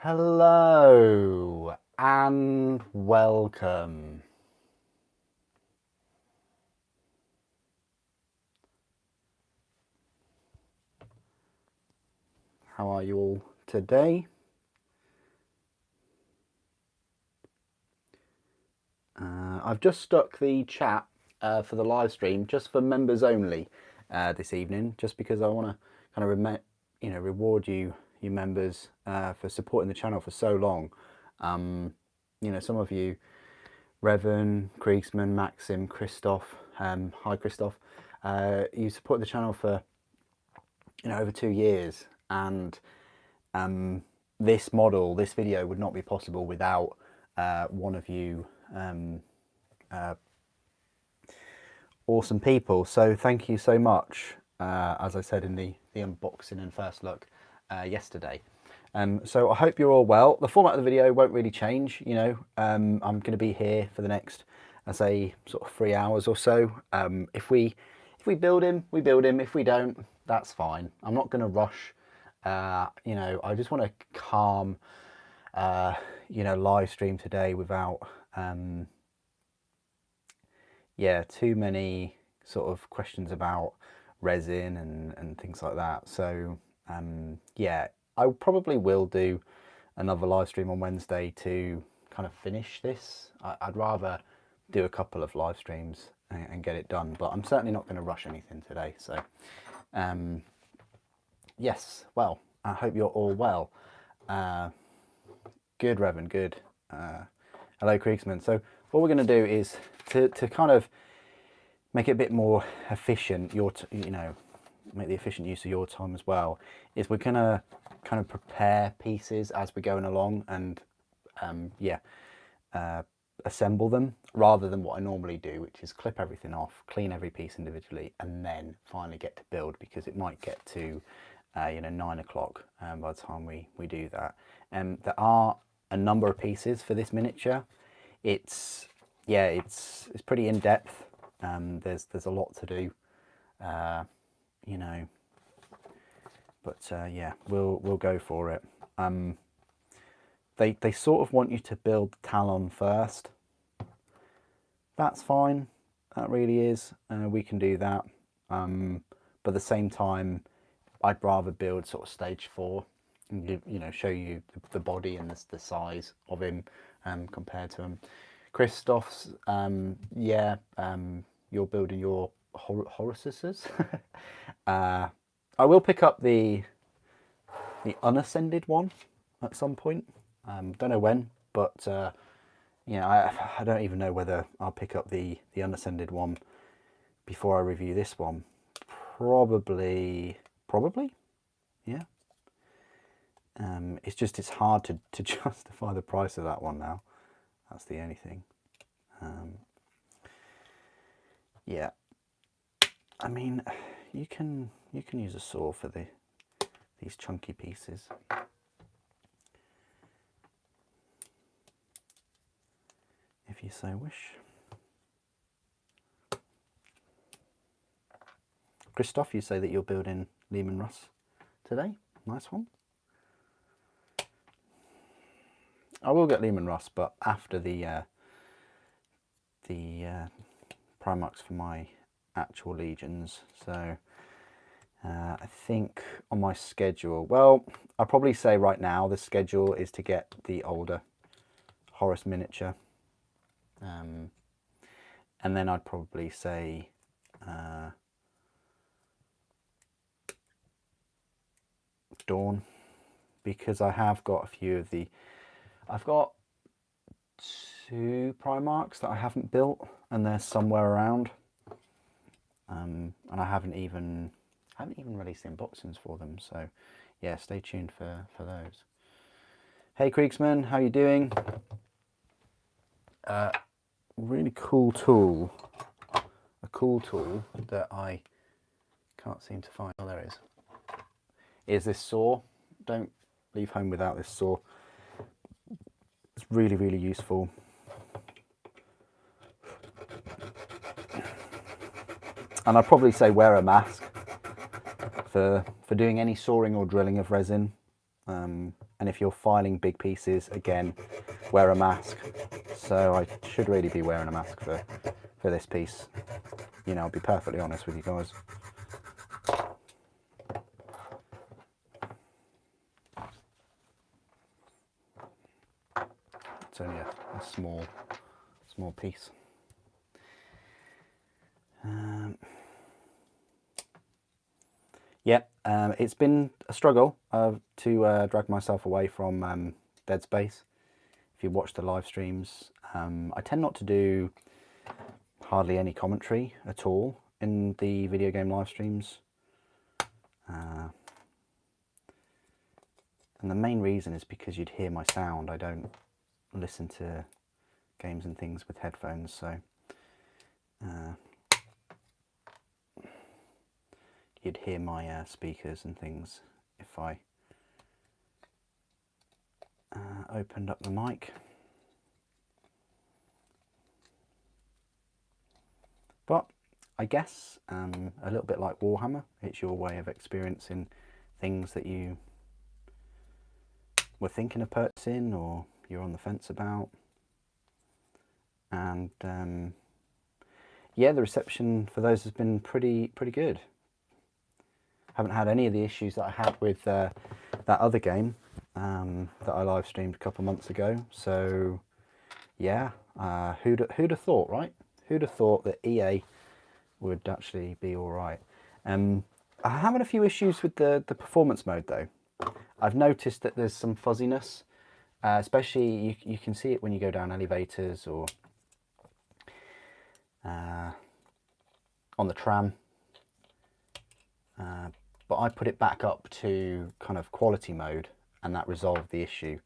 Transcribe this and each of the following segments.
Hello and welcome. How are you all today? I've just stuck the chat for the live stream just for members only this evening, just because I want to kind of reward you members for supporting the channel for so long. Some of you, Revan, Kriegsman, Maxim, Christoph, hi Christoph, you support the channel for over 2 years, and this video would not be possible without one of you awesome people. So thank you so much, as I said in the unboxing and first look yesterday. So I hope you're all well. The format of the video won't really change. I'm going to be here for the next, I say, sort of 3 hours or so. If we build him, we build him. If we don't, that's fine. I'm not going to rush. I just want to calm, live stream today without, too many sort of questions about resin and things like that. So, I probably will do another live stream on Wednesday to kind of finish this. I'd rather do a couple of live streams and get it done, but I'm certainly not going to rush anything today. So, yes, well, I hope you're all well. Good, Revan, good. Hello, Kriegsman. So what we're going to do is to kind of make it a bit more efficient, make the efficient use of your time as well, is we're going to kind of prepare pieces as we're going along and, assemble them, rather than what I normally do, which is clip everything off, clean every piece individually, and then finally get to build, because it might get to 9 o'clock by the time we do that. There are a number of pieces for this miniature. It's pretty in depth. There's a lot to do, but we'll go for it. They sort of want you to build Talon first. That's fine. That really is. We can do that. But at the same time, I'd rather build sort of stage 4 and show you the body and the size of him compared to him. Christoph's, you're building your Horuses. I will pick up the unascended one at some point. Don't know when, but I don't even know whether I'll pick up the unascended one before I review this one. Probably, yeah. It's hard to justify the price of that one now. That's the only thing. Yeah. I mean, you can use a saw for these chunky pieces. If you so wish. Christoph, you say that you're building Lehman Russ today. Nice one. I will get Lehman Russ, but after the Primarchs for my actual legions. So I think on my schedule, well, I'll probably say right now the schedule is to get the older Horus miniature, and then I'd probably say Dawn, because I have got a few of I've got 2 Primarchs that I haven't built, and they're somewhere around, and I haven't even released the unboxings for them. So yeah, stay tuned for those. Hey Kriegsman, how you doing? Really cool tool, a cool tool that I can't seem to find. Oh, there it is this saw. Don't leave home without this saw. It's really, really useful. And I'd probably say wear a mask for doing any sawing or drilling of resin. And if you're filing big pieces, again, wear a mask. So I should really be wearing a mask for this piece. You know, I'll be perfectly honest with you guys. It's only a small piece. Yeah, it's been a struggle to drag myself away from Dead Space. If you watch the live streams, I tend not to do hardly any commentary at all in the video game live streams. And the main reason is because you'd hear my sound. I don't listen to games and things with headphones, so you'd hear my speakers and things if I opened up the mic. But I guess a little bit like Warhammer, it's your way of experiencing things that you were thinking of purchasing or you're on the fence about. And yeah, the reception for those has been pretty good. Haven't had any of the issues that I had with that other game that I live streamed a couple of months ago. So yeah, who'd have thought, right? Who'd have thought that EA would actually be all right? I'm having a few issues with the performance mode though. I've noticed that there's some fuzziness, especially you can see it when you go down elevators or on the tram. But I put it back up to kind of quality mode and that resolved the issue.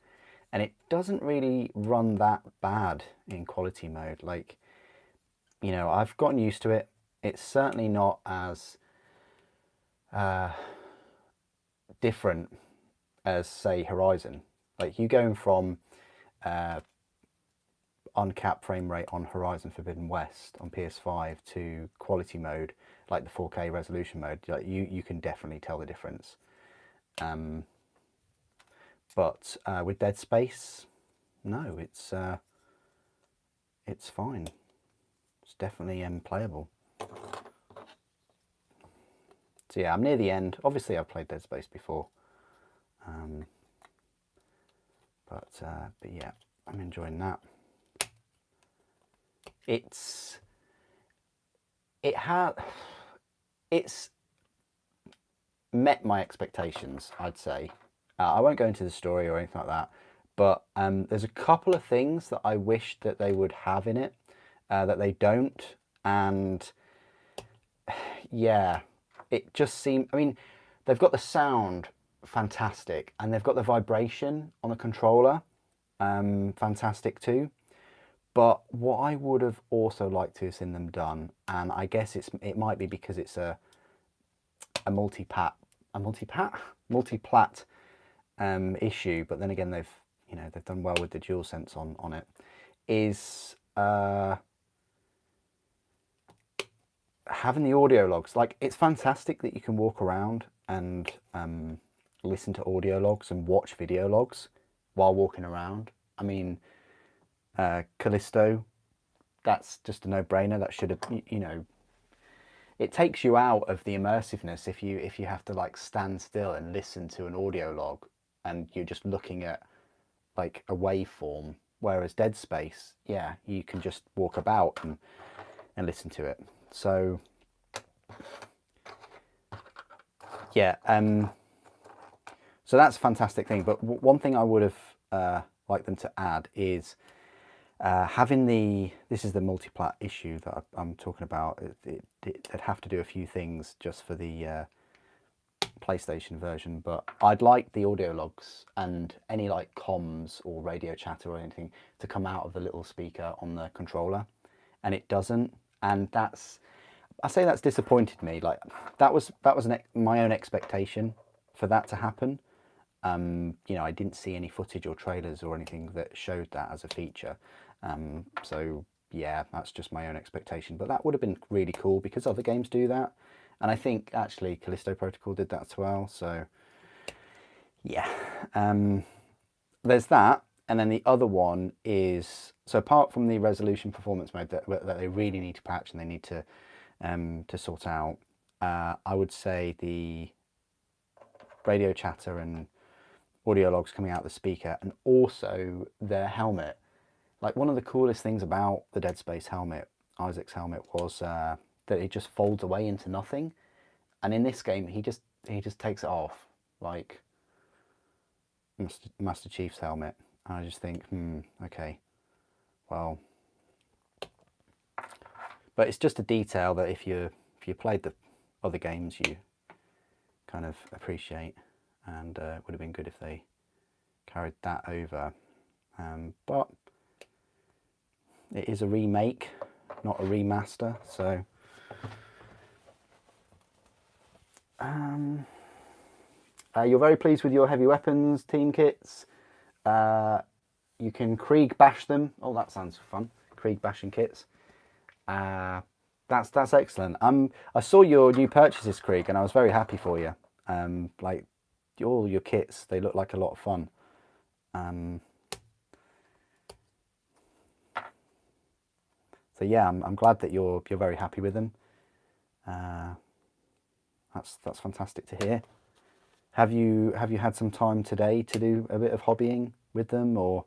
And it doesn't really run that bad in quality mode. Like, you know, I've gotten used to it. It's certainly not as different as, say, Horizon. Like, you going from uncapped frame rate on Horizon Forbidden West on PS5 to quality mode, like the 4K resolution mode, like you can definitely tell the difference. But with Dead Space, no, it's fine. It's definitely playable. So yeah, I'm near the end. Obviously, I've played Dead Space before, but yeah, I'm enjoying that. It's met my expectations, I'd say. I won't go into the story or anything like that, but there's a couple of things that I wish that they would have in it that they don't, and yeah, it just seemed, I mean, they've got the sound fantastic and they've got the vibration on the controller fantastic too. But what I would have also liked to have seen them done, and I guess it might be because it's a multi-plat issue, but then again they've done well with the DualSense on it, is having the audio logs. Like, it's fantastic that you can walk around and listen to audio logs and watch video logs while walking around. I mean, Callisto, that's just a no-brainer. That should have, you know, it takes you out of the immersiveness if you have to like stand still and listen to an audio log and you're just looking at like a waveform. Whereas Dead Space, yeah, you can just walk about and listen to it. So yeah, so that's a fantastic thing. But one thing I would have liked them to add is having this is the multi-plat issue that I'm talking about. They'd have to do a few things just for the PlayStation version, but I'd like the audio logs and any like comms or radio chatter or anything to come out of the little speaker on the controller, and it doesn't. And I say that's disappointed me. Like, that was my own expectation for that to happen. You know, I didn't see any footage or trailers or anything that showed that as a feature. So yeah, that's just my own expectation, but that would have been really cool because other games do that. And I think actually Callisto Protocol did that as well. So yeah, there's that, and then the other one is, so apart from the resolution performance mode that they really need to patch and they need to sort out, I would say the radio chatter and audio logs coming out the speaker, and also their helmet. Like, one of the coolest things about the Dead Space helmet, Isaac's helmet, was that it just folds away into nothing. And in this game, he just takes it off, like Master Chief's helmet. And I just think, okay, well, but it's just a detail that if you played the other games, you kind of appreciate, and it would have been good if they carried that over. But it is a remake, not a remaster, so you're very pleased with your heavy weapons team kits. You can Krieg bash them. Oh, that sounds fun. Krieg bashing kits. That's excellent. I saw your new purchases, Krieg, and I was very happy for you. Like, all your kits, they look like a lot of fun. So yeah, I'm glad that you're very happy with them. That's fantastic to hear. Have you had some time today to do a bit of hobbying with them, or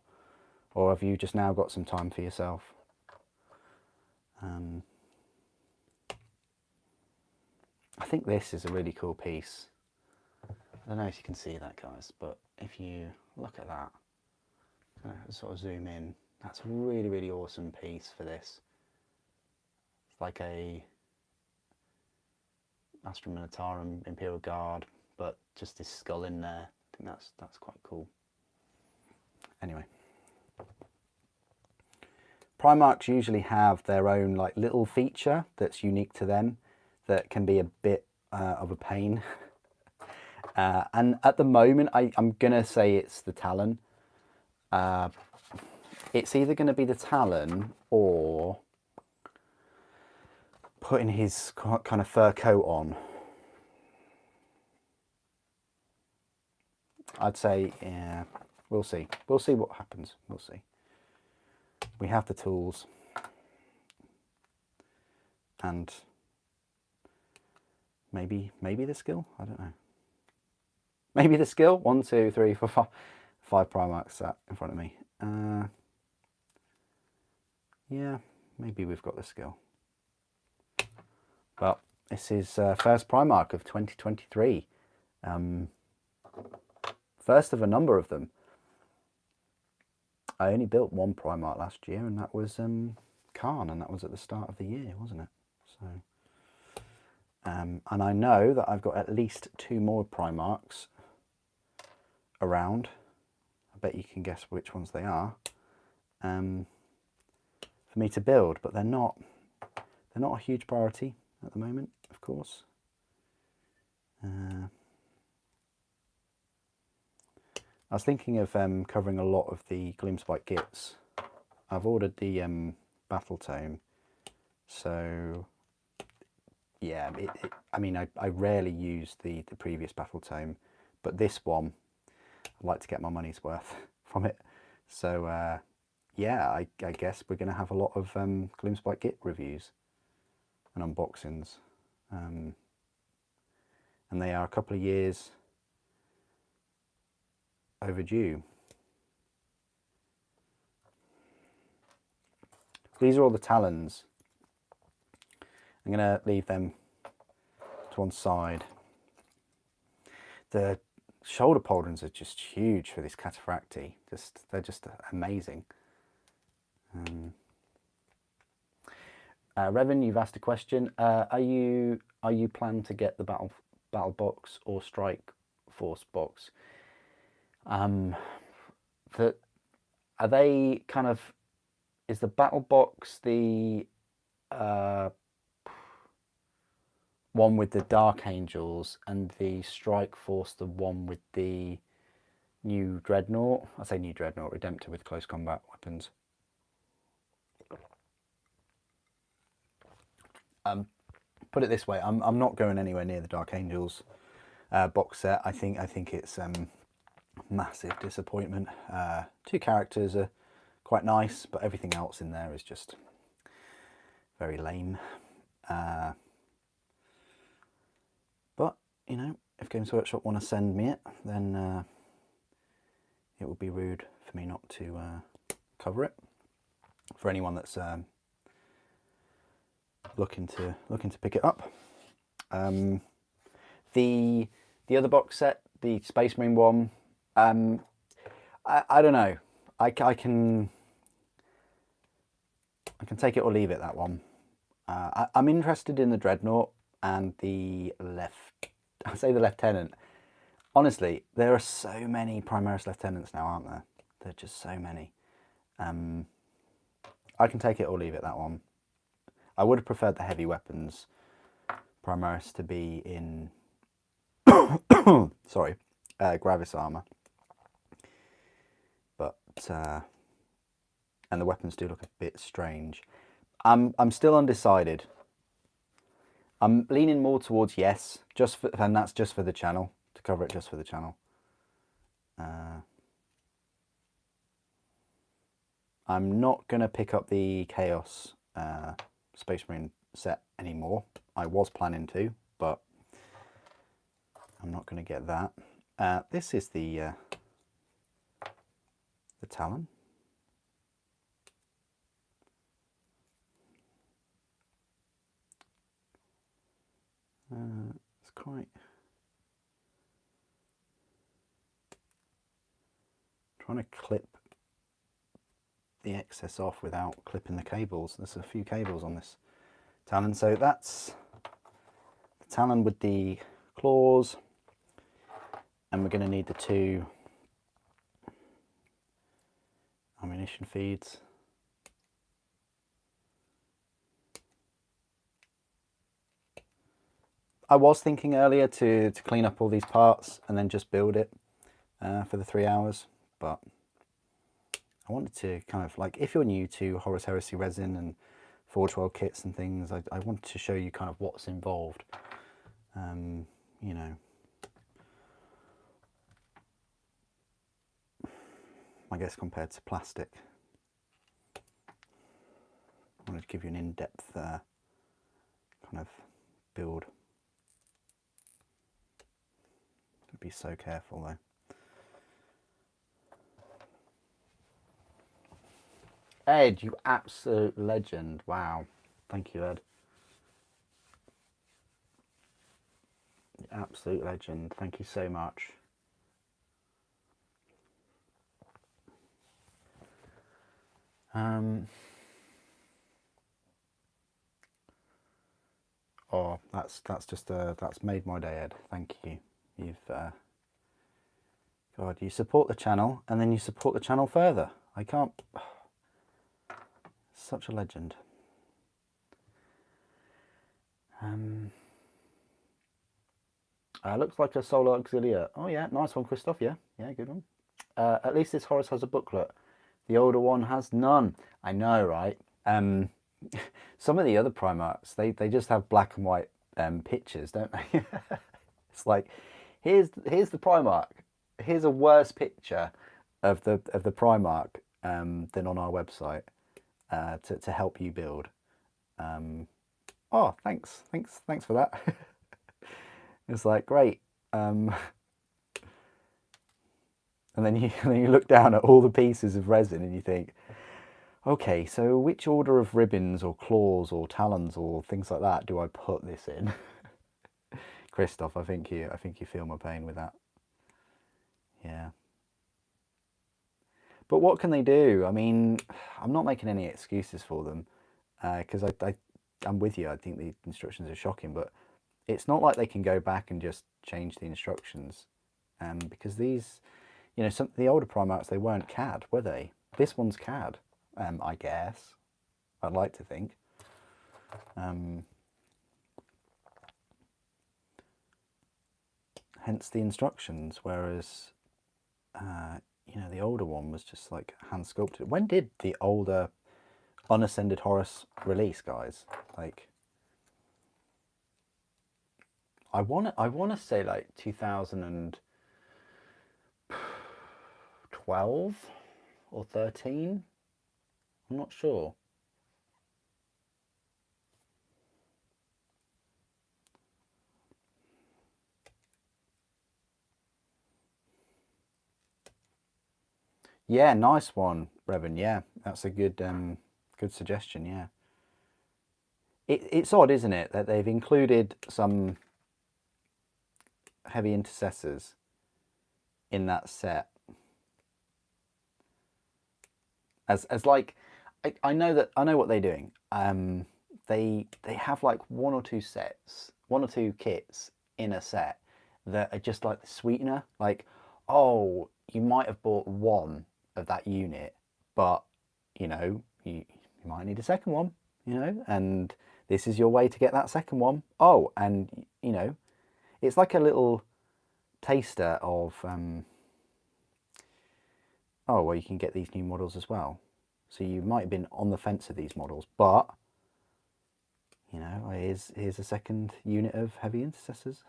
have you just now got some time for yourself? I think this is a really cool piece. I don't know if you can see that, guys, but if you look at that, sort of zoom in, that's a really, really awesome piece for this. It's like a Astra Militarum Imperial Guard, but just this skull in there. I think that's quite cool. Anyway, Primarchs usually have their own like little feature that's unique to them that can be a bit of a pain. And at the moment, I'm gonna say it's the Talon. It's either gonna be the Talon or putting his kind of fur coat on. I'd say, yeah, we'll see. We'll see what happens. We'll see. We have the tools. And maybe the skill? I don't know. Maybe the skill? 1, 2, 3, 4, 5 Primarchs sat in front of me. Yeah, maybe we've got the skill. But this is first Primarch of 2023. First of a number of them. I only built one Primarch last year, and that was Khan, and that was at the start of the year, wasn't it? So, and I know that I've got at least 2 more Primarchs around. I bet you can guess which ones they are. For me to build, but they're not a huge priority at the moment, of course. I was thinking of covering a lot of the Gloomspike kits. I've ordered the Battle Tome, so yeah, I mean, I rarely use the previous Battle Tome, but this one, I'd like to get my money's worth from it. So yeah, I guess we're going to have a lot of Gloomspike kit reviews and unboxings, and they are a couple of years overdue. These are all the Talons. I'm going to leave them to one side. The shoulder pauldrons are just huge for this Cataphracti. They're just amazing. Revan, you've asked a question. Are you planning to get the battle box or strike force box? Are they kind of, is the battle box the one with the Dark Angels, and the strike force the one with the new Dreadnought? I say new Dreadnought, Redemptor with close combat weapons. Put it this way, I'm not going anywhere near the Dark Angels box set. I think it's massive disappointment. 2 characters are quite nice, but everything else in there is just very lame. But, you know, if Games Workshop want to send me it, then it would be rude for me not to cover it. For anyone that's looking to pick it up. The other box set, the Space Marine one, I don't know. I can take it or leave it, that one. I'm interested in the Dreadnought and the Lieutenant. Honestly, there are so many Primaris Lieutenants now, aren't there? There are just so many. I can take it or leave it, that one. I would have preferred the heavy weapons Primaris to be in sorry, Gravis armor. But and the weapons do look a bit strange. I'm still undecided. I'm leaning more towards yes, and that's just for the channel, to cover it just for the channel. I'm not going to pick up the Chaos Space Marine set anymore. I was planning to, but I'm not going to get that. This is the Talon. It's quite... trying to clip the excess off without clipping the cables. There's a few cables on this Talon. So that's the Talon with the claws, and we're going to need the 2 ammunition feeds. I was thinking earlier to clean up all these parts and then just build it for the 3 hours, but I wanted to kind of, like, if you're new to Horus Heresy resin and Forge World kits and things, I wanted to show you kind of what's involved. You know, I guess compared to plastic. I wanted to give you an in-depth kind of build. Be so careful though. Ed, you absolute legend. Wow. Thank you, Ed. Absolute legend. Thank you so much. Oh, that's just that's made my day, Ed. Thank you. You've God, you support the channel and then you support the channel further. I can't... Such a legend. Looks like a Solar Auxilia. Oh yeah, nice one, Christoph. Yeah, good one. At least this Horus has a booklet. The older one has none. I know, right? Some of the other Primarchs, they just have black and white pictures, don't they? It's like, here's the Primarch. Here's a worse picture of the Primarch than on our website to help you build. Oh, thanks for that. It's like, great. And then you look down at all the pieces of resin and you think, okay, so which order of ribbons or claws or talons or things like that do I put this in? Christoph, I think you feel my pain with that. Yeah. But what can they do? I mean, I'm not making any excuses for them because I'm with you. I think the instructions are shocking, but it's not like they can go back and just change the instructions because these, you know, some the older Primarchs, they weren't CAD, were they? This one's CAD, I guess. I'd like to think. Hence the instructions, whereas, you know, the older one was just like hand sculpted. When did the older Unascended Horus release, guys? Like, I want to say like 2000 and 12 or 13. I'm not sure. Yeah, nice one, Revan. Yeah, that's a good good suggestion. Yeah, it's odd, isn't it, that they've included some heavy intercessors in that set as like I know what they're doing. They have like one or two kits in a set that are just like the sweetener. Like, oh, you might have bought one of that unit, but you know you might need a second one. You know, and this is your way to get that second one. Oh, and you know, it's like a little taster of oh, well, you can get these new models as well. So you might have been on the fence of these models, but you know, here's a second unit of heavy intercessors.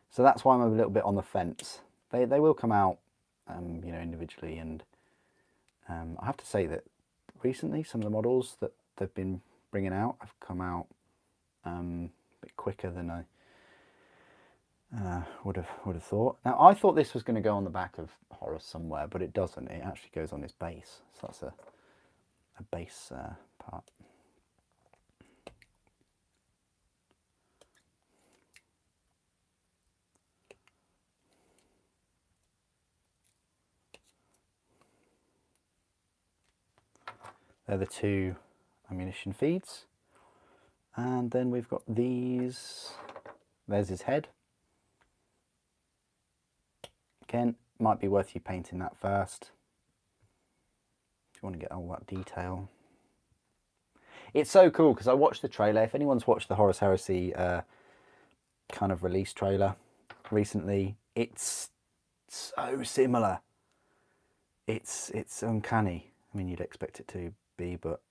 So that's why I'm a little bit on the fence. They will come out, you know, individually, and I have to say that recently some of the models that they've been bringing out have come out a bit quicker than I would have thought. Now I thought this was going to go on the back of Horus somewhere, but it doesn't. It actually goes on his base. So that's a base part. They're the two ammunition feeds. And then we've got these. There's his head. Again, might be worth you painting that first if you want to get all that detail. It's so cool because I watched the trailer. If anyone's watched the Horus Heresy kind of release trailer recently, it's so similar. It's uncanny. I mean, you'd expect it to be, but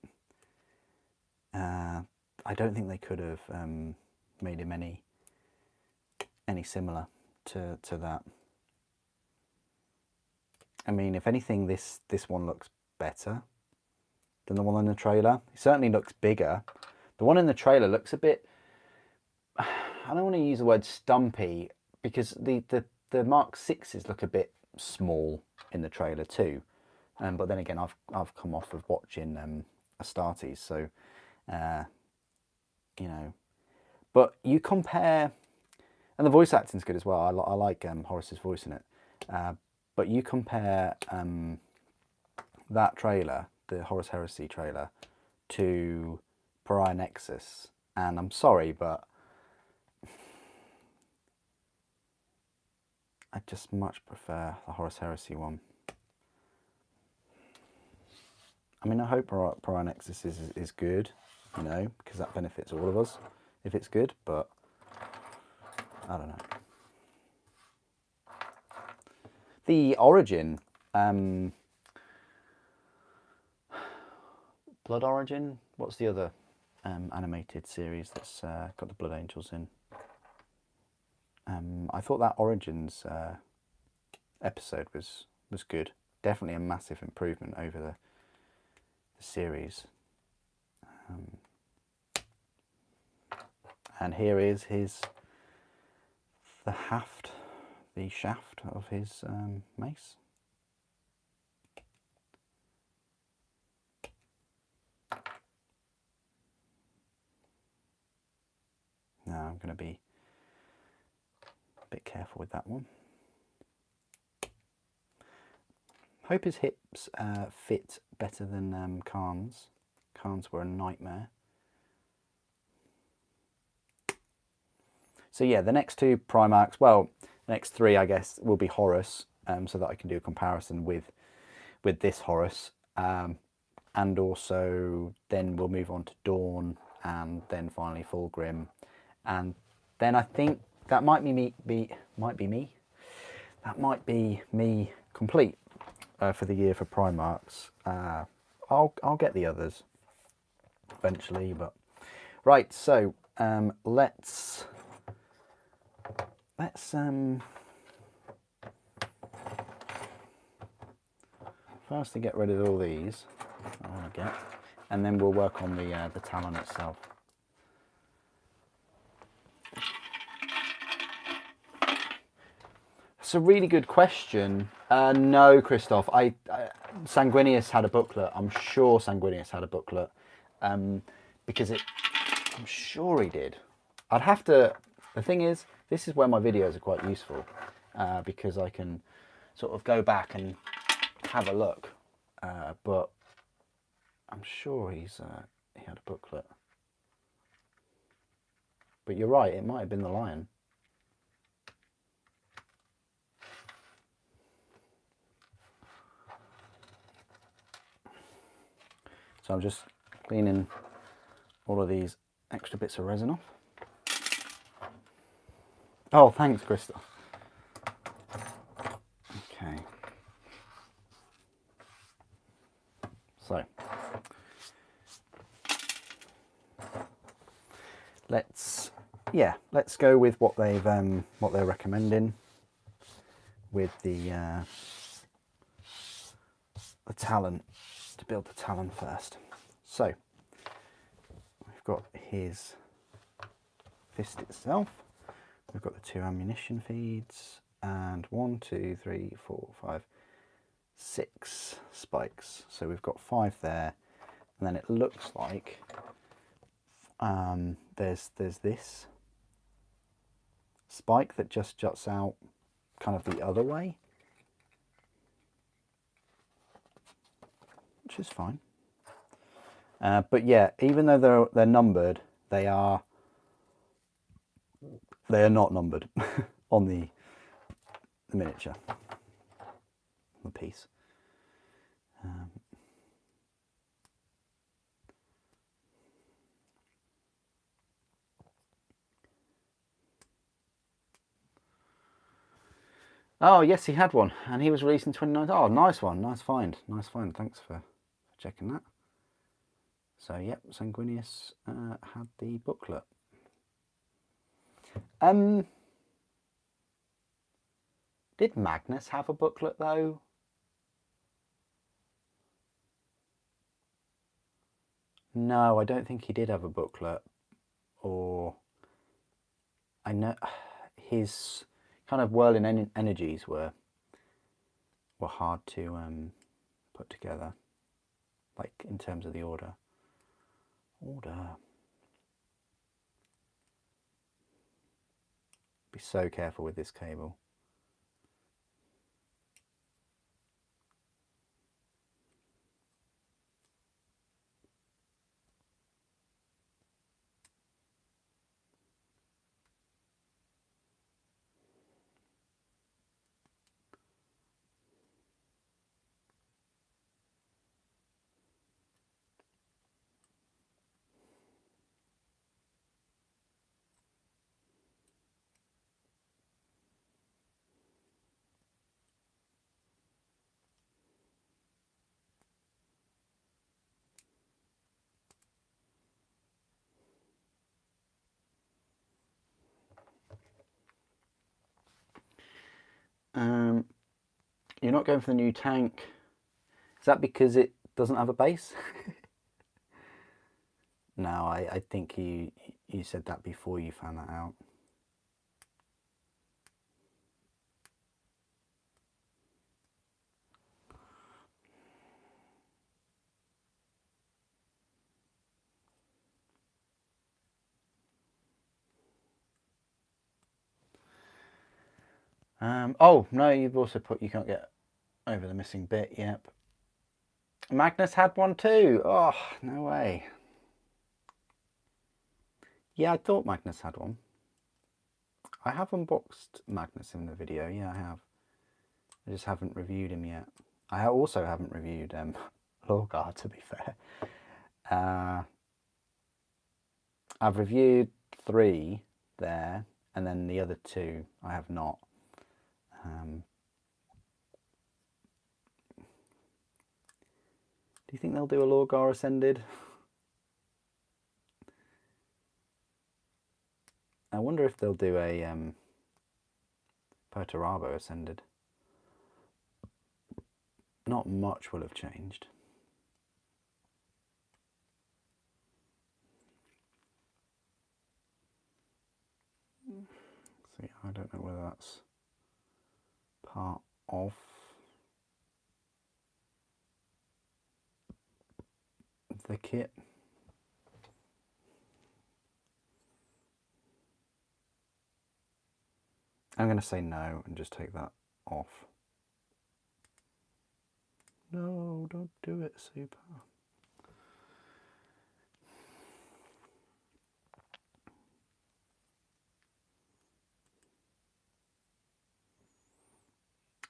I don't think they could have made him any similar to that. I mean, if anything, this one looks better than the one in the trailer. It certainly looks bigger. The one in the trailer looks a bit, I don't want to use the word stumpy, because the Mark 6s look a bit small in the trailer too. But then again, I've come off of watching Astartes, so you know. But you compare, and the voice acting's good as well. I like Horus's voice in it. But you compare that trailer, the Horus Heresy trailer, to Pariah Nexus, and I'm sorry, but I just much prefer the Horus Heresy one. I mean, I hope Pariah Nexus is good, you know, because that benefits all of us if it's good, but I don't know. The Origin, Blood Origin, what's the other animated series that's got the Blood Angels in? I thought that Origins episode was good. Definitely a massive improvement over the series. And here is the shaft of his mace. Now I'm going to be a bit careful with that one. Hope his hips fit better than Khan's. Khan's were a nightmare. So yeah, the next two Primarchs, well, the next three I guess will be Horus, so that I can do a comparison with this Horus, and also then we'll move on to Dawn, and then finally Fulgrim, and then I think that might be me complete for the year for Primarchs. I'll get the others eventually, but right. So let's firstly get rid of all these I want to get, and then we'll work on the talon itself. It's a really good question. No, Christoph. Sanguinius had a booklet. I'm sure Sanguinius had a booklet, because I'm sure he did. I'd have to. The thing is, this is where my videos are quite useful, because I can sort of go back and have a look. But I'm sure he had a booklet. But you're right. It might have been the lion. So I'm just cleaning all of these extra bits of resin off. Oh, thanks, Crystal. Okay. So let's go with what they're recommending with the talon, to build the talon first. So we've got his fist itself. We've got the 2 ammunition feeds and 1, 2, 3, 4, 5, 6 spikes. So we've got 5 there, and then it looks like there's this spike that just juts out kind of the other way, which is fine. But yeah, even though they're numbered, they are not numbered on the miniature, the piece. Oh yes, he had one, and he was released in 2019. Oh, nice one, nice find, nice find. Thanks for checking that. So yep, Sanguinius had the booklet. Did Magnus have a booklet though? No, I don't think he did have a booklet. Or I know his kind of whirling energies were hard to put together, like in terms of the order. Be so careful with this cable. You're not going for the new tank. Is that because it doesn't have a base? No, I think you said that before you found that out. Oh no, you've also put you can't get over the missing bit. Yep. Magnus had one too. Oh, no way. Yeah, I thought Magnus had one. I have unboxed Magnus in the video. Yeah, I have. I just haven't reviewed him yet. I also haven't reviewed Lorgar, to be fair. I've reviewed 3 there, and then the other 2 I have not. Do you think they'll do a Lorgar Ascended? I wonder if they'll do a Perturabo Ascended. not much will have changed. See, I don't know whether that's part of the kit. I'm going to say no and just take that off. No, don't do it, Super.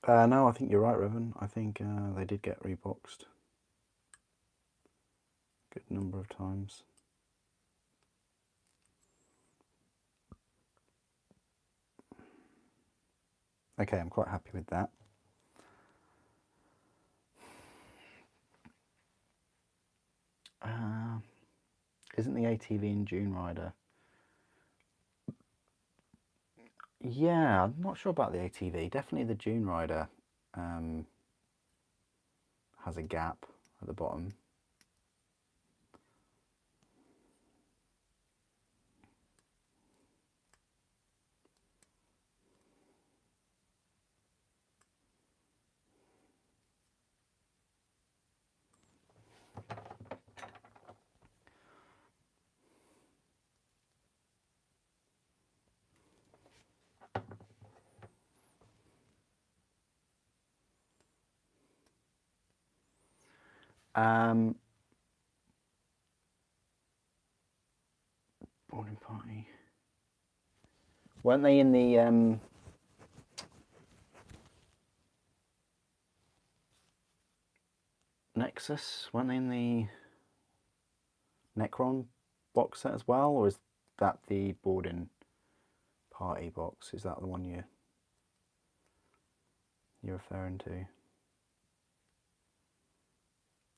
No, I think you're right, Revan. I think they did get reboxed. Good number of times. Okay, I'm quite happy with that. Isn't the ATV in Dune Rider? Yeah, I'm not sure about the ATV. Definitely the Dune Rider has a gap at the bottom. Boarding party. Weren't they in the Nexus? Weren't they in the Necron box set as well, or is that the boarding party box? Is that the one you're referring to?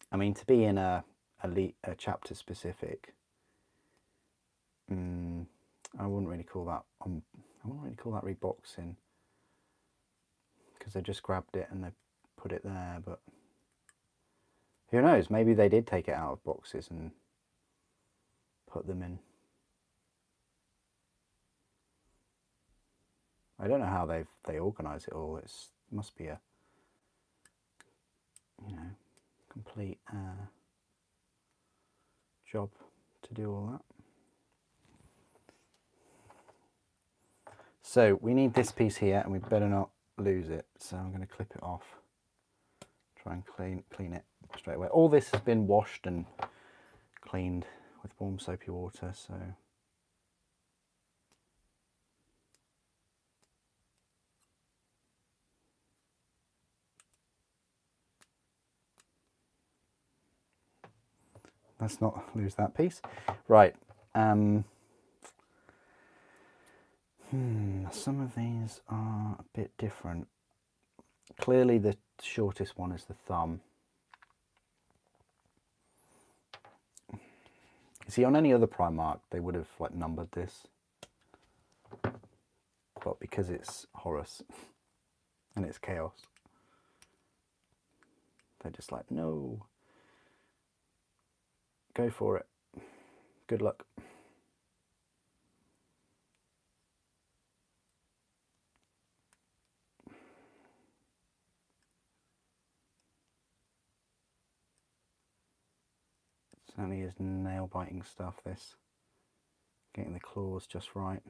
I mean, to be in a chapter specific, I wouldn't really call that reboxing, because they just grabbed it and they put it there. But who knows? Maybe they did take it out of boxes and put them in. I don't know how they organise it all. It must be a complete job to do all that. So we need this piece here, and we better not lose it. So I'm going to clip it off. Try and clean it straight away. All this has been washed and cleaned with warm soapy water, so let's not lose that piece. Right. Some of these are a bit different. Clearly the shortest one is the thumb. You see, on any other Primarch they would have like numbered this, but because it's Horus and it's Chaos, they're just like, no, go for it, good luck. Certainly is nail biting stuff, this. Getting the claws just right.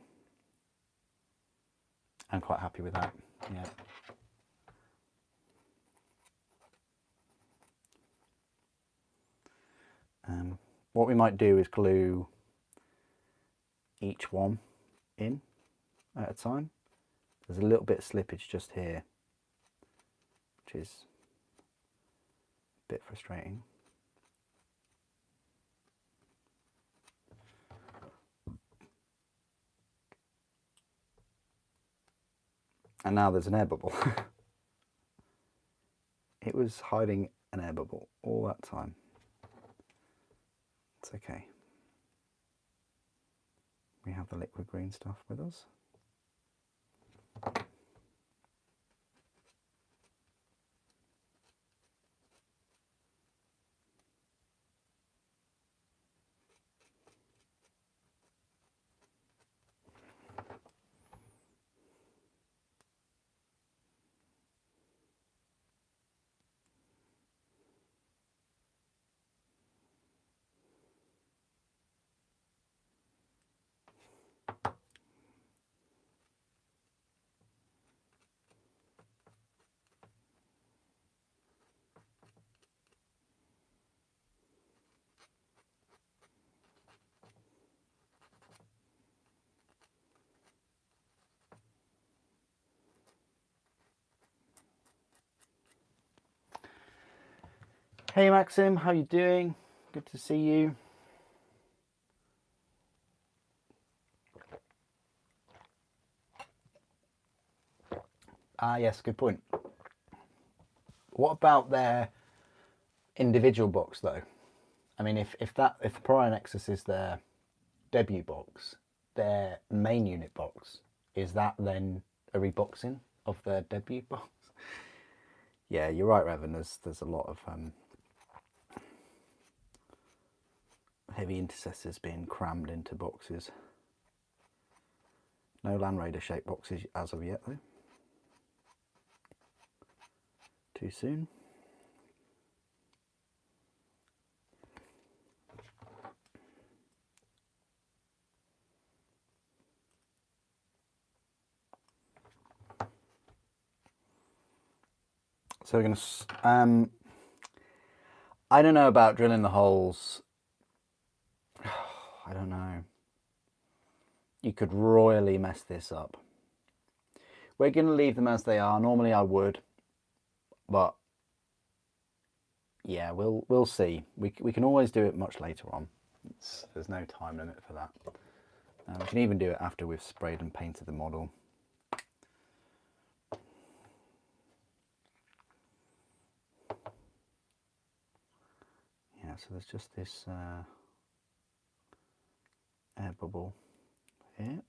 I'm quite happy with that, yeah. What we might do is glue each one in at a time. There's a little bit of slippage just here, which is a bit frustrating. And now there's an air bubble. It was hiding an air bubble all that time. It's okay. We have the liquid green stuff with us. Hey Maxim, how you doing? Good to see you. Ah, yes, good point. What about their individual box though? I mean, if the Pariah Nexus is their debut box, their main unit box, is that then a reboxing of their debut box? Yeah, you're right, Revan. There's a lot of heavy intercessors being crammed into boxes. No Land Raider shaped boxes as of yet though. Too soon. So we're going to, I don't know about drilling the holes. I don't know. You could royally mess this up. We're going to leave them as they are. Normally I would, but yeah, we'll see. We can always do it much later on. There's no time limit for that. We can even do it after we've sprayed and painted the model. Yeah, so there's just this air bubble here.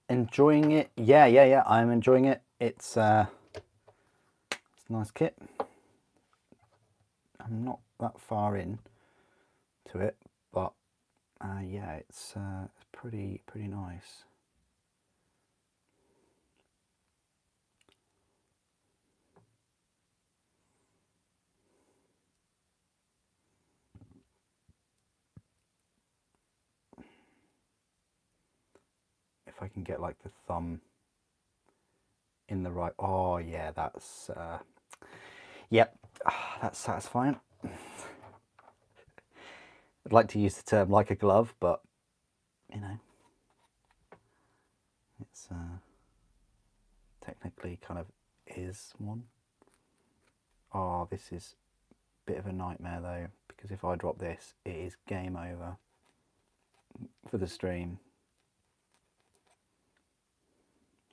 Enjoying it? Yeah. I'm enjoying it. It's a nice kit. I'm not that far in to it, but yeah, it's pretty nice. If I can get like the thumb in the right, oh yeah, that's yep, that's satisfying. I'd like to use the term like a glove, but you know, it's technically kind of is one. Oh, this is a bit of a nightmare though, because if I drop this, it is game over for the stream.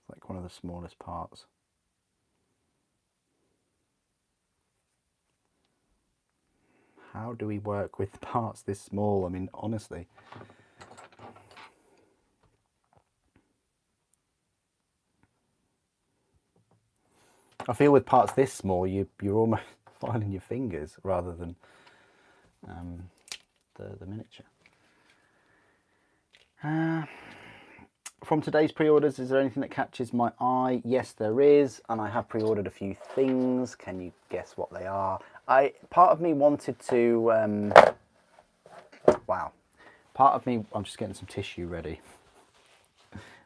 It's like one of the smallest parts. How do we work with parts this small? I mean, honestly. I feel with parts this small, you're almost filing your fingers rather than the miniature. From today's pre-orders, is there anything that catches my eye? Yes, there is, and I have pre-ordered a few things. Can you guess what they are? Part of me wanted to. Wow. Part of me, I'm just getting some tissue ready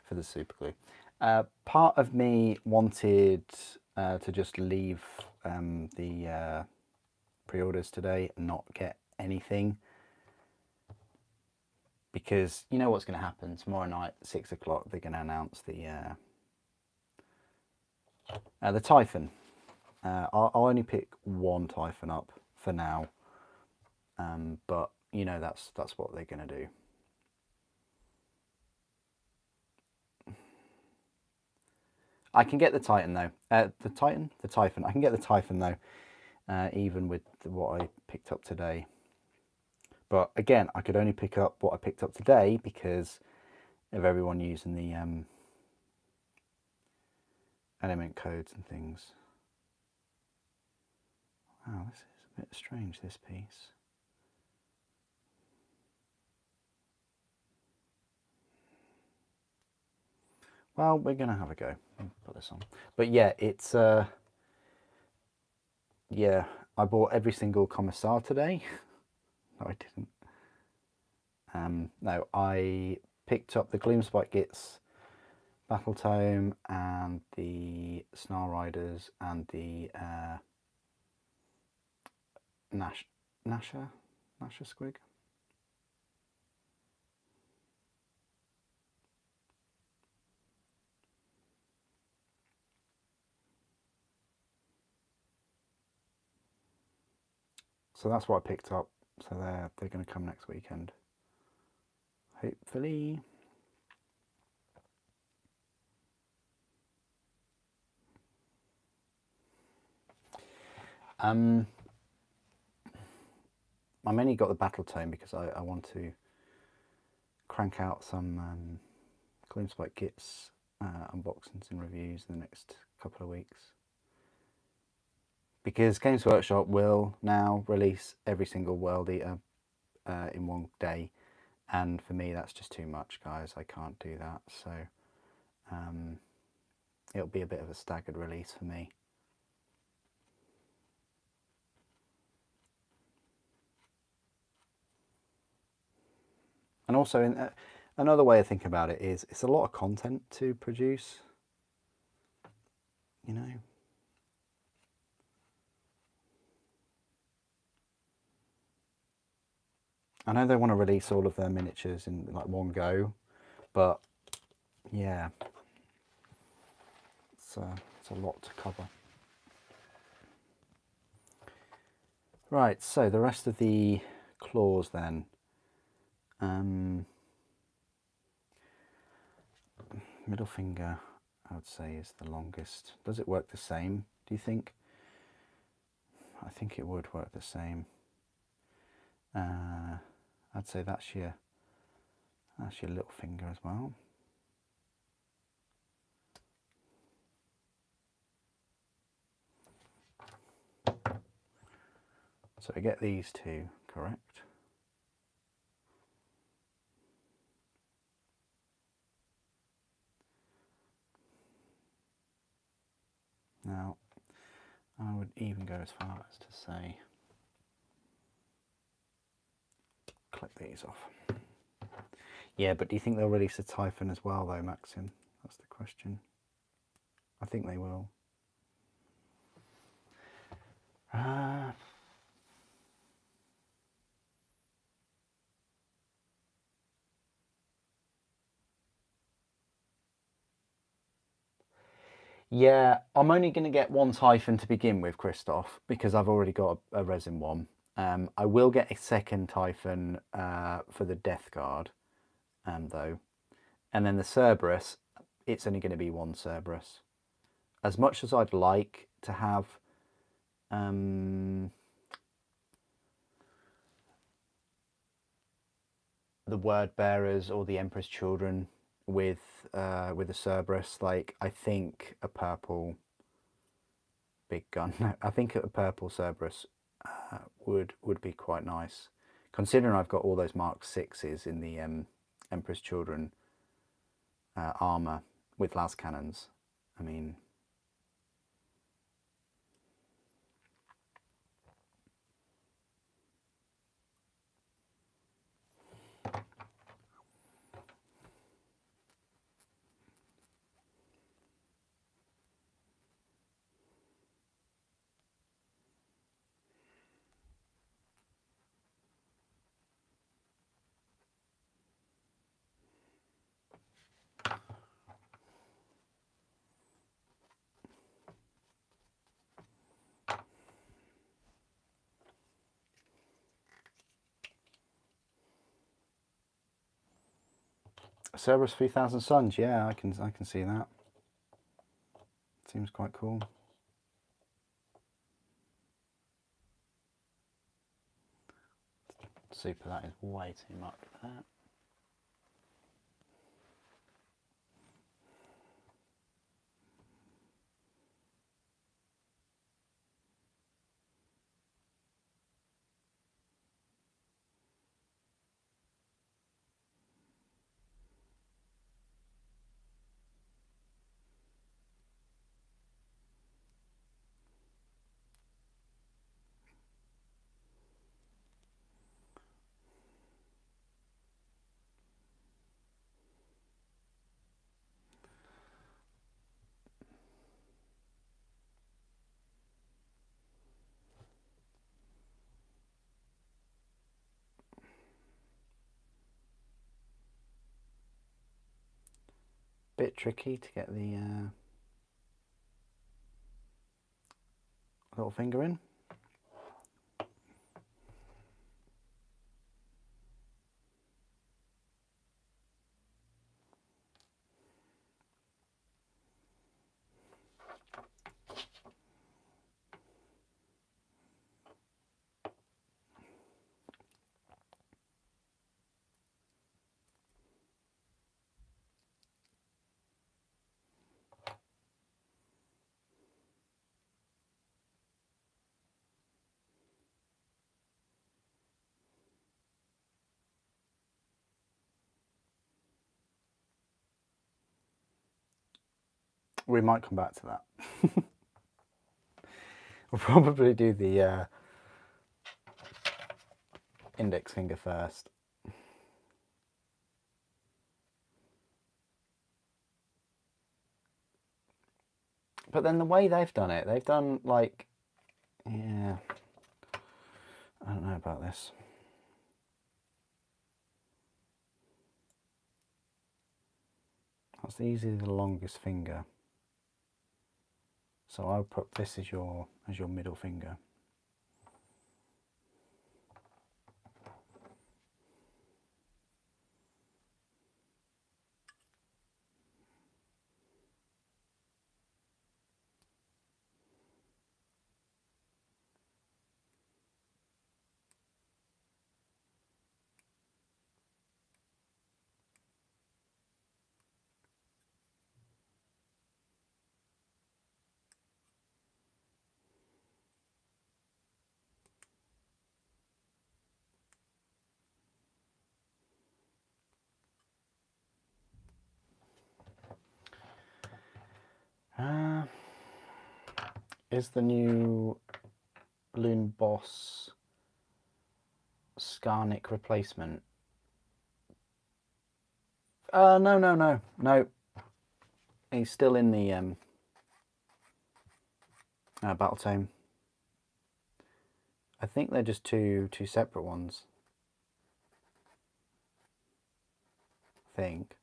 for the super glue. Part of me wanted to just leave the pre-orders today and not get anything, because you know what's going to happen tomorrow night at 6 o'clock. They're going to announce the Typhon. I'll only pick one Typhon up for now, but you know that's what they're going to do. I can get the Titan though. The Typhon. I can get the Typhon though, even with what I picked up today. But again, I could only pick up what I picked up today because of everyone using the element codes and things. Wow, this is a bit strange, this piece. Well, we're going to have a go. Put this on. But yeah, it's... yeah, I bought every single commissar today. No, I didn't. No, I picked up the Gloomspike Gits Battle Tome and the Snarl Riders and the Nasha Squig. So that's what I picked up. So they're going to come next weekend, hopefully. I mainly got the Battle Tome because I want to crank out some Gloomspike Gits unboxings and reviews in the next couple of weeks. Because Games Workshop will now release every single World Eater in one day, and for me that's just too much, guys. I can't do that, so it'll be a bit of a staggered release for me. And also, another way of thinking about it is it's a lot of content to produce, you know. I know they want to release all of their miniatures in like one go, but yeah, it's a lot to cover. Right, so the rest of the claws then. Middle finger, I would say, is the longest. Does it work the same, do you think? I think it would work the same. I'd say that's your little finger as well. So we get these two correct. Now, I would even go as far as to say, click these off. Yeah, but do you think they'll release a Typhon as well though, Maxim? That's the question. I think they will. Yeah, I'm only going to get one Typhon to begin with, Christoph, because I've already got a resin one. I will get a second Typhon for the Death Guard, though. And then the Cerberus, it's only going to be one Cerberus. As much as I'd like to have the Word Bearers or the Emperor's Children with the Cerberus, like, I think a purple big gun, I think a purple Cerberus would be quite nice, considering I've got all those Mark 6s in the Emperor's Children armour with las cannons. I mean, Cerberus 3000 Suns, yeah, I can see that. Seems quite cool. Super, that is way too much for that. bit tricky to get the little finger in. We might come back to that. We'll probably do the index finger first. But then the way they've done it, they've done like, yeah, I don't know about this. That's easily the longest finger. So I'll put this as your middle finger. Is the new Loon Boss Skarnic replacement? No. He's still in the battle tome. I think they're just two separate ones. I think.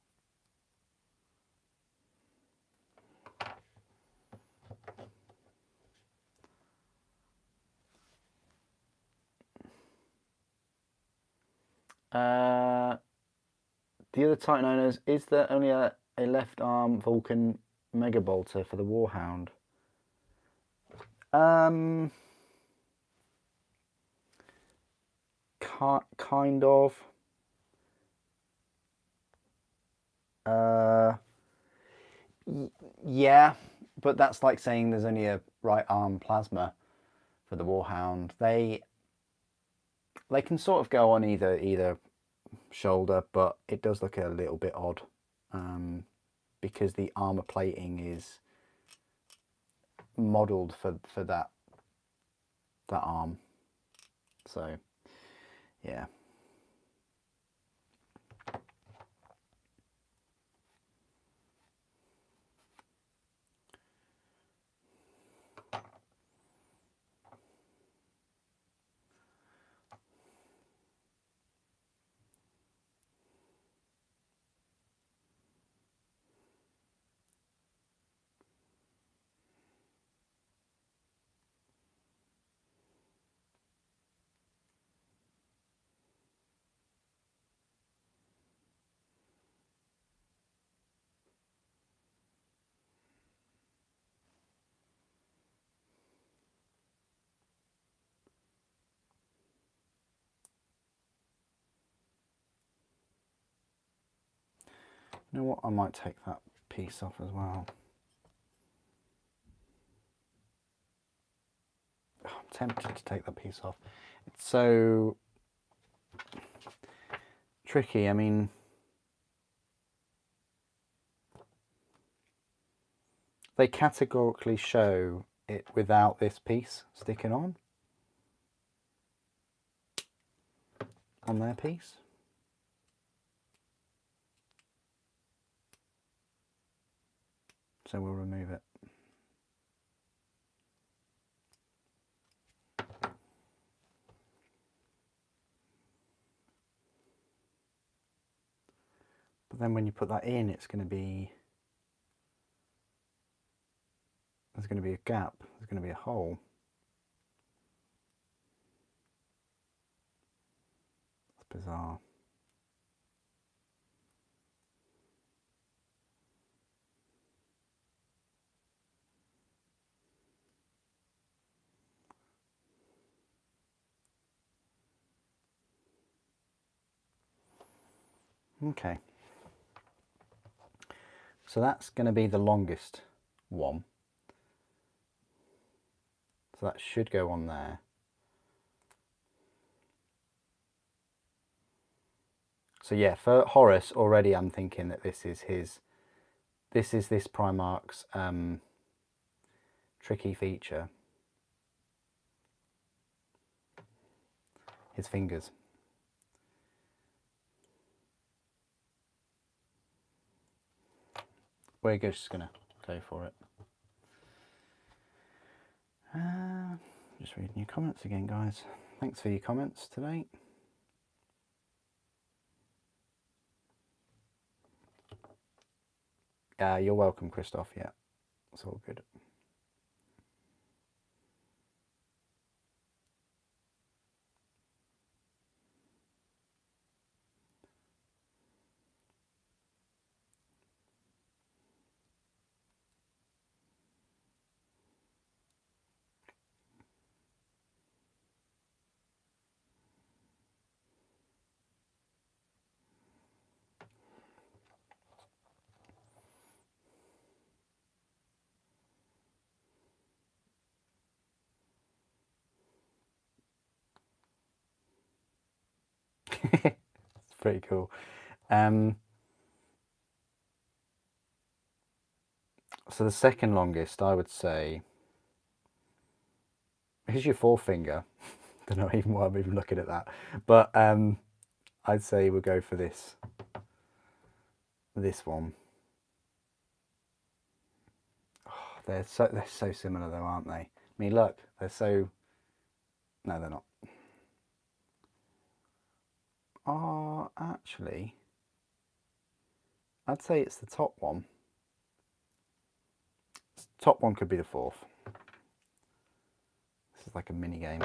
The other Titan owners, is there only a left arm Vulcan Mega Bolter for the Warhound? Kind of. Yeah, but that's like saying there's only a right arm plasma for the Warhound. They can sort of go on either shoulder, but it does look a little bit odd because the armor plating is modeled for that arm. So yeah. You know what? I might take that piece off as well. I'm tempted to take that piece off. It's so tricky. I mean, they categorically show it without this piece sticking on their piece. So we'll remove it. But then when you put that in, it's going to be going to be a gap, there's going to be a hole. It's bizarre. Okay, so that's going to be the longest one. So that should go on there. So yeah, for Horus already I'm thinking that this is this Primarch's tricky feature. His fingers. We're just gonna go for it. Just reading your comments again, guys. Thanks for your comments today. You're welcome, Christoph. Yeah, it's all good. It's pretty cool. So the second longest, I would say, here's your forefinger. Don't know even why I'm even looking at that, but I'd say we'll go for this one. Oh, they're so similar though, aren't they? I mean, look, they're so. No, they're not. Oh, actually, I'd say it's the top one. Top one could be the fourth. This is like a mini game.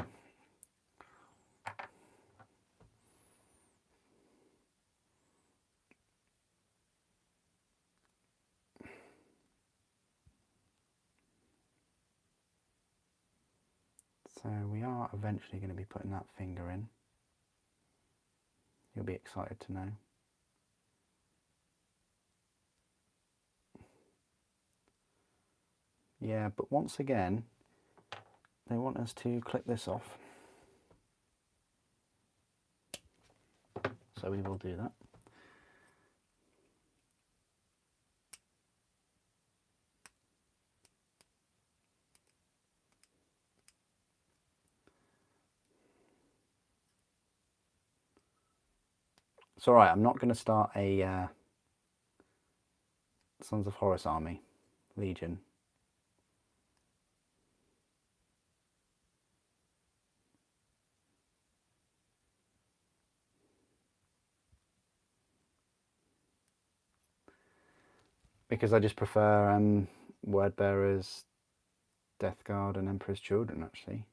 So we are eventually going to be putting that finger in. You'll be excited to know. Yeah, but once again, they want us to clip this off. So we will do that. It's all right, I'm not going to start a Sons of Horus army, Legion. Because I just prefer Word Bearers, Death Guard and Emperor's Children, actually.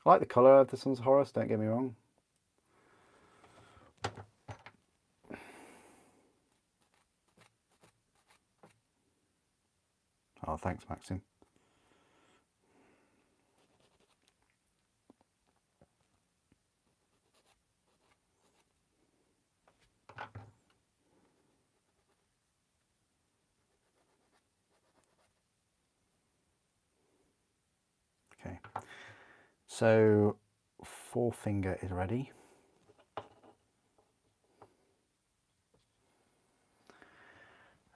I like the colour of the Sons of Horus, don't get me wrong. Oh, thanks, Maxim. Okay, so forefinger is ready.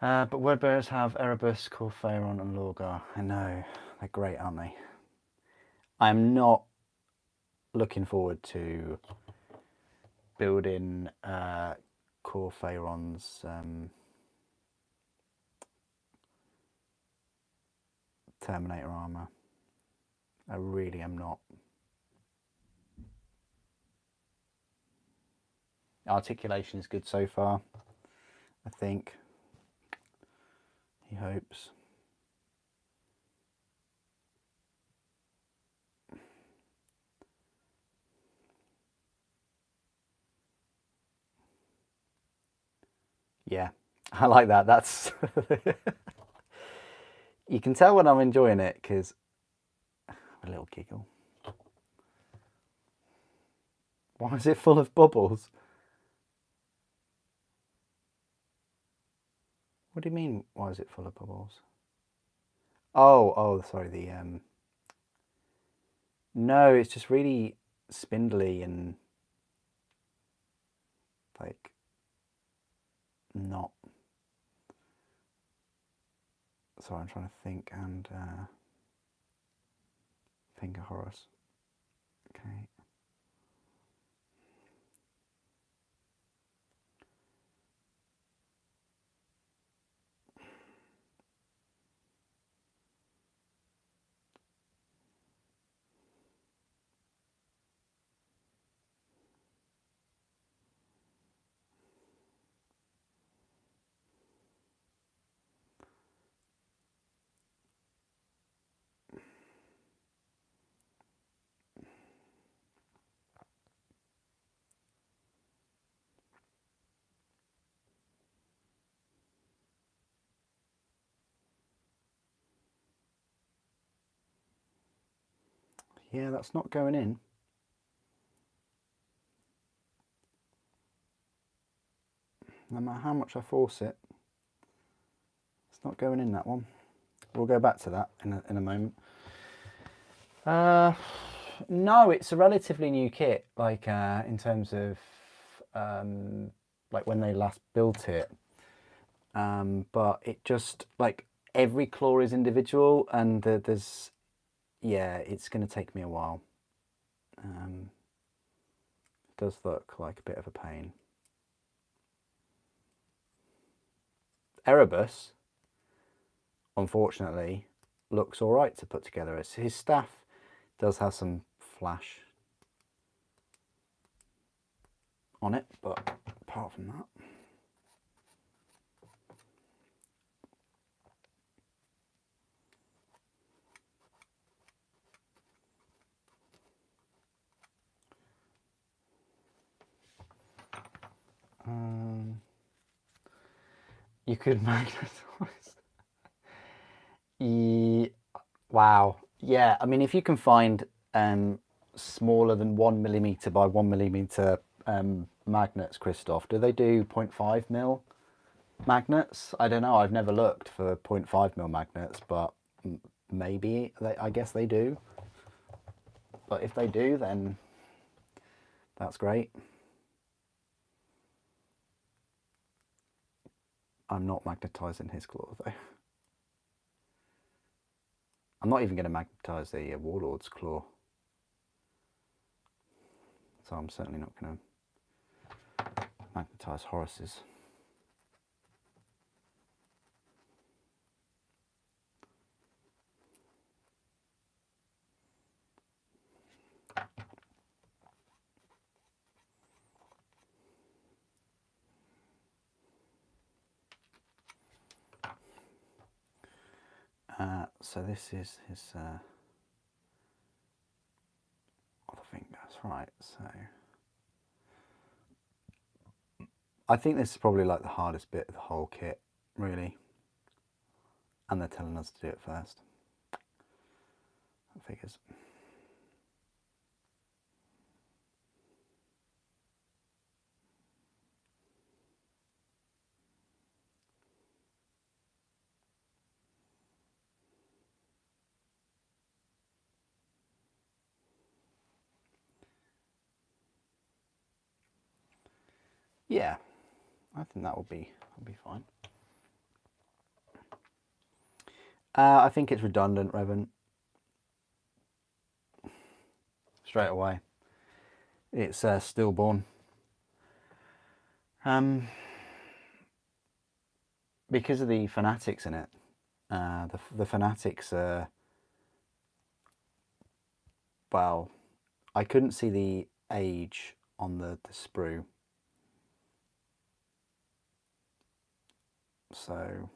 But Word Bearers have Erebus, Corphaeron and Lorgar. I know, they're great, aren't they? I'm not looking forward to building Corphaeron's Terminator armour. I really am not. Articulation is good so far, I think. He hopes. Yeah, I like that. That's you can tell when I'm enjoying it because a little giggle. Why is it full of bubbles? What do you mean? Why is it full of bubbles? Oh, sorry. No, it's just really spindly and like not. Sorry, I'm trying to think and think of Horus. Okay. Yeah, that's not going in. No matter how much I force it, it's not going in, that one. We'll go back to that in a moment. No, it's a relatively new kit, like in terms of like when they last built it. But it just, like, every claw is individual and there's, yeah, it's going to take me a while. It does look like a bit of a pain. Erebus, unfortunately, looks all right to put together. His staff does have some flash on it, but apart from that, you could magnetize. Wow. Yeah, I mean, if you can find smaller than 1mm by 1mm magnets, Christoph, do they do 0.5 mil magnets? I don't know. I've never looked for 0.5 mil magnets, but maybe I guess they do. But if they do, then that's great. I'm not magnetizing his claw though. I'm not even going to magnetize the Warlord's claw. So I'm certainly not going to magnetize Horus's. So this is his other fingers, right? So I think this is probably like the hardest bit of the whole kit, really. And they're telling us to do it first. That figures. Yeah, I think that'll be fine. I think it's redundant, Revan. Straight away. It's stillborn. Because of the fanatics in it. The fanatics are, well, I couldn't see the age on the sprue. So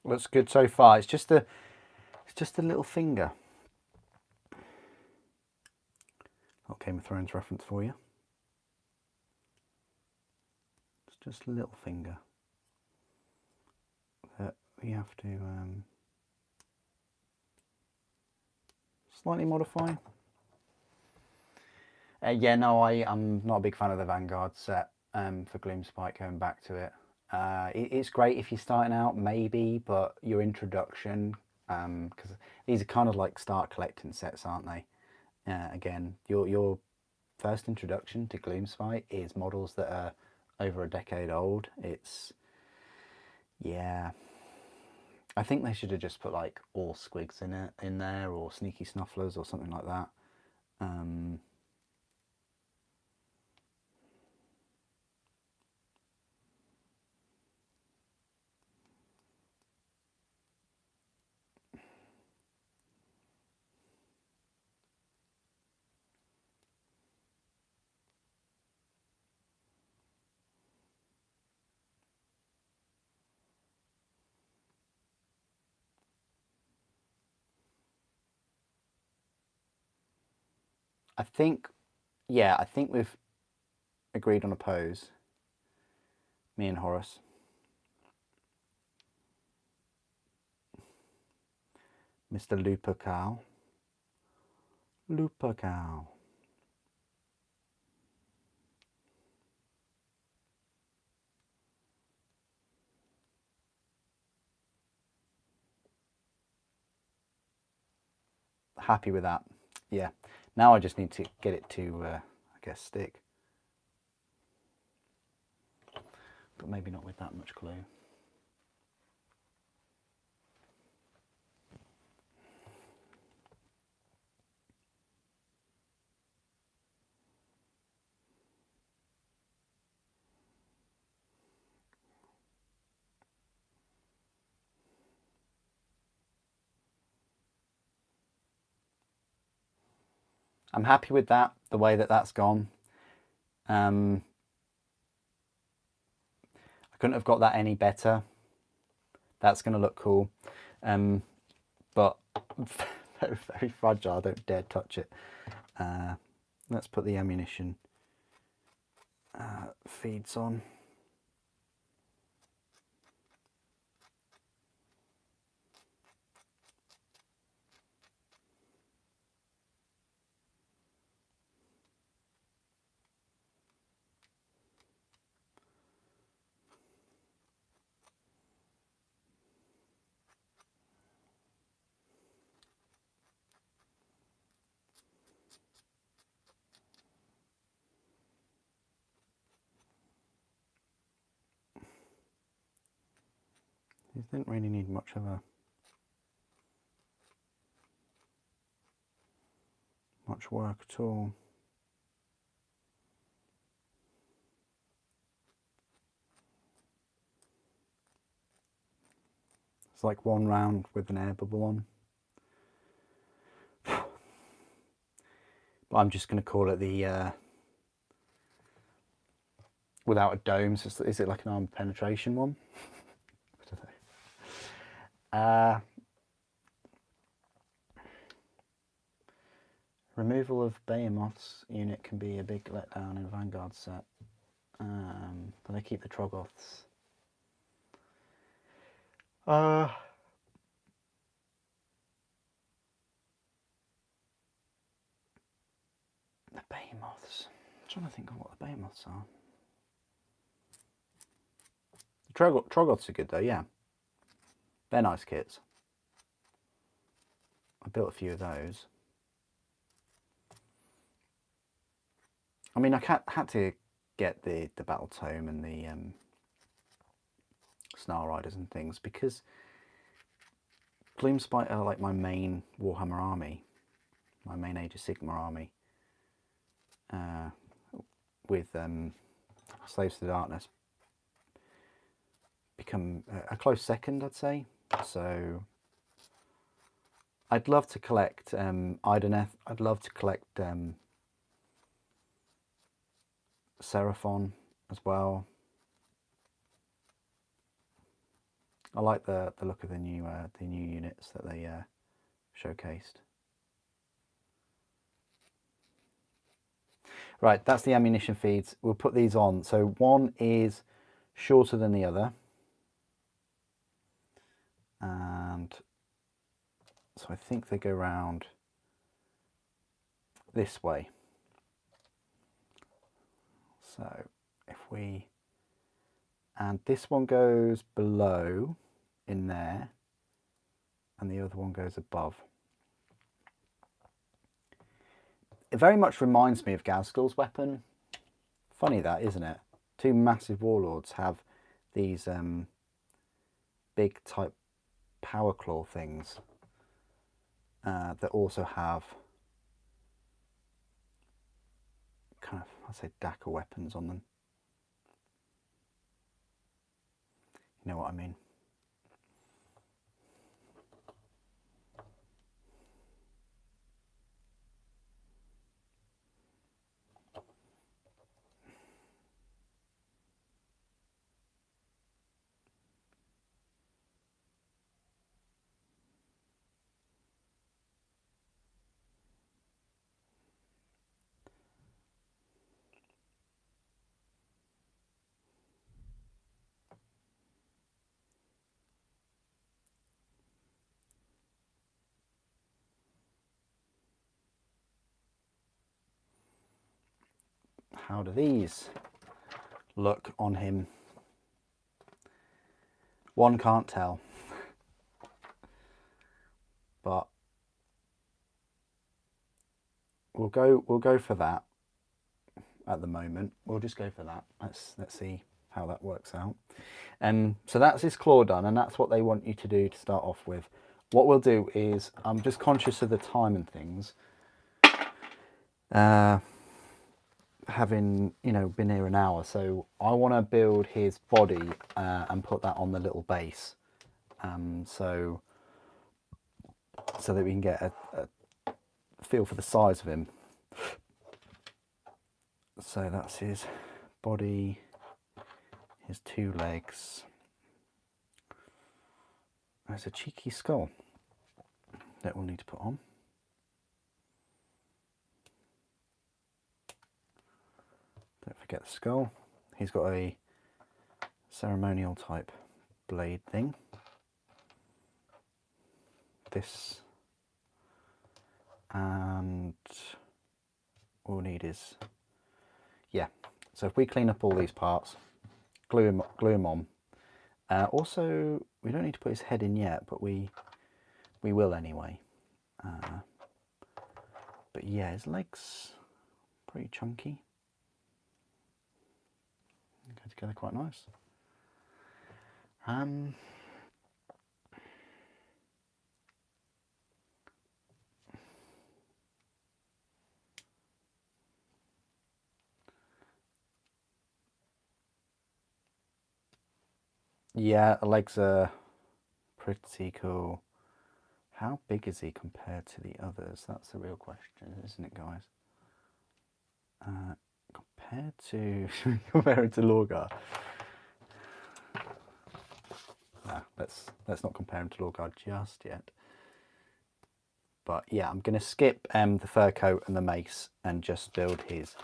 looks good so far. It's just a little finger. Not Game of Thrones reference for you. It's just a little finger that we have to slightly modify. Yeah, no, I'm not a big fan of the Vanguard set for Gloomspite, going back to it. It's great if you're starting out, maybe, but your introduction, because these are kind of like start collecting sets, aren't they? Again, your first introduction to Gloomspite is models that are over a decade old. It's, yeah, I think they should have just put like all squigs in there, or sneaky snufflers or something like that. I think, yeah, I think we've agreed on a pose, me and Horus. Mr. Lupercal. Lupercal. Happy with that. Yeah. Now I just need to get it to, I guess, stick. But maybe not with that much glue. I'm happy with that, the way that that's gone. I couldn't have got that any better. That's going to look cool. But very, very fragile. I don't dare touch it. Let's put the ammunition feeds on. These didn't really need much of much work at all. It's like one round with an air bubble on. But I'm just going to call it the without a dome. So is it like an armor penetration one? I don't know. Removal of Behemoth's unit can be a big letdown in Vanguard set. But they keep the Troggoths. The Behemoths. I'm trying to think of what the Behemoths are. The Troggoths are good though, yeah. They're nice kits. I built a few of those. I mean, I had to get the Battle Tome and the Snarl Riders and things, because Gloomspite are like my main Warhammer army, my main Age of Sigmar army, with Slaves to the Darkness become a close second, I'd say. So I'd love to collect Ideneth, I'd love to collect Seraphon as well. I like the look of the new units that they showcased. Right, that's the ammunition feeds. We'll put these on. So one is shorter than the other, and so I think they go round this way. So if we, and this one goes below in there, and the other one goes above. It very much reminds me of Gazgul's weapon. Funny that, isn't it? Two massive warlords have these big type power claw things that also have kind of, I'd say, dagger weapons on them. You know what I mean? How do these look on him? One can't tell, but we'll go for that at the moment. We'll just go for that. Let's see how that works out. So that's his claw done, and that's what they want you to do to start off with. What we'll do is, I'm just conscious of the time and things. Having, you know, been here an hour, so I want to build his body and put that on the little base, so that we can get a feel for the size of him. So that's his body, his two legs. There's a cheeky skull that we'll need to put on. Don't forget the skull. He's got a ceremonial type blade thing. This, and all we need is, yeah. So if we clean up all these parts, glue him on. Also, we don't need to put his head in yet, but we will anyway. But yeah, his legs pretty chunky. Go together quite nice. Yeah, the legs are pretty cool. How big is he compared to the others? That's the real question, isn't it, guys? Compared to Lorgar. No, let's not compare him to Lorgar just yet. But yeah, I'm going to skip the fur coat and the mace and just build his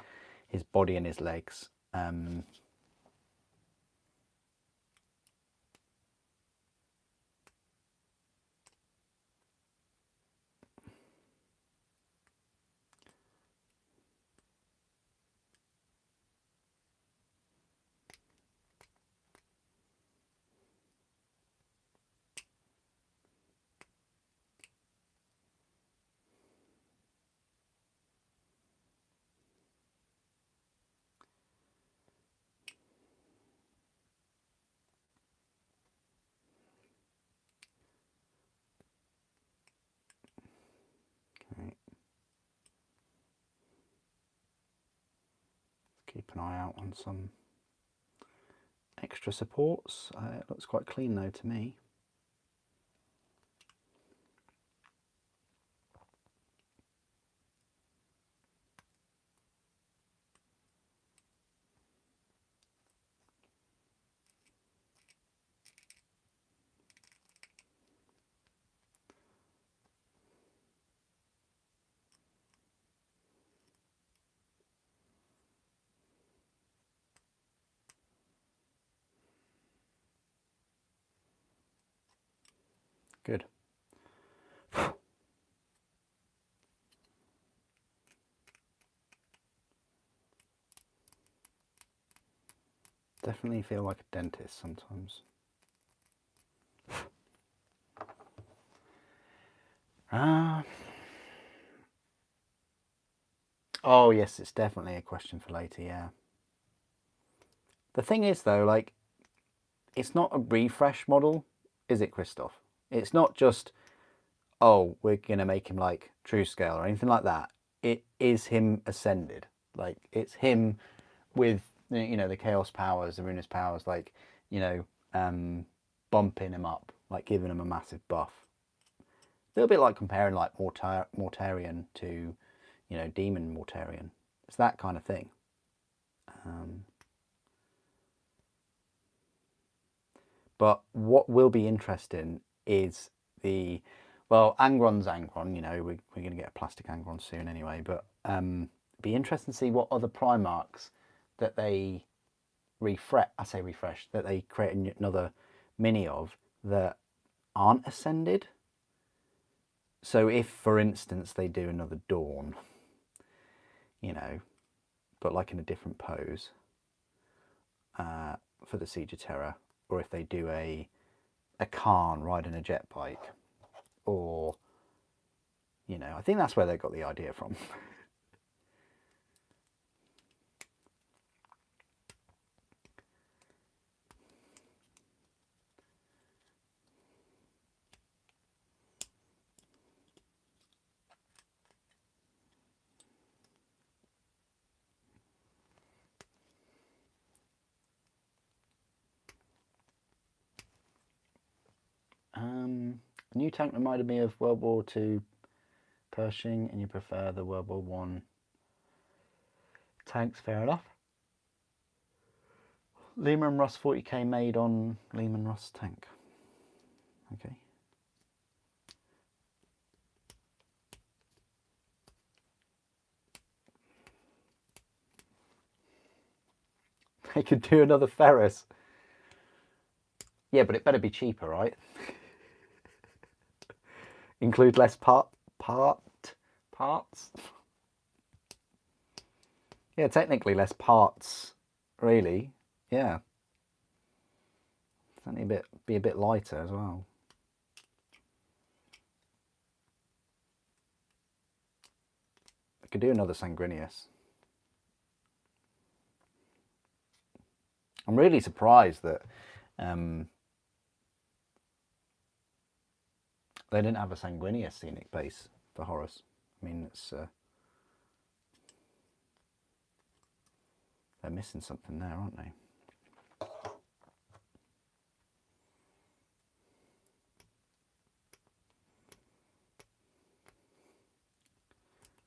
body and his legs. Keep an eye out on some extra supports. It looks quite clean though to me. Good. Definitely feel like a dentist sometimes. Oh yes, it's definitely a question for later, yeah. The thing is though, like, it's not a refresh model, is it, Christoph? It's not just, oh, we're going to make him like true scale or anything like that. It is him ascended. Like, it's him with, you know, the chaos powers, the ruinous powers, like, you know, bumping him up, like giving him a massive buff. A little bit like comparing like Mortarion to, you know, Demon Mortarion. It's that kind of thing. But what will be interesting is the, well, Angron's Angron, you know, we're going to get a plastic Angron soon anyway, but be interesting to see what other Primarchs that they refresh, that they create another mini of that aren't ascended. So if, for instance, they do another Dawn, you know, but like in a different pose for the Siege of Terror, or if they do a Khan riding a jet bike, or, you know, I think that's where they got the idea from. New tank reminded me of World War II Pershing, and you prefer the World War One tanks, fair enough. Lehman Russ 40k made on Lehman Russ tank. Okay. They could do another Ferris. Yeah, but it better be cheaper, right? Include less parts? Yeah, technically less parts, really. Yeah. Certainly be a bit lighter as well. I could do another Sanguinius. I'm really surprised that they didn't have a Sanguinius scenic base for Horus. I mean, it's they're missing something there, aren't they?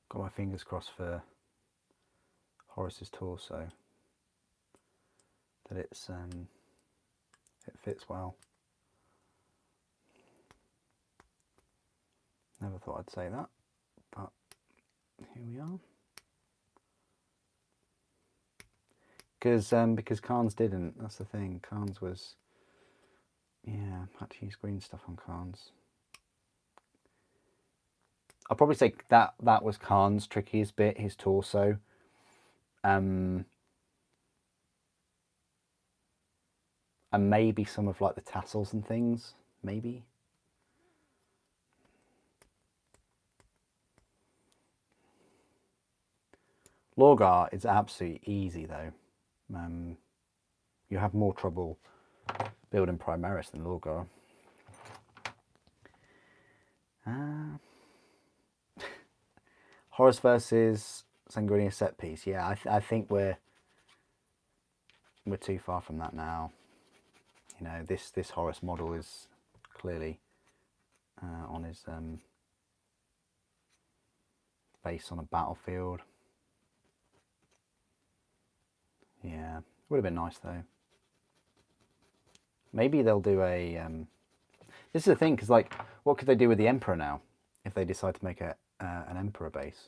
Got my fingers crossed for Horus's torso, that it's it fits well. Never thought I'd say that, but here we are. Because Khans didn't. That's the thing. Khans was, yeah, had to use green stuff on Khans. I'll probably say that was Khan's trickiest bit, his torso. And maybe some of like the tassels and things, maybe. Lorgar is absolutely easy though. You have more trouble building Primaris than Lorgar. Horus versus Sanguinius set piece. Yeah, I think we're we're too far from that now. You know, this Horus model is clearly on his base on a battlefield. Yeah, would have been nice though. Maybe they'll do a... this is the thing, because like, what could they do with the Emperor now if they decide to make an Emperor base?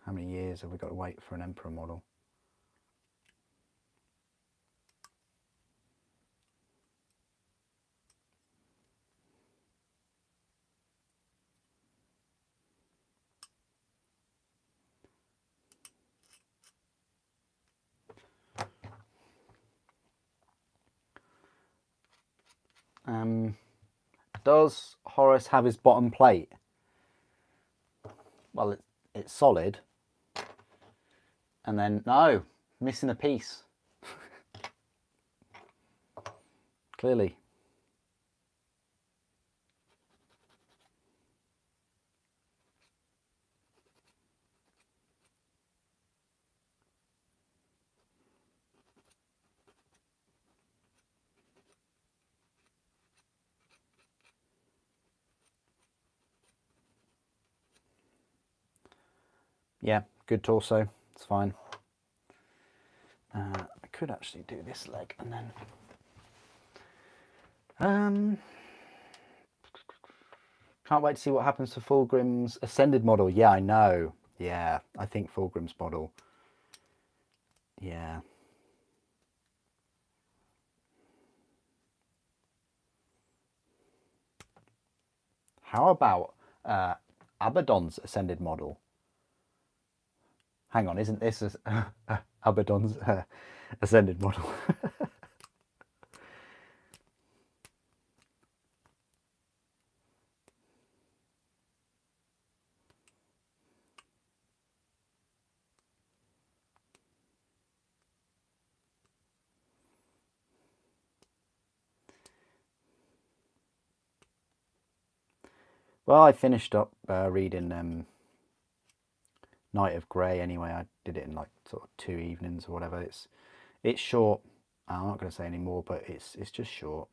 How many years have we got to wait for an Emperor model? Does Horus have his bottom plate? Well, it's solid. And then, no, missing a piece. Clearly. Yeah, good torso. It's fine. I could actually do this leg and then... can't wait to see what happens to Fulgrim's Ascended model. Yeah, I know. Yeah, I think Fulgrim's model. Yeah. How about Abaddon's Ascended model? Hang on, isn't this Abaddon's Ascended model? Well, I finished up reading Night of Grey anyway. I did it in like sort of 2 evenings or whatever. It's short. I'm not going to say any more, but it's just short.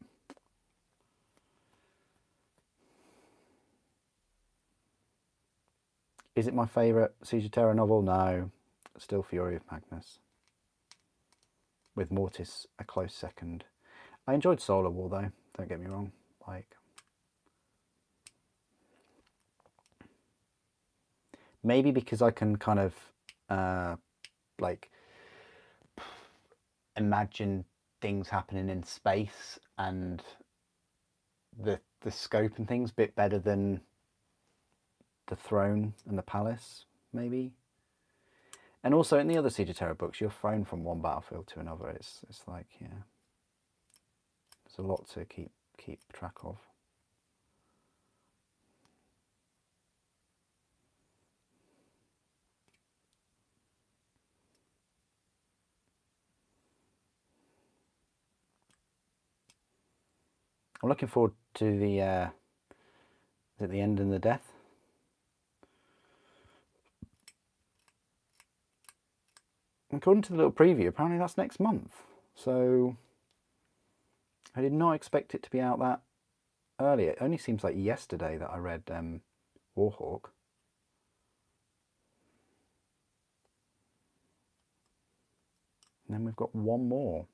Is it my favourite Siege of Terror novel? No. Still Fury of Magnus. With Mortis a close second. I enjoyed Solar War though, don't get me wrong. Like, maybe because I can kind of like imagine things happening in space and the scope and things a bit better than the throne and the palace, maybe. And also in the other Siege of Terror books, you're thrown from one battlefield to another. It's like, yeah, there's a lot to keep track of. I'm looking forward to the is it the End and the Death? According to the little preview, apparently that's next month. So I did not expect it to be out that early. It only seems like yesterday that I read Warhawk. And then we've got one more.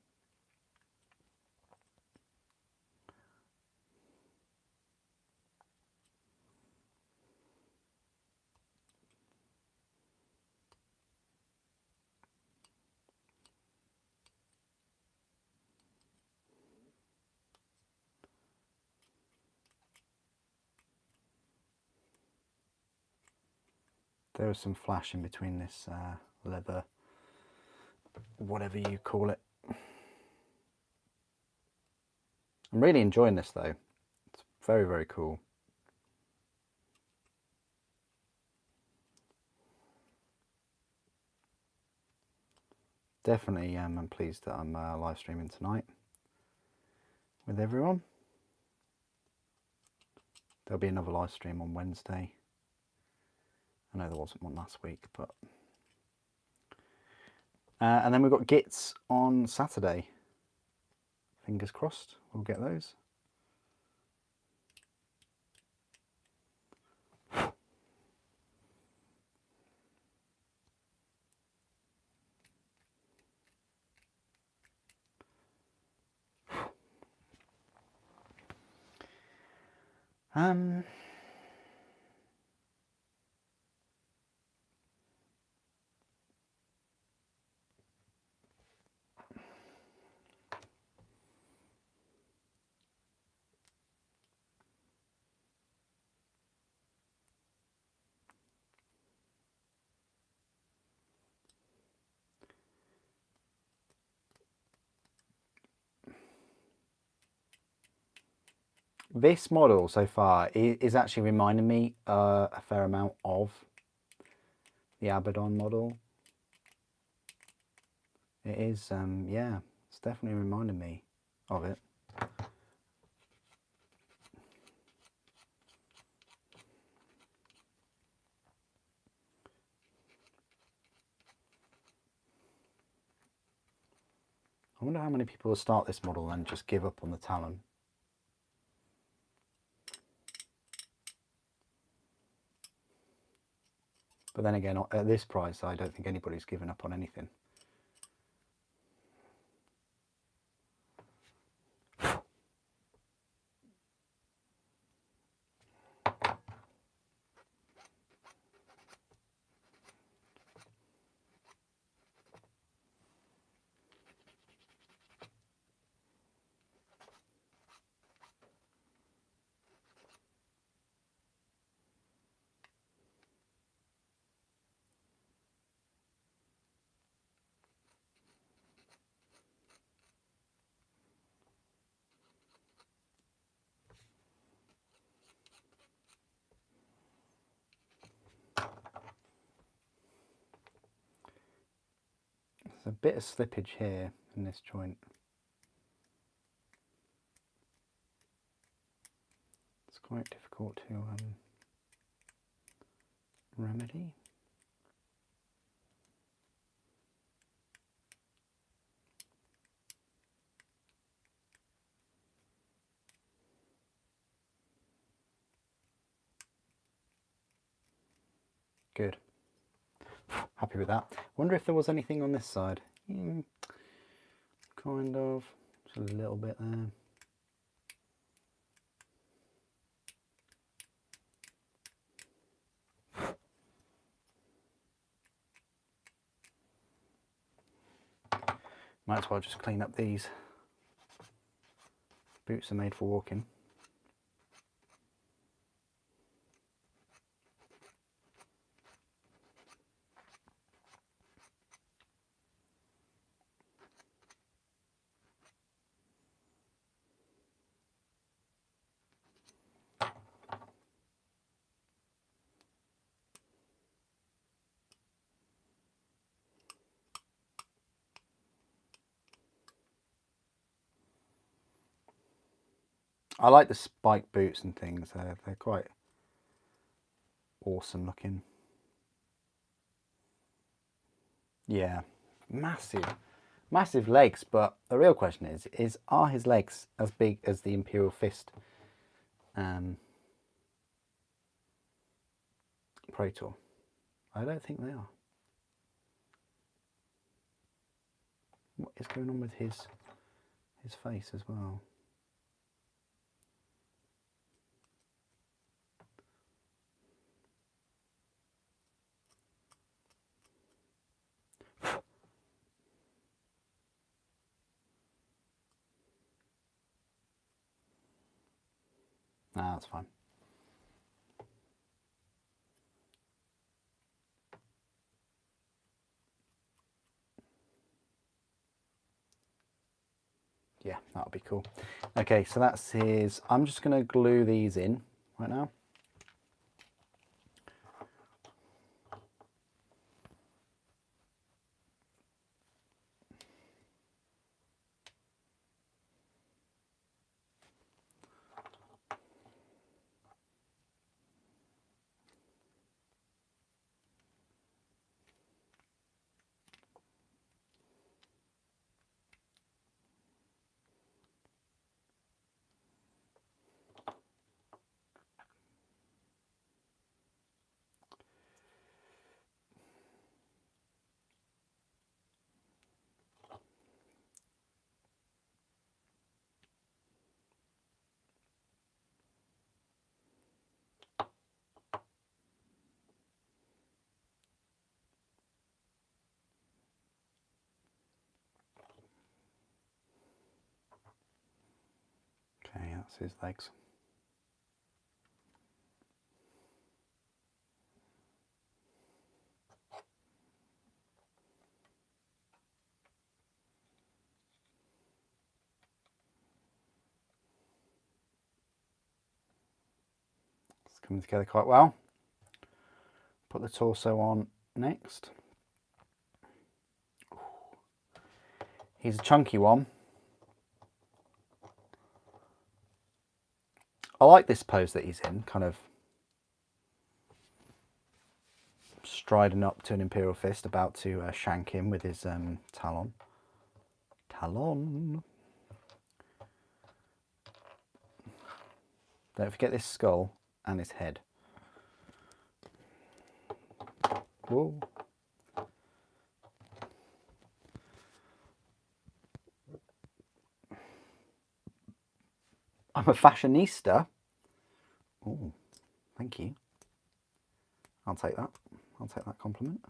There was some flash in between this leather, whatever you call it. I'm really enjoying this though. It's very, very cool. Definitely I'm pleased that I'm live streaming tonight with everyone. there'll be another live stream on Wednesday. I know there wasn't one last week, but and then we've got Gits on Saturday. Fingers crossed we'll get those. This model so far is actually reminding me a fair amount of the Abaddon model. It is, yeah, it's definitely reminding me of it. I wonder how many people will start this model and just give up on the Talon. But then again, at this price, I don't think anybody's given up on anything. There's a bit of slippage here in this joint. It's quite difficult to remedy. Good. Happy with that. Wonder if there was anything on this side. Kind of. Just a little bit there. Might as well just clean up these. Boots are made for walking. I like the spike boots and things. They're quite awesome looking. Yeah, massive legs. But the real question is are his legs as big as the Imperial Fist Praetor? I don't think they are. What is going on with his face as well? Nah, that's fine. Yeah, that'll be cool. Okay, so that's his. I'm just going to glue these in right now. That's his legs. It's coming together quite well. Put the torso on next. He's a chunky one. I like this pose that he's in, kind of striding up to an Imperial Fist, about to shank him with his talon. Talon. Don't forget this skull and his head. Whoa. I'm a fashionista. Oh, thank you. I'll take that. I'll take that compliment.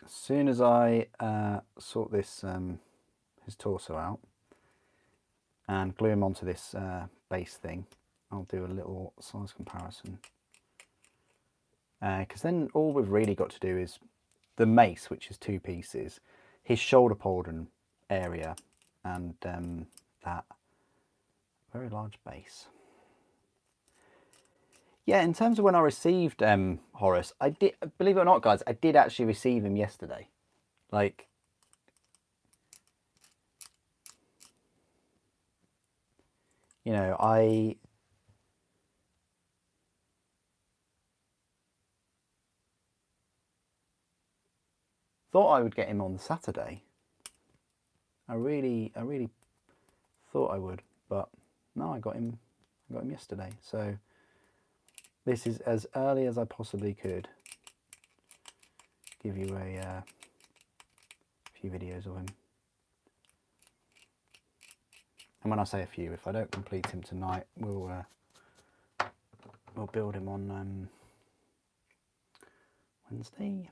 As soon as I sort this his torso out and glue him onto this base thing, I'll do a little size comparison. Because then all we've really got to do is the mace, which is 2 pieces, his shoulder pauldron area, and that very large base. Yeah, in terms of when I received Horus, I did, believe it or not, guys, I did actually receive him yesterday. Like, you know, I thought I would get him on the Saturday. I really thought I would, but no, I got him yesterday. So this is as early as I possibly could give you a few videos of him. And when I say a few, if I don't complete him tonight, we'll build him on Wednesday.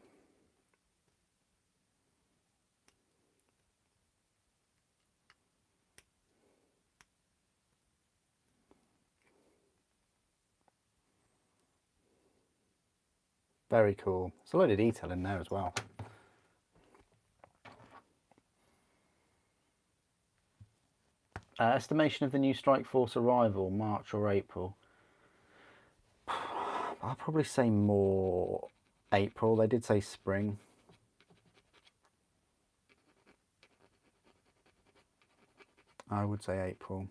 Very cool. There's a load of detail in there as well. Estimation of the new Strike Force arrival, March or April? I'll probably say more April. They did say spring. I would say April.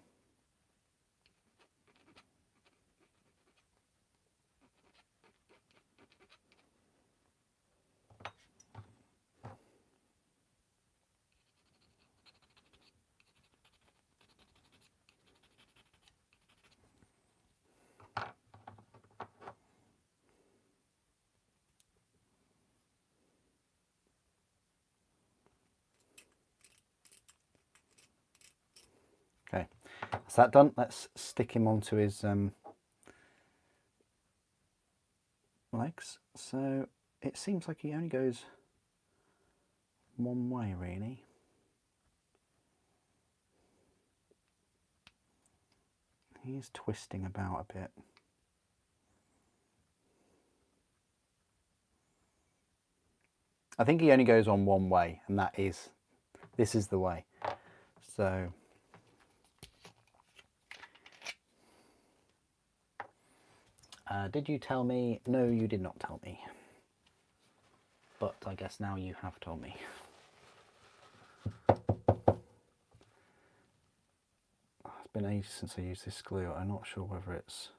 Okay, that's that done. Let's stick him onto his legs. So it seems like he only goes one way, really. He's twisting about a bit. I think he only goes on one way, and this is the way. So did you tell me? No, you did not tell me. But I guess now you have told me. It's been ages since I used this glue. I'm not sure whether it's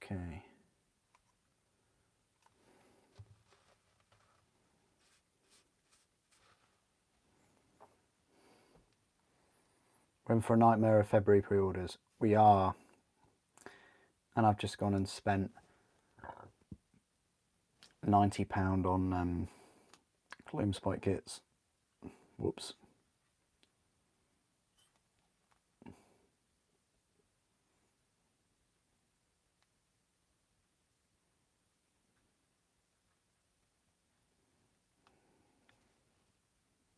okay. We're in for a nightmare of February pre-orders. We are. And I've just gone and spent £90 on Gloom Spike kits. Whoops.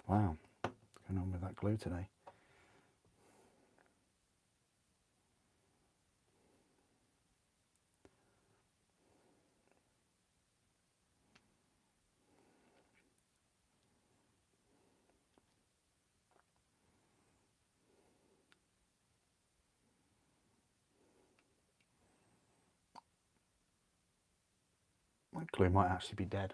Wow, what's going on with that glue today? My glue might actually be dead.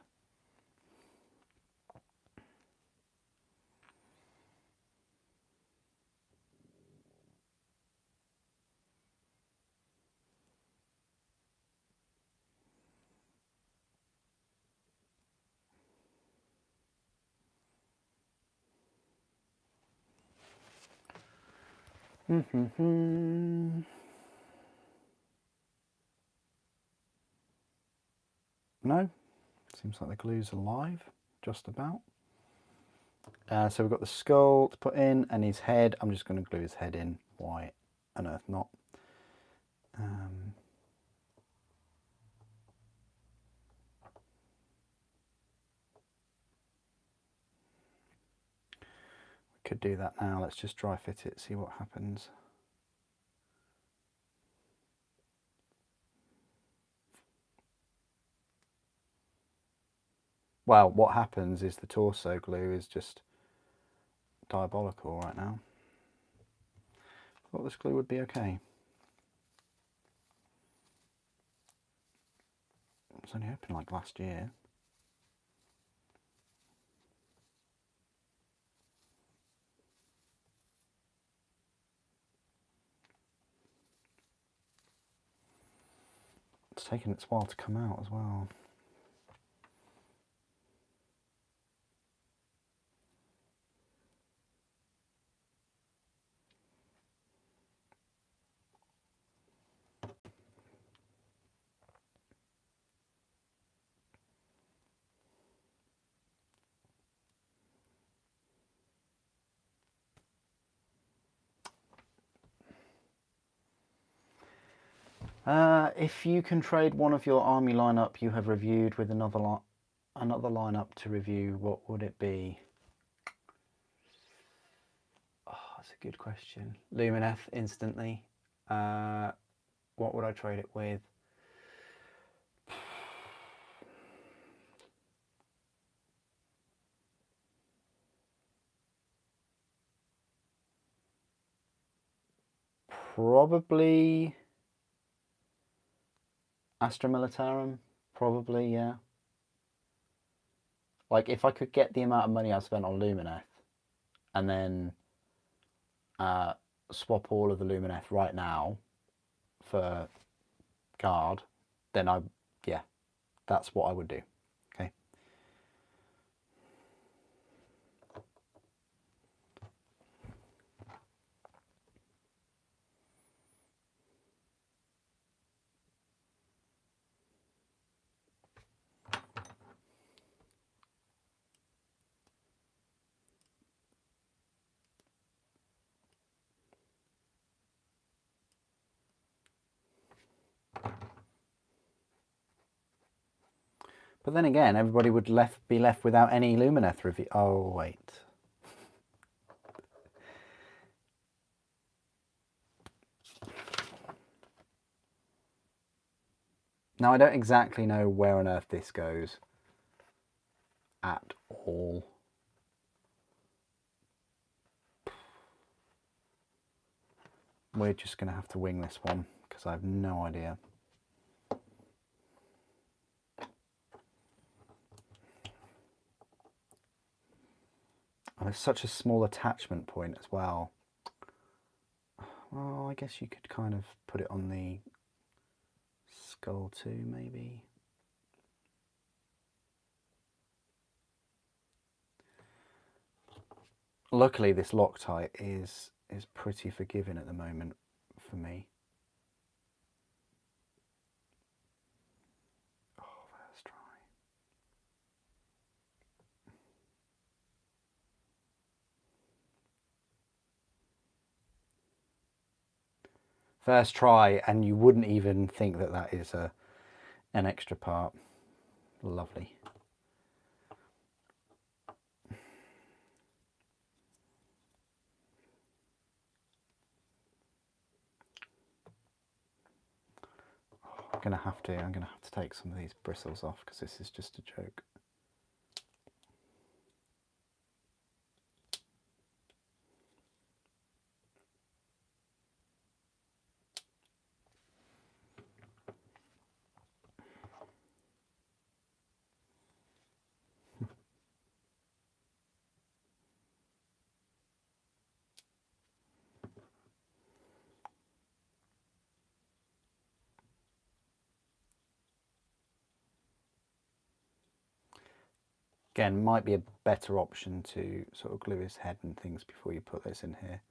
No, seems like the glue's alive, just about. So we've got the skull to put in and his head. I'm just going to glue his head in. Why on earth not? We could do that now. Let's just dry fit it, see what happens. Well, what happens is the torso glue is just diabolical right now. I thought this glue would be okay. It was only open like last year. It's taken its while to come out as well. If you can trade one of your army lineup you have reviewed with another lineup to review, what would it be? Oh, that's a good question. Lumineth instantly. What would I trade it with? Probably Astra Militarum, probably, yeah. Like, if I could get the amount of money I spent on Lumineth and then swap all of the Lumineth right now for Guard, then yeah, that's what I would do, okay? But then again, everybody would be left without any Lumineth review. Oh, wait. Now, I don't exactly know where on earth this goes at all. We're just going to have to wing this one because I have no idea. And there's such a small attachment point as well. Well, I guess you could kind of put it on the skull too, maybe. Luckily, this Loctite is is pretty forgiving at the moment for me. Oh, first try. First try, and you wouldn't even think that that is an extra part. Lovely. I'm gonna have to take some of these bristles off because this is just a joke. Again, might be a better option to sort of glue his head and things before you put this in here.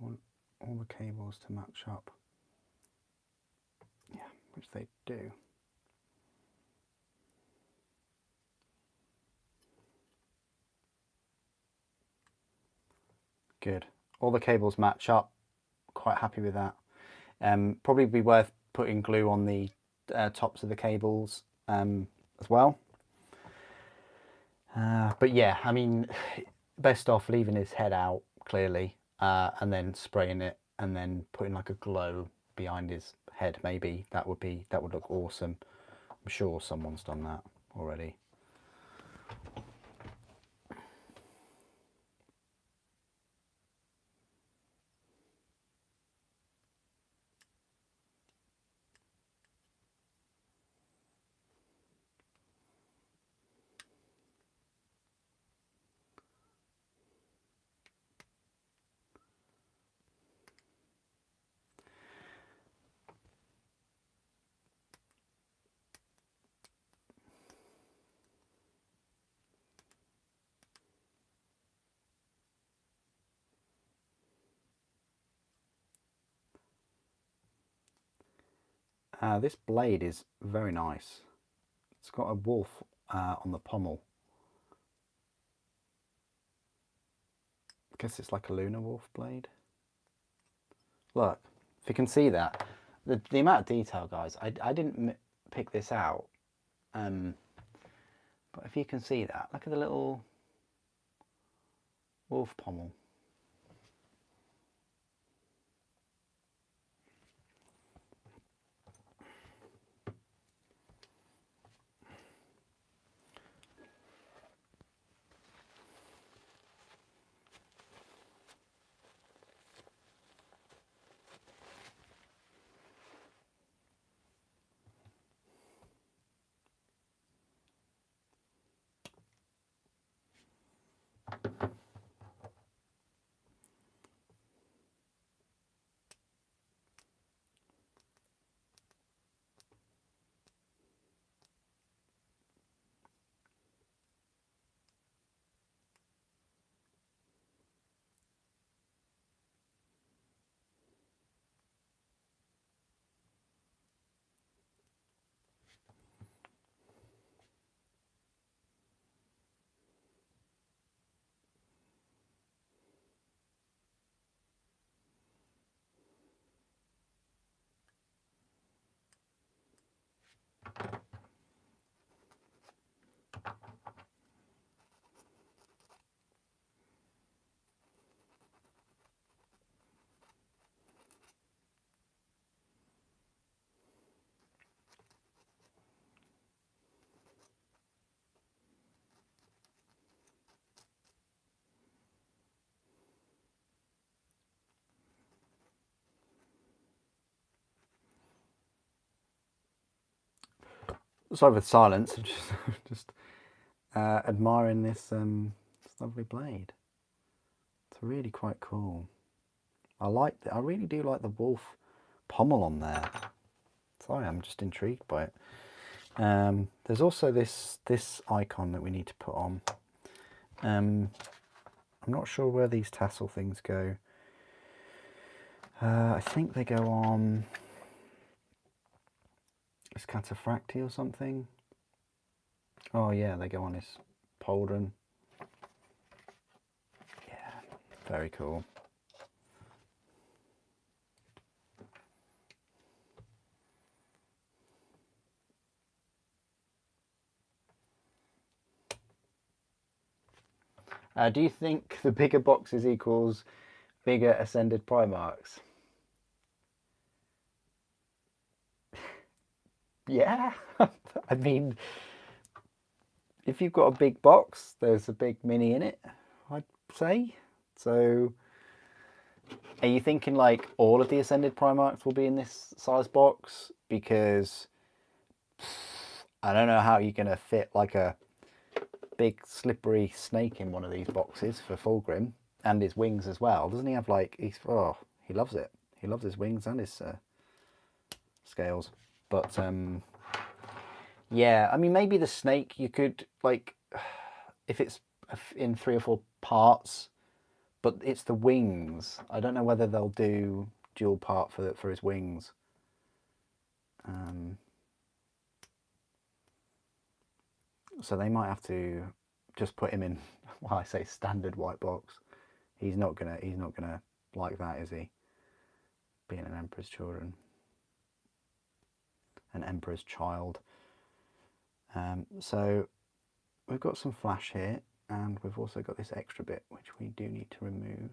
You want all the cables to match up. Yeah, which they do. Good. All the cables match up. Quite happy with that. Probably be worth putting glue on the tops of the cables as well. But yeah, I mean, best off leaving his head out clearly, and then spraying it, and then putting like a glow behind his head. Maybe that would look awesome. I'm sure someone's done that already. This blade is very nice. It's got a wolf on the pommel. I guess it's like a lunar wolf blade. Look, if you can see that, the amount of detail, guys. I didn't pick this out, but if you can see that, look at the little wolf pommel. sorry for the silence. I'm just admiring this lovely blade. It's really quite cool. I really do like the wolf pommel on there. Sorry, I'm just intrigued by it. There's also this icon that we need to put on. I'm not sure where these tassel things go. I think they go on this cataphracti or something. Oh yeah, they go on this pauldron. Yeah, very cool. Do you think the bigger boxes equals bigger ascended Primarchs? Yeah, I mean, if you've got a big box, there's a big mini in it, I'd say. So, are you thinking like all of the ascended Primarchs will be in this size box? Because I don't know how you're going to fit like a big slippery snake in one of these boxes for Fulgrim, and his wings as well. Doesn't he have like, oh, he loves it. He loves his wings and his scales. But yeah, I mean, maybe the snake you could like, if it's in 3 or 4 parts, but it's the wings. I don't know whether they'll do dual part for his wings. So they might have to just put him in, well, I say standard white box. He's not gonna like that, is he? Being an Emperor's children, an Emperor's child. So we've got some flash here, and we've also got this extra bit which we do need to remove.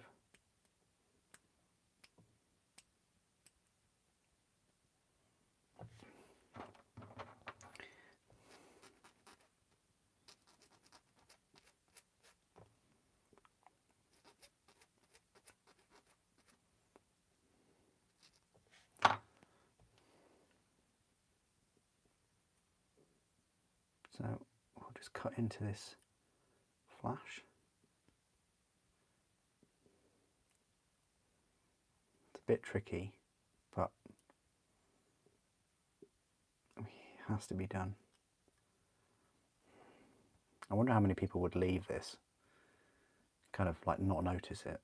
So we'll just cut into this flash. It's a bit tricky, but it has to be done. I wonder how many people would leave this, kind of like not notice it.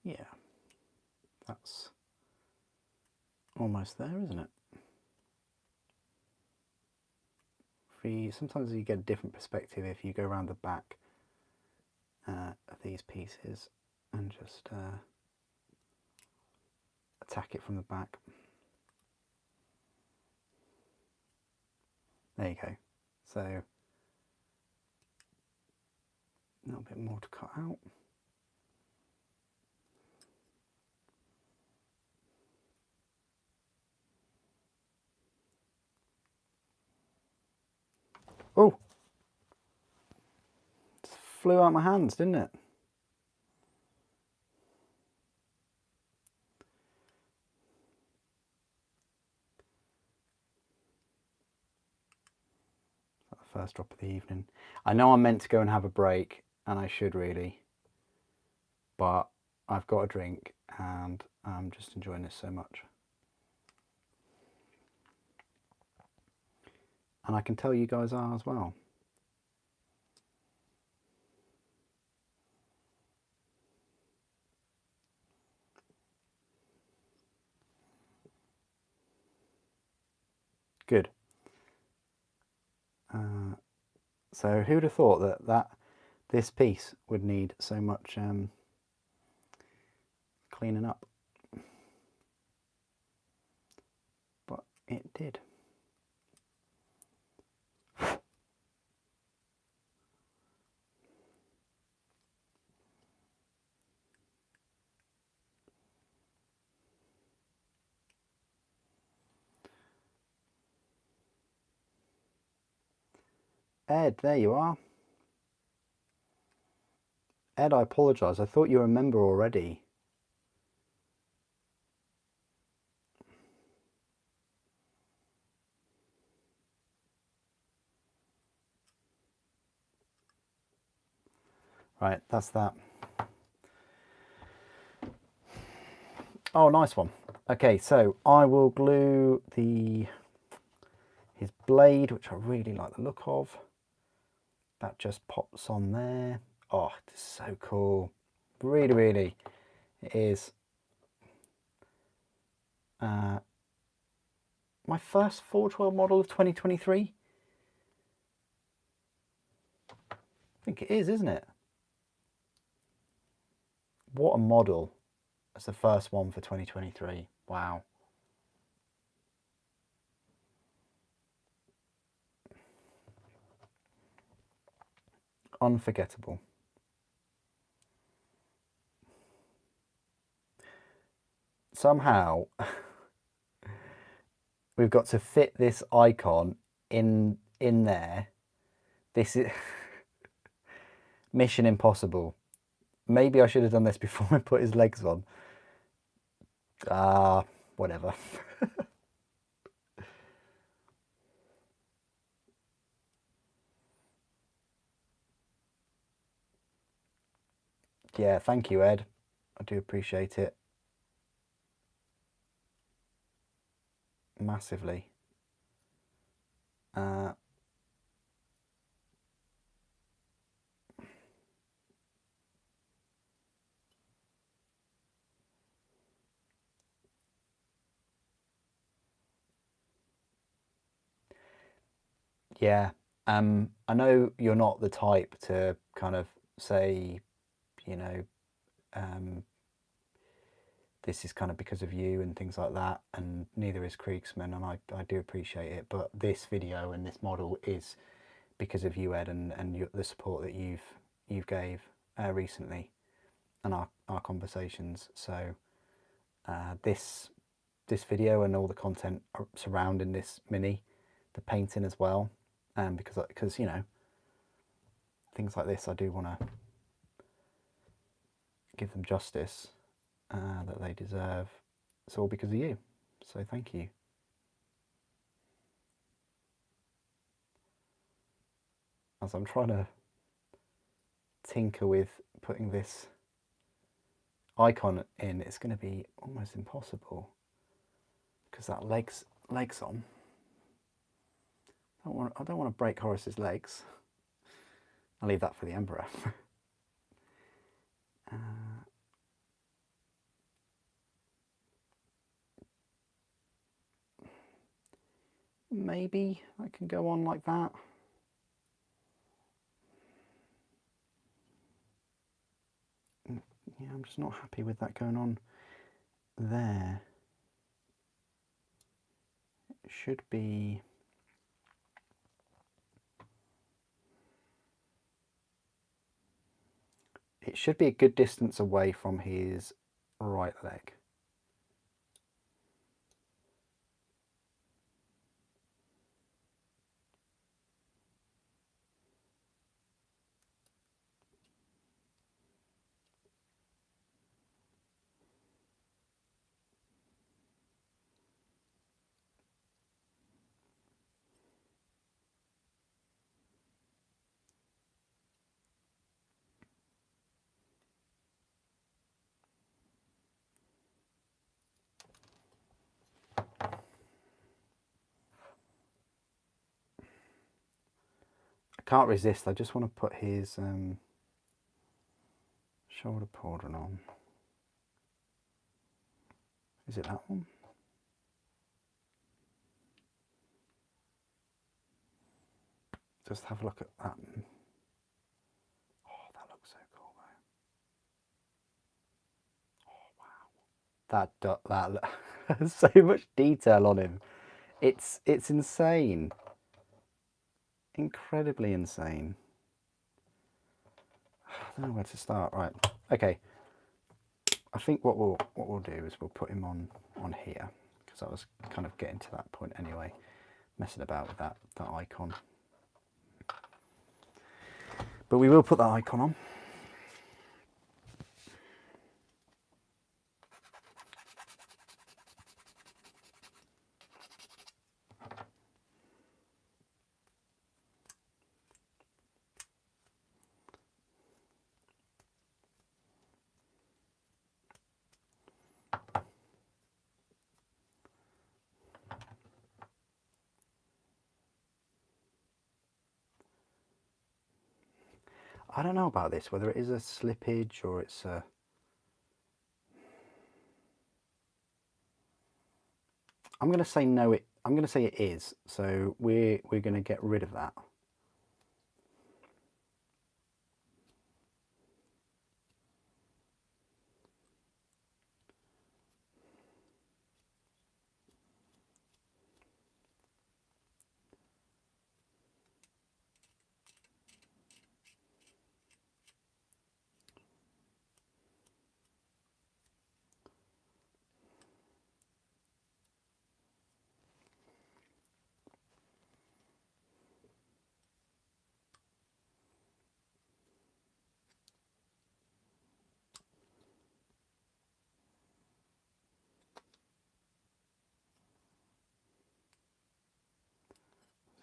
Yeah, that's almost there, isn't it? Sometimes you get a different perspective if you go around the back of these pieces and just attack it from the back. There you go. So a little bit more to cut out. Oh, it flew out my hands, didn't it? First drop of the evening. I know I'm meant to go and have a break, and I should really, but I've got a drink and I'm just enjoying this so much. And I can tell you guys are as well. Good. So who would have thought that this piece would need so much cleaning up? it did. Ed, there you are. Ed, I apologise. I thought you were a member already. Right, that's that. Oh, nice one. Okay, so I will glue his blade, which I really like the look of. That just pops on there. Oh, it's so cool. Really, really. It is. My first Forge World model of 2023. I think it is, isn't it? What a model as the first one for 2023. Wow. Unforgettable. Somehow we've got to fit this icon in there. This is mission impossible. Maybe I should have done this before I put his legs on. Whatever. Yeah, thank you, Ed. I do appreciate it massively. Yeah, I know you're not the type to kind of say, you know, this is kind of because of you and things like that, and neither is Kriegsman, and I do appreciate it, but this video and this model is because of you, Ed, and the support that you've gave recently and our conversations. So this video and all the content surrounding this mini, the painting as well, because you know, things like this, I do want to give them justice that they deserve. It's all because of you, so thank you. As I'm trying to tinker with putting this icon in, it's going to be almost impossible because that legs on. I don't want to break Horus's legs. I'll leave that for the Emperor. Maybe I can go on like that. Yeah, I'm just not happy with that going on there. It should be... It should be a good distance away from his right leg. I can't resist. I just want to put his shoulder pauldron on. Is it that one? Just have a look at that. Oh, that looks so cool though. Oh wow, that has so much detail on him. It's insane. Incredibly insane. I don't know where to start. Right. Okay. I think what we'll do is we'll put him on here, because I was kind of getting to that point anyway, messing about with that icon. But we will put that icon on. I don't know about this, whether it is a slippage or it's a... I'm going to say no. I'm going to say it is. So we're going to get rid of that.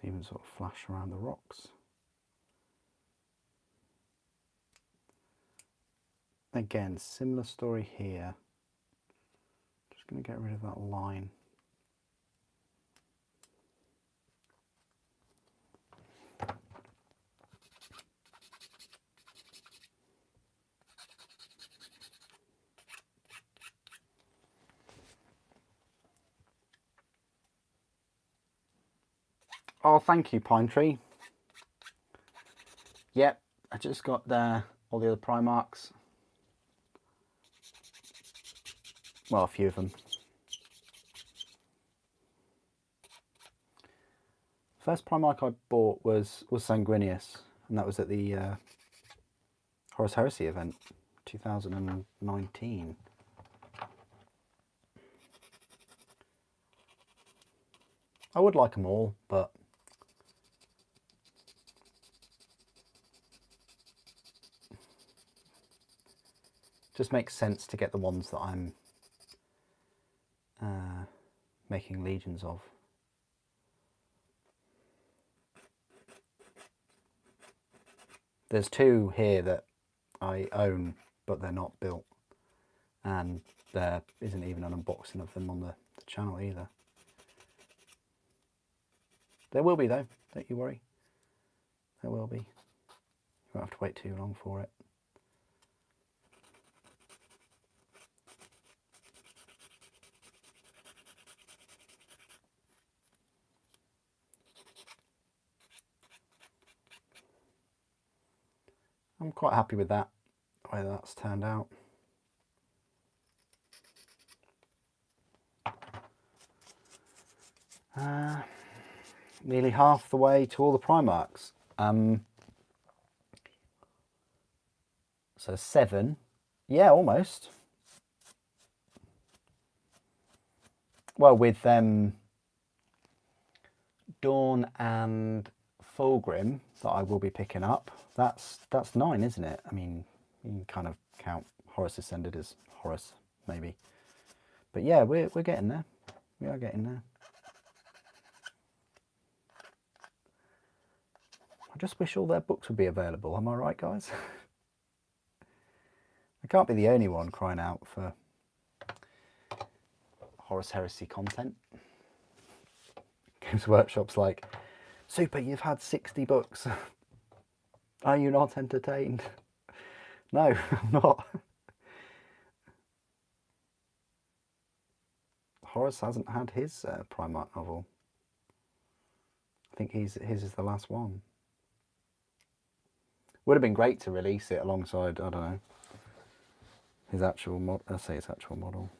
Even sort of flash around the rocks. Again, similar story here. Just going to get rid of that line. Oh, thank you, Pine Tree. Yep, I just got all the other Primarchs. Well, a few of them. First Primarch I bought was Sanguinius, and that was at the Horus Heresy event, 2019. I would like them all, but just makes sense to get the ones that I'm making legions of. There's two here that I own, but they're not built, and there isn't even an unboxing of them on the channel either. There will be though, don't you worry. There will be. You won't have to wait too long for it. I'm quite happy with that, the way that's turned out. Nearly half the way to all the Primarchs. So 7. Yeah, almost. Well, with Dawn and Fulgrim that I will be picking up, that's 9, isn't it? I mean, you can kind of count Horus Ascended as Horus, maybe. But yeah, we're getting there. We are getting there. I just wish all their books would be available. Am I right, guys? I can't be the only one crying out for Horus Heresy content. Games Workshop's like, Super, you've had 60 books. Are you not entertained? No, I'm not. Horus hasn't had his Primarch novel. I think his is the last one. Would have been great to release it alongside, I don't know, his actual model. Let's say his actual model.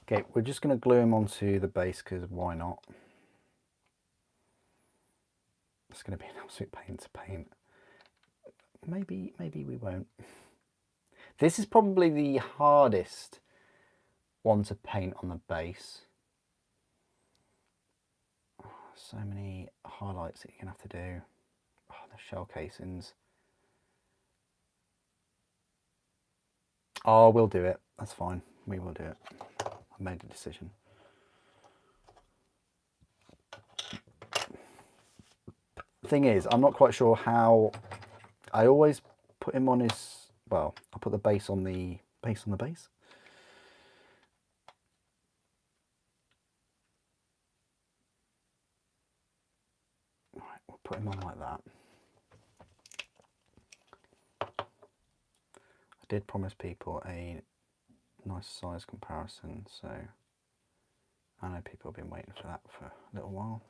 Okay, we're just going to glue him onto the base because why not? It's going to be an absolute pain to paint. Maybe we won't. This is probably the hardest one to paint on the base. Oh, so many highlights that you're going to have to do. Oh, the shell casings. Oh, we'll do it. That's fine. We will do it. I've made a decision. Thing is, I'm not quite sure how. I always put him on his. Well, I put the base on the base on the base. Right, we'll put him on like that. I did promise people a nice size comparison, so I know people have been waiting for that for a little while.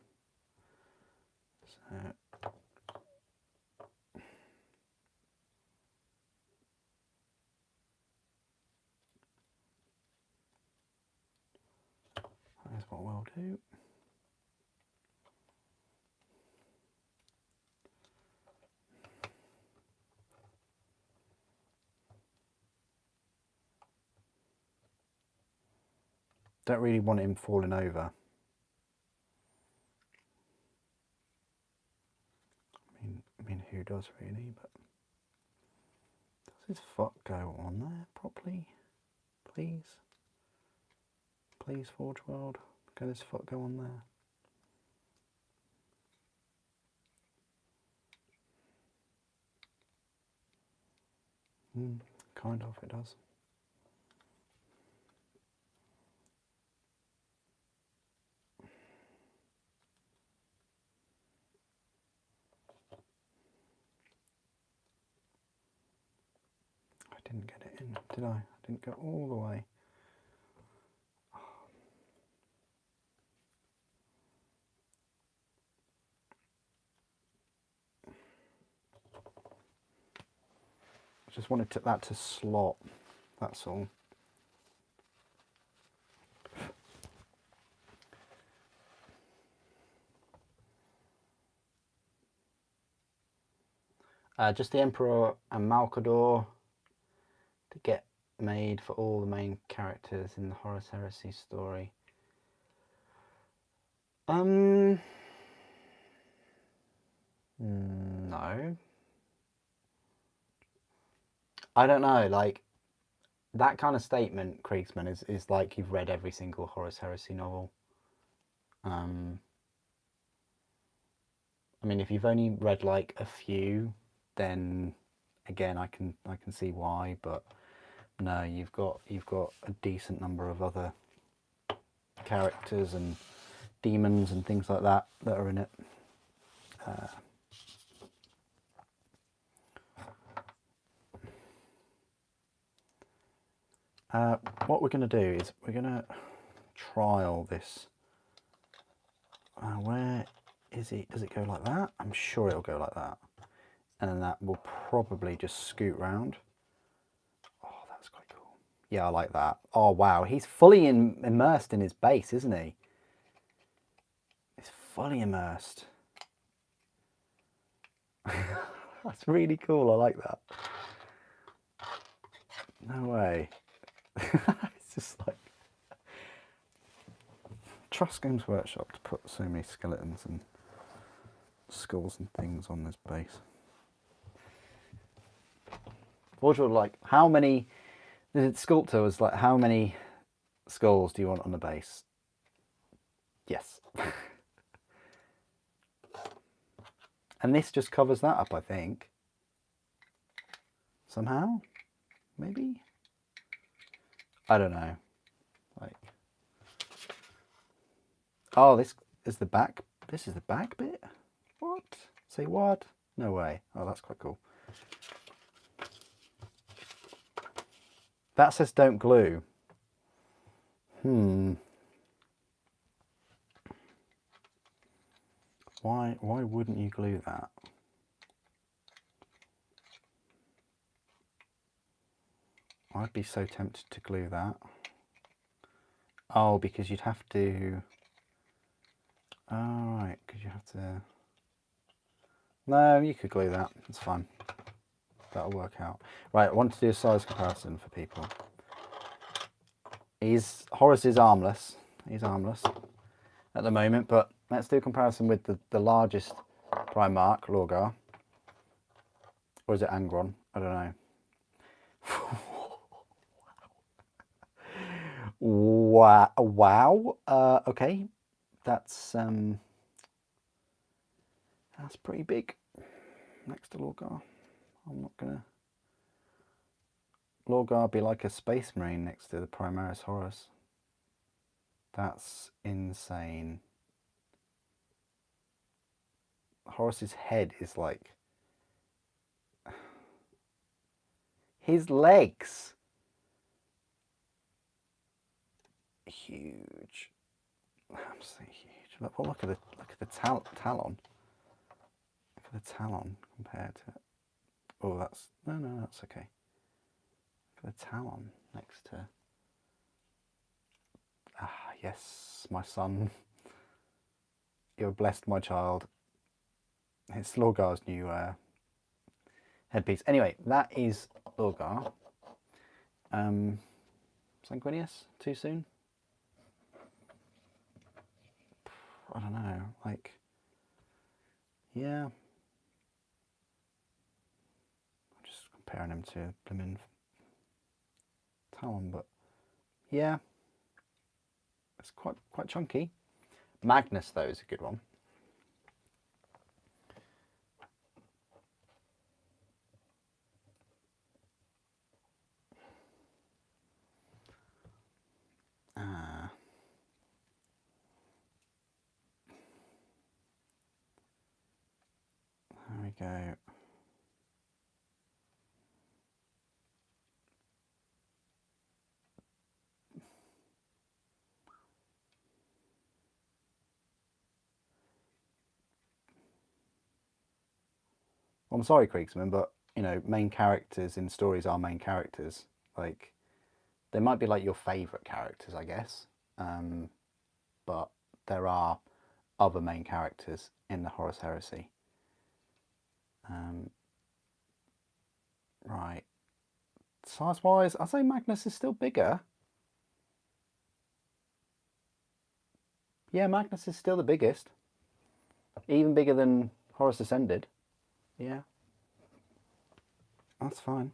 So that's what we'll do. Don't really want him falling over. I mean, who does really? But does his foot go on there properly? Please, please, Forge World, can his foot go on there? Kind of, it does. I didn't get it in, did I? I didn't go all the way. I just wanted that to slot, that's all. Just the Emperor and Malcador to get made for all the main characters in the Horus Heresy story. No. I don't know, like, that kind of statement, Kriegsman, is like you've read every single Horus Heresy novel. I mean, if you've only read like a few, then again I can see why, but no, you've got a decent number of other characters and demons and things like that are in it. What we're going to do is we're going to trial this. Where is it? Does it go like that? I'm sure it'll go like that. And then that will probably just scoot round. Oh, that's quite cool. Yeah, I like that. Oh, wow. He's fully immersed in his base, isn't he? He's fully immersed. That's really cool. I like that. No way. It's just like... Trust Games Workshop to put so many skeletons and skulls and things on this base. Forge World, like, how many... The sculptor was like, how many skulls do you want on the base? Yes. And this just covers that up, I think. Somehow? Maybe? I don't know. Like... Oh, this is the back. This is the back bit? What? Say what? No way. Oh, that's quite cool. That says don't glue. Why wouldn't you glue that? I'd be so tempted to glue that. Oh, because you'd have to... Oh, right, because you have to... No, you could glue that. It's fine. That'll work out. Right, I want to do a size comparison for people. Horus is armless. He's armless at the moment, but let's do a comparison with the largest Primarch, Lorgar. Or is it Angron? I don't know. Wow. Okay. That's pretty big next to Lorgar. I'm not gonna... Lorgar be like a space marine next to the Primaris Horus. That's insane. Horus's head is like... His legs! Huge. Absolutely huge. Look at the talon. Look at the talon compared to... Oh, that's... No, that's okay. Look at the talon next to... Ah, yes, my son. You're blessed, my child. It's Lorgar's new headpiece. Anyway, that is Lorgar. Sanguinius? Too soon? I don't know. Like, yeah. I'm just comparing him to Blimmin Talon, but yeah. It's quite chunky. Magnus, though, is a good one. There we go. Well, I'm sorry, Kriegsman, but, you know, main characters in stories are main characters. Like, they might be like your favourite characters, I guess. But there are other main characters in the Horus Heresy. Right. Size-wise, I'd say Magnus is still bigger. Yeah, Magnus is still the biggest. Even bigger than Horus Ascended. Yeah. That's fine.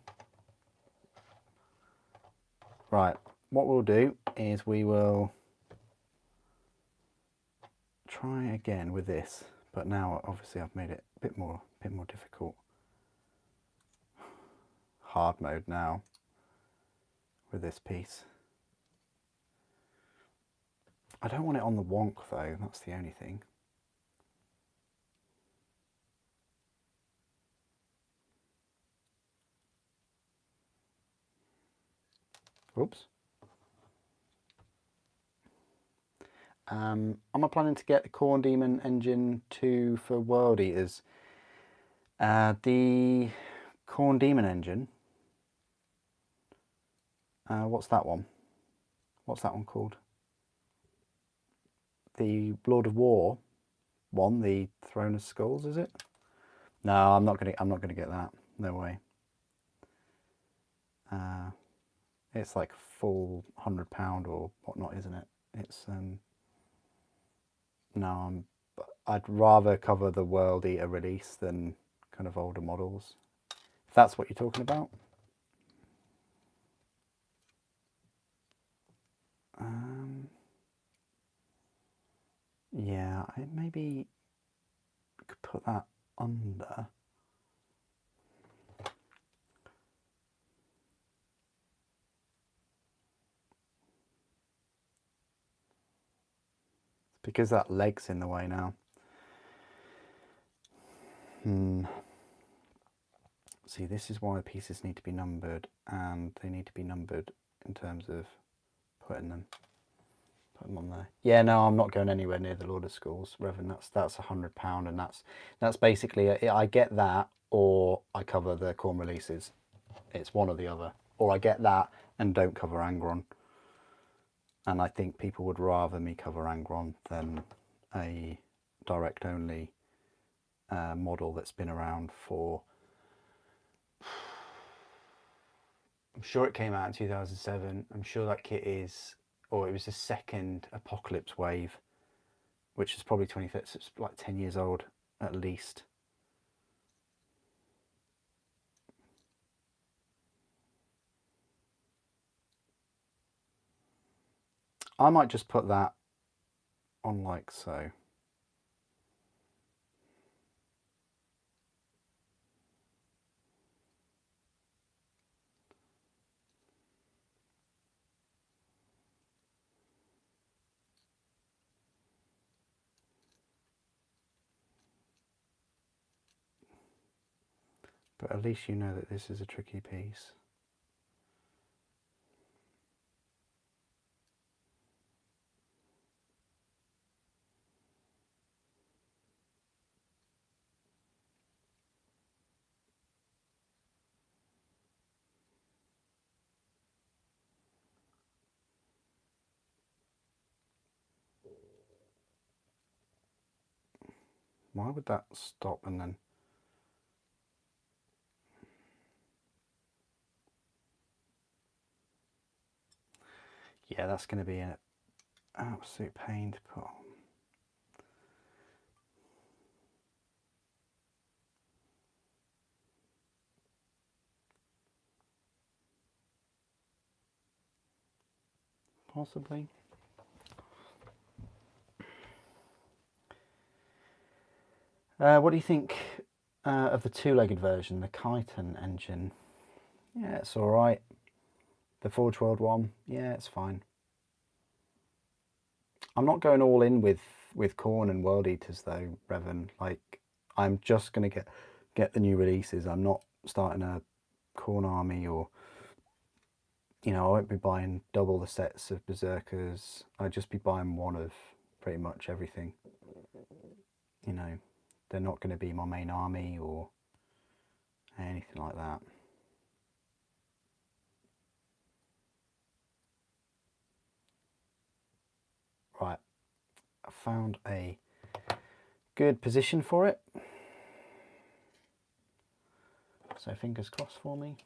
Right. What we'll do is we will try again with this, but now obviously I've made it a bit more difficult. Hard mode now with this piece. I don't want it on the wonk though, that's the only thing. Oops. Am I planning to get the Khorne Demon engine 2 for World Eaters? The Khorne Demon engine. What's that one? What's that one called? The Lord of War one, the Throne of Skulls, is it? No, I'm not gonna get that. No way. It's like full £100 or whatnot, isn't it? It's no, I'd rather cover the World Eater release than kind of older models, if that's what you're talking about. Yeah, I maybe could put that under. Because that leg's in the way now. See, this is why pieces need to be numbered, and they need to be numbered in terms of putting them on there. Yeah, no, I'm not going anywhere near the Lord of Skulls. Reverend, that's £100, and that's basically I get that, or I cover the Khorne releases. It's one or the other, or I get that and don't cover Angron. And I think people would rather me cover Angron than a direct only model that's been around for, I'm sure it came out in 2007. I'm sure that kit is, or it was the second Apocalypse wave, which is probably 25th, so it's like 10 years old at least. I might just put that on like so. But at least you know that this is a tricky piece. Why would that stop and then... Yeah, that's going to be an absolute pain to put on. Possibly. What do you think of the two-legged version, the chitin engine? Yeah, it's all right. The Forge World one, yeah, it's fine. I'm not going all in with Khorne and World Eaters though, Revan. Like, I'm just going to get the new releases. I'm not starting a Khorne army, or, you know, I won't be buying double the sets of Berserkers. I'd just be buying one of pretty much everything. You know, they're not going to be my main army or anything like that. Right, I found a good position for it. So fingers crossed for me.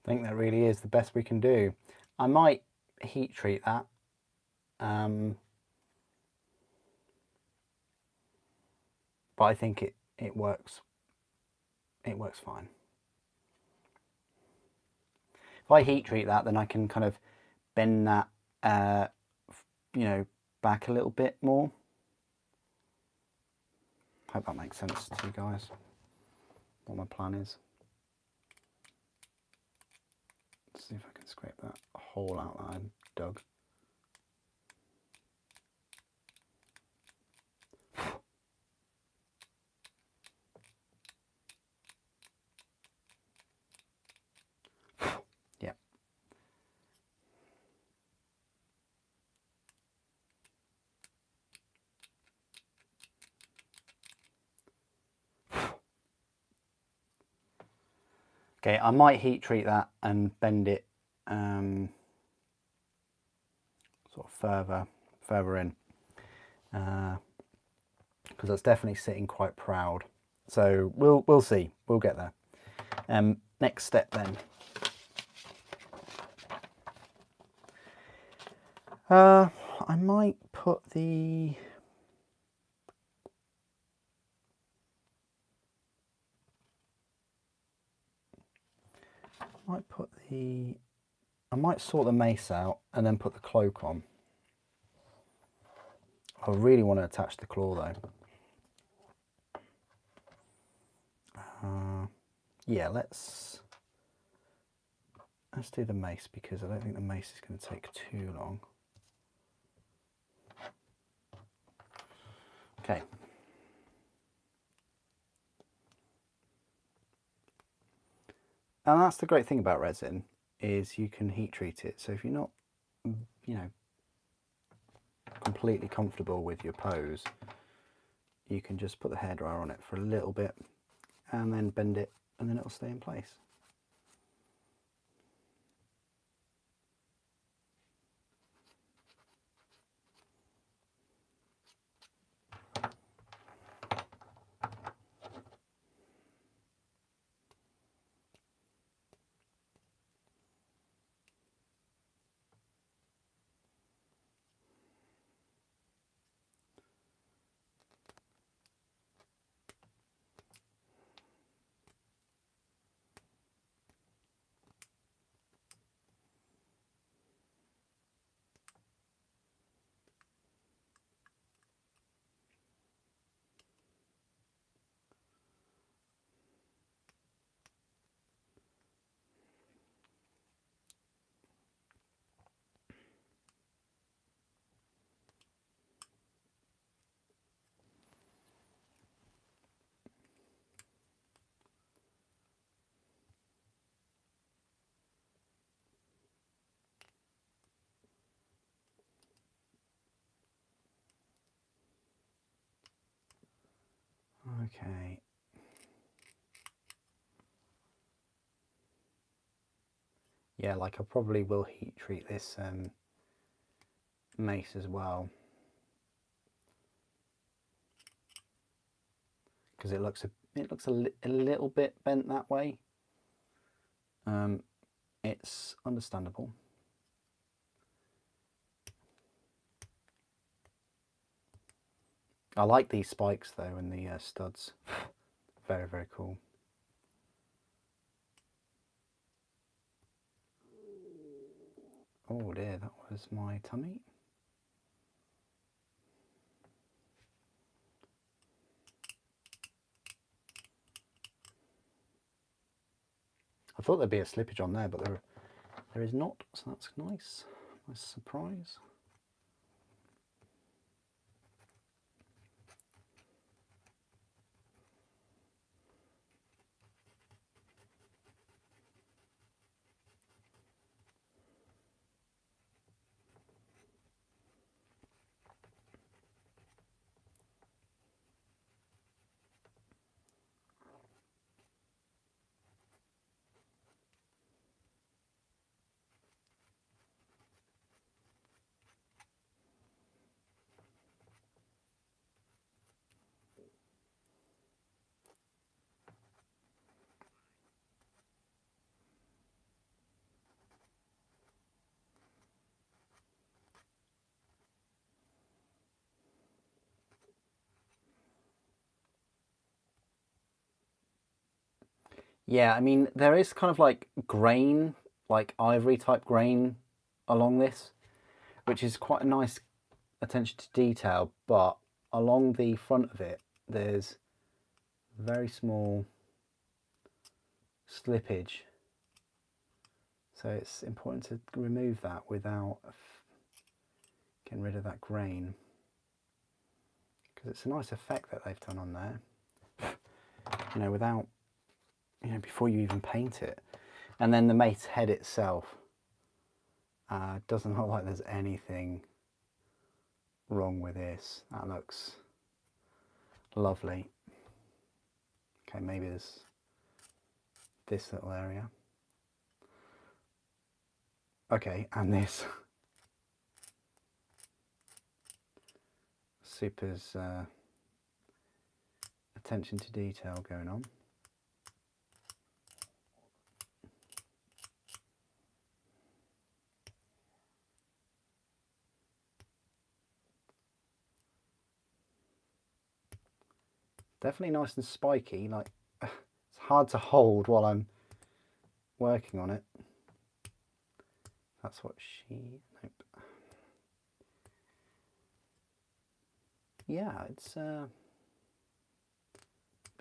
I think that really is the best we can do. I might heat treat that. But I think it works. It works fine. If I heat treat that, then I can kind of bend that, you know, back a little bit more. Hope that makes sense to you guys, what my plan is. Let's see if I can scrape that hole out that I dug. Yeah. Okay, I might heat treat that and bend it sort of further in, because that's definitely sitting quite proud. So we'll see. We'll get there. Next step then. I might put the I might sort the mace out and then put the cloak on. I really want to attach the claw though. Yeah, let's do the mace, because I don't think the mace is going to take too long. Okay. And that's the great thing about resin, is you can heat treat it. So if you're not, you know, completely comfortable with your pose, you can just put the hairdryer on it for a little bit and then bend it, and then it'll stay in place. Okay. Yeah, like I probably will heat treat this mace as well, because it looks a little bit bent that way. It's understandable. I like these spikes though, and the studs. Very, very cool. Oh dear, that was my tummy. I thought there'd be a slippage on there, but there is not, so that's nice. Nice surprise. Yeah, I mean, there is kind of like grain, like ivory type grain along this, which is quite a nice attention to detail, but along the front of it, there's very small slippage. So it's important to remove that without getting rid of that grain, because it's a nice effect that they've done on there, you know, without, you know, before you even paint it. And then the mace head itself doesn't look like there's anything wrong with this. That looks lovely. Okay, maybe there's this little area. Okay, and this. Super's attention to detail going on. Definitely nice and spiky, like it's hard to hold while I'm working on it. That's what nope. Yeah, it's been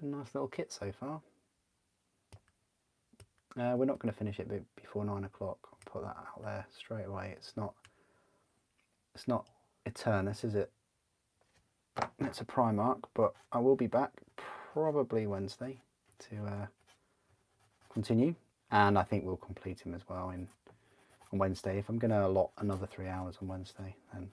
a nice little kit so far. We're not going to finish it before 9 o'clock. I'll put that out there straight away. It's not Eternus, is it? It's a Primarch, but I will be back probably Wednesday to continue, and I think we'll complete him as well on Wednesday. If I'm going to allot another 3 hours on Wednesday, then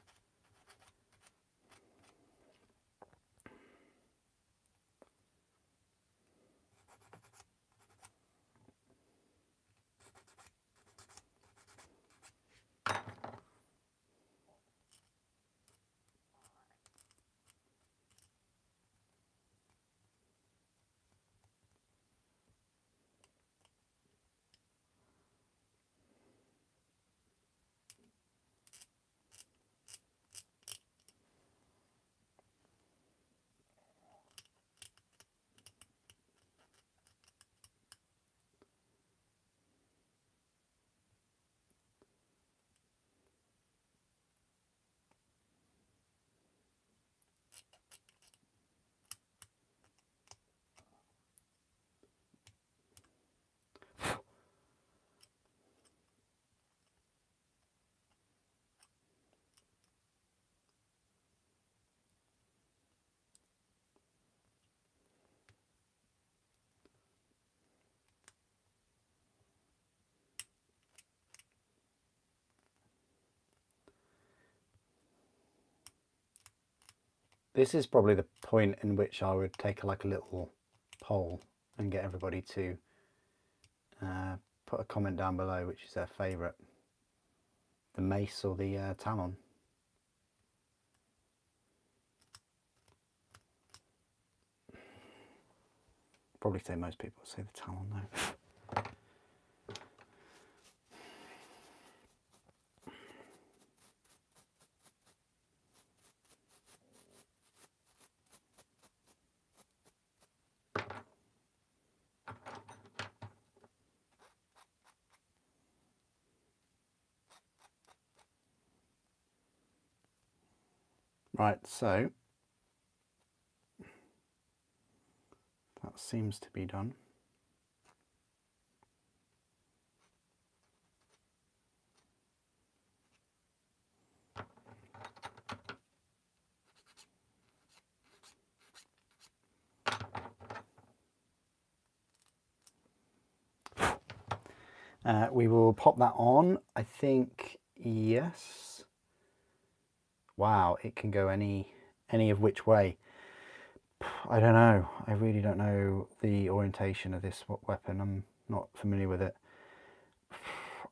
this is probably the point in which I would take like a little poll and get everybody to put a comment down below which is their favourite, the mace or the talon. Probably say most people say the talon though. Right, so that seems to be done. We will pop that on, I think, yes. Wow, it can go any of which way. I don't know. I really don't know the orientation of this weapon. I'm not familiar with it.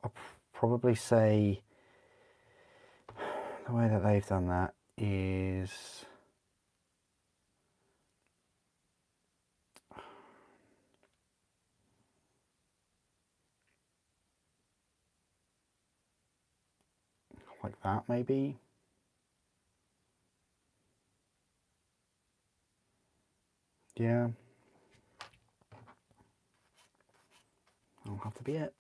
I'll probably say the way that they've done that is like that, maybe. Yeah. That'll have to be it.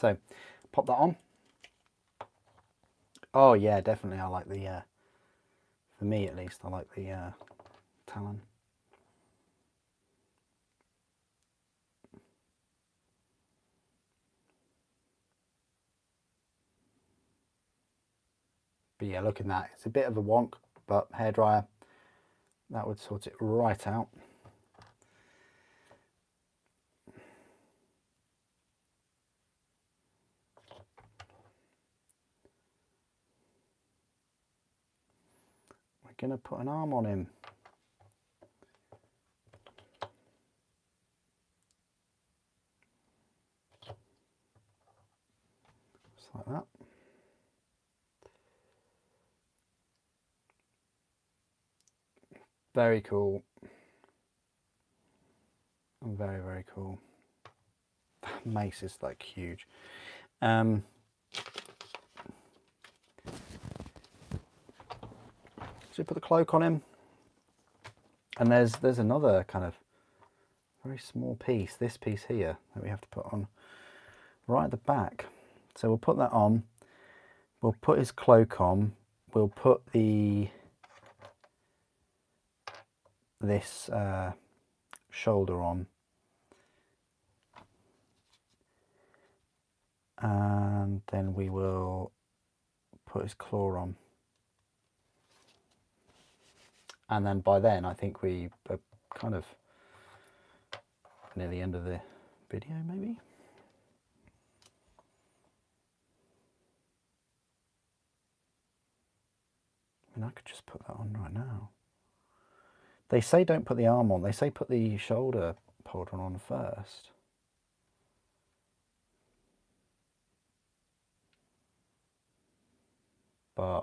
So pop that on. Oh yeah, definitely. I like the, for me at least, I like the Talon. But yeah, look at that. It's a bit of a wonk, but hairdryer, that would sort it right out. We're going to put an arm on him. Just like that. Very cool. Very, very cool. Mace is like huge. So put the cloak on him. And there's another kind of very small piece, this piece here, that we have to put on right at the back. So we'll put that on. We'll put his cloak on. We'll put this shoulder on. And then we will put his claw on. And then by then, I think we are kind of near the end of the video, maybe. I mean, I could just put that on right now. They say don't put the arm on. They say put the shoulder pauldron on first. But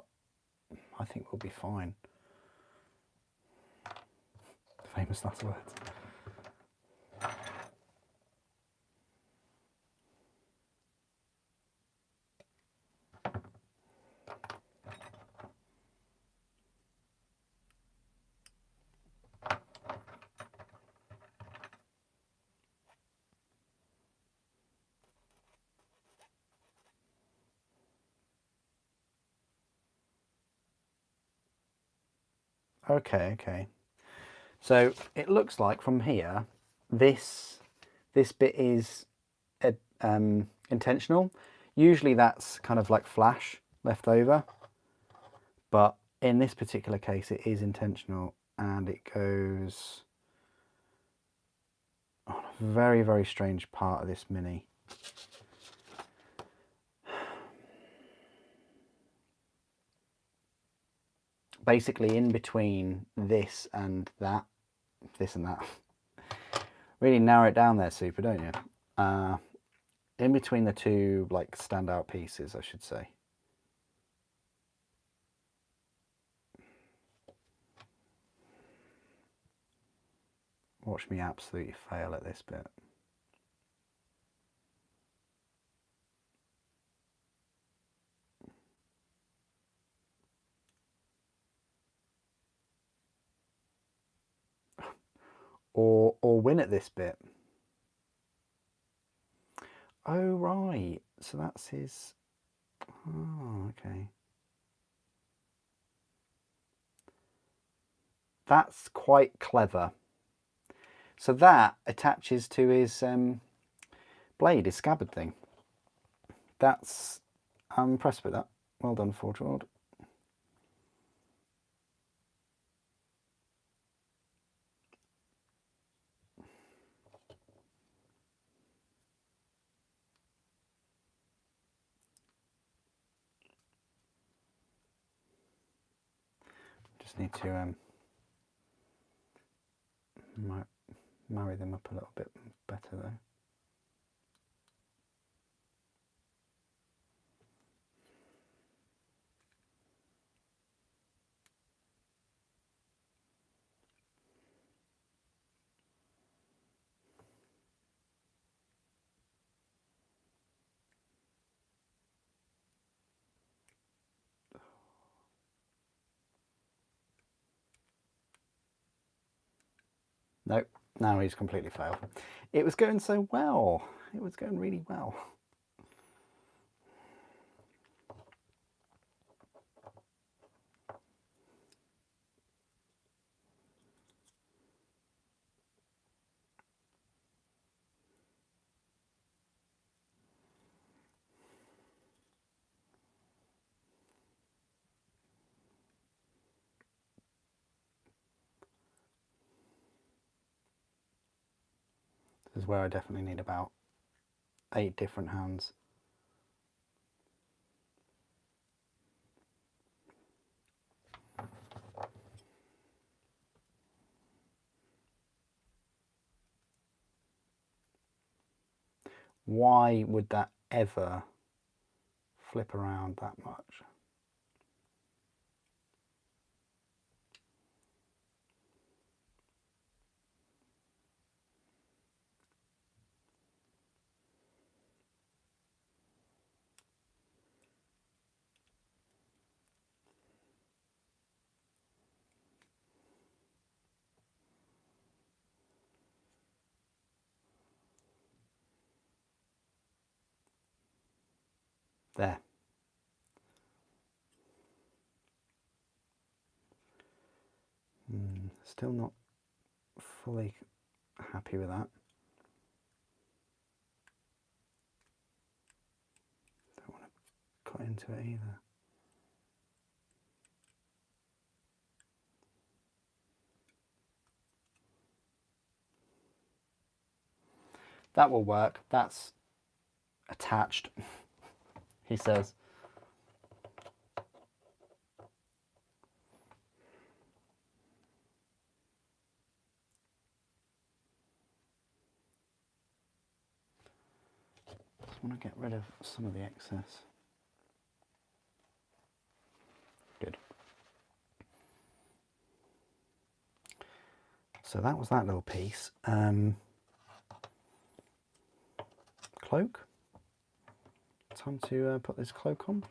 I think we'll be fine. Famous last words. Okay. So it looks like from here, this bit is intentional. Usually that's kind of like flash left over, but in this particular case it is intentional, and it goes on a very, very strange part of this mini. Basically in between this and that. Really narrow it down there, Super, don't you? In between the two like standout pieces, I should say. Watch me absolutely fail at this bit. Or win at this bit. Oh right, so that's his. Oh, okay. That's quite clever. So that attaches to his blade, his scabbard thing. That's, I'm impressed with that. Well done, Forgeworld. Just need to marry them up a little bit better though. Nope, now he's completely failed. It was going so well. It was going really well. where I definitely need about 8 different hands. Why would that ever flip around that much? There. Still not fully happy with that. Don't want to cut into it either. That will work. That's attached, he says. Just want to get rid of some of the excess. Good. So that was that little piece. Cloak. Time to put this cloak on.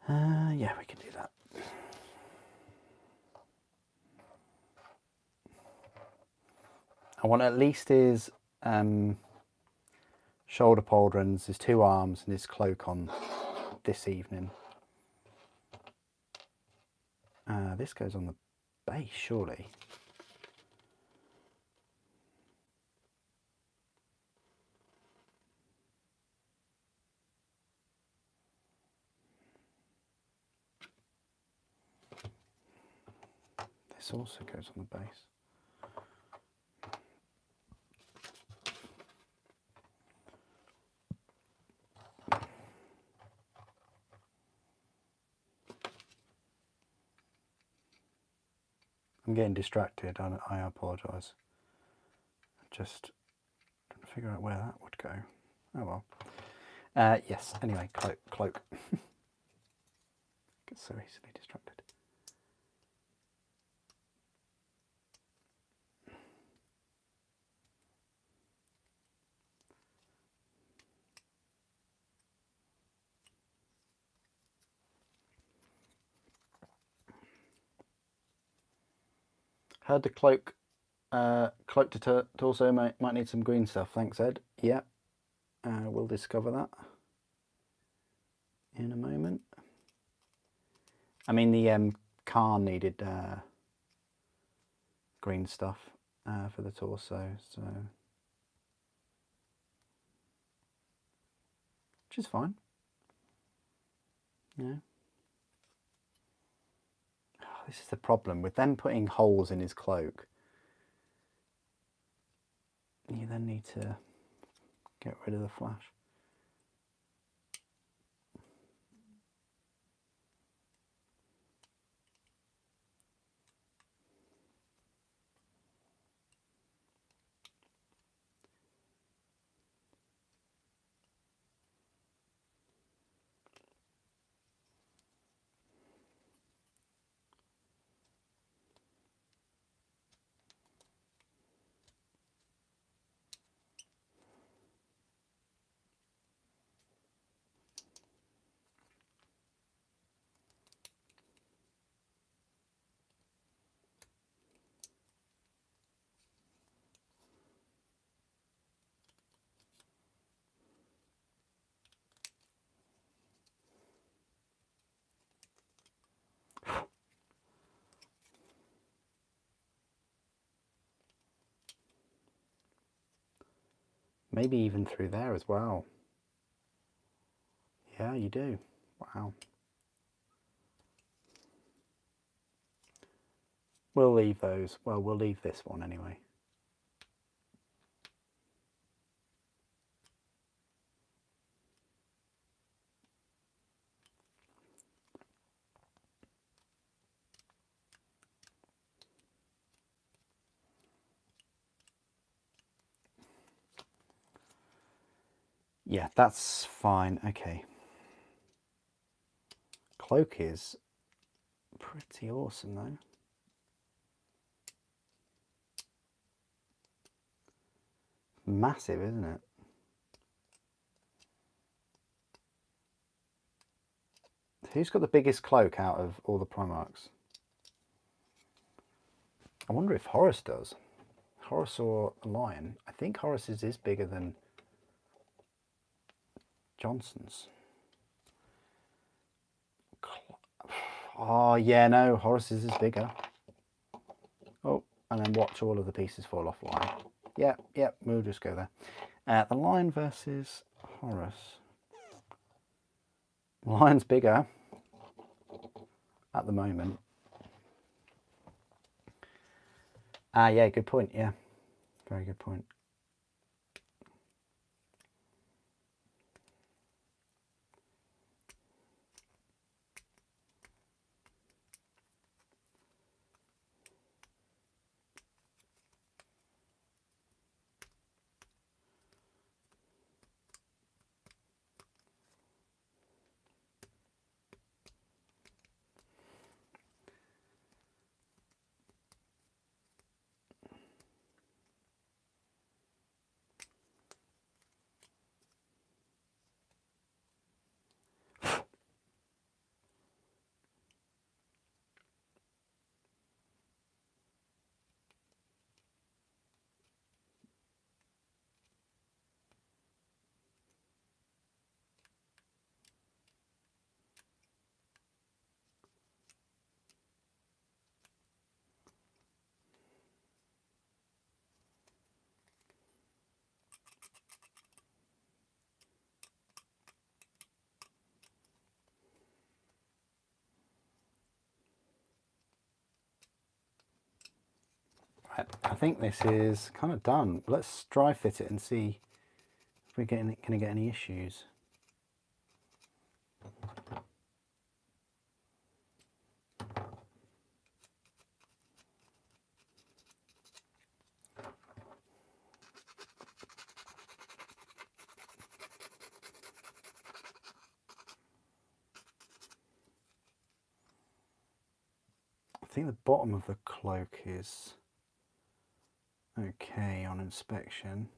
Yeah, we can do that. I want at least his shoulder pauldrons, his 2 arms and his cloak on this evening. This goes on the base, surely. This also goes on the base. I'm getting distracted, I apologise. Just trying to figure out where that would go. Oh well. Yes, anyway, cloak. Get so easily distracted. Heard the cloak to torso might need some green stuff. Thanks, Ed. Yeah, we'll discover that in a moment. I mean, the Khan needed green stuff for the torso, so which is fine. Yeah. This is the problem with them putting holes in his cloak. You then need to get rid of the flash. Maybe even through there as well. Yeah, you do. Wow. We'll leave those. Well, we'll leave this one anyway. Yeah, that's fine. Okay. Cloak is pretty awesome though. Massive, isn't it? Who's got the biggest cloak out of all the Primarchs? I wonder if Horus does. Horus or Lion. I think Horus is bigger than Johnson's. Oh, yeah, no, Horus is bigger. Oh, and then watch all of the pieces fall offline. Yeah, we'll just go there. The Lion versus Horus. Lion's bigger at the moment. Yeah, good point. Yeah, very good point. Right, I think this is kind of done. Let's dry fit it and see if we're going to get any issues. I think the bottom of the cloak is okay on inspection.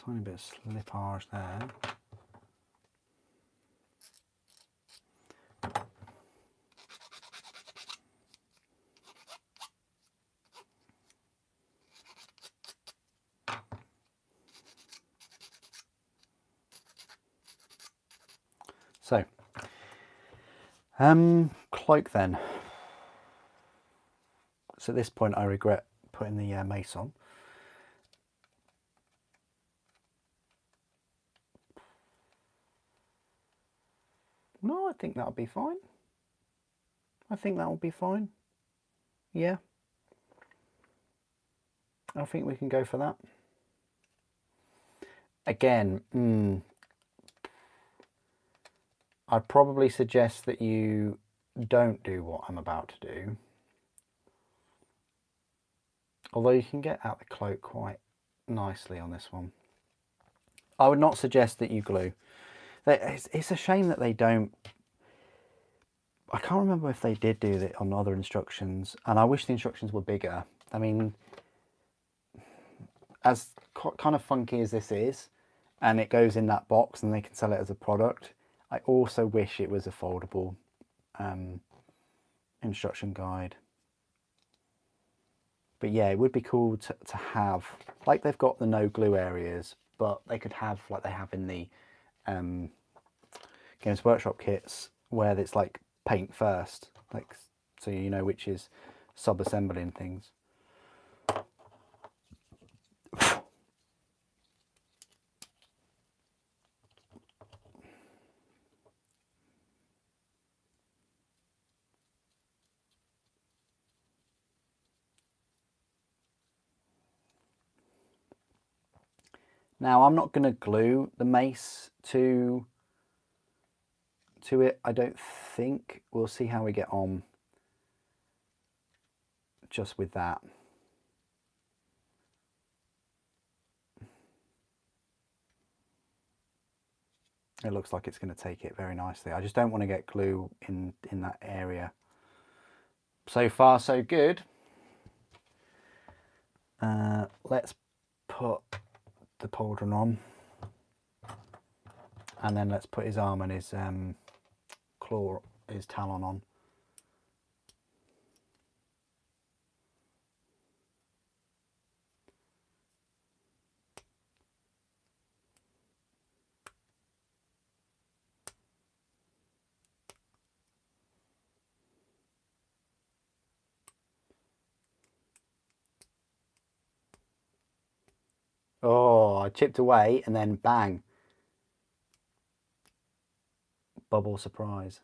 Tiny bit of slippage there. So, cloak then. So at this point I regret putting the mace on. No, I think that'll be fine. I think that'll be fine. Yeah. I think we can go for that. Again, I'd probably suggest that you don't do what I'm about to do. Although you can get out the cloak quite nicely on this one. I would not suggest that you glue. It's a shame that they don't. I can't remember if they did do it on other instructions, and I wish the instructions were bigger. I mean, as kind of funky as this is, and it goes in that box and they can sell it as a product, I also wish it was a foldable instruction guide. But yeah, it would be cool to have, like they've got the no glue areas, but they could have, like they have in the Games Workshop kits, where it's like paint first, like so you know which is sub-assembling things. Now I'm not going to glue the mace to it, I don't think. We'll see how we get on just with that. It looks like it's going to take it very nicely. I just don't want to get glue in that area. So far so good. Let's put the pauldron on, and then let's put his arm and his claw, his talon on. Oh, I chipped away and then bang. Bubble surprise.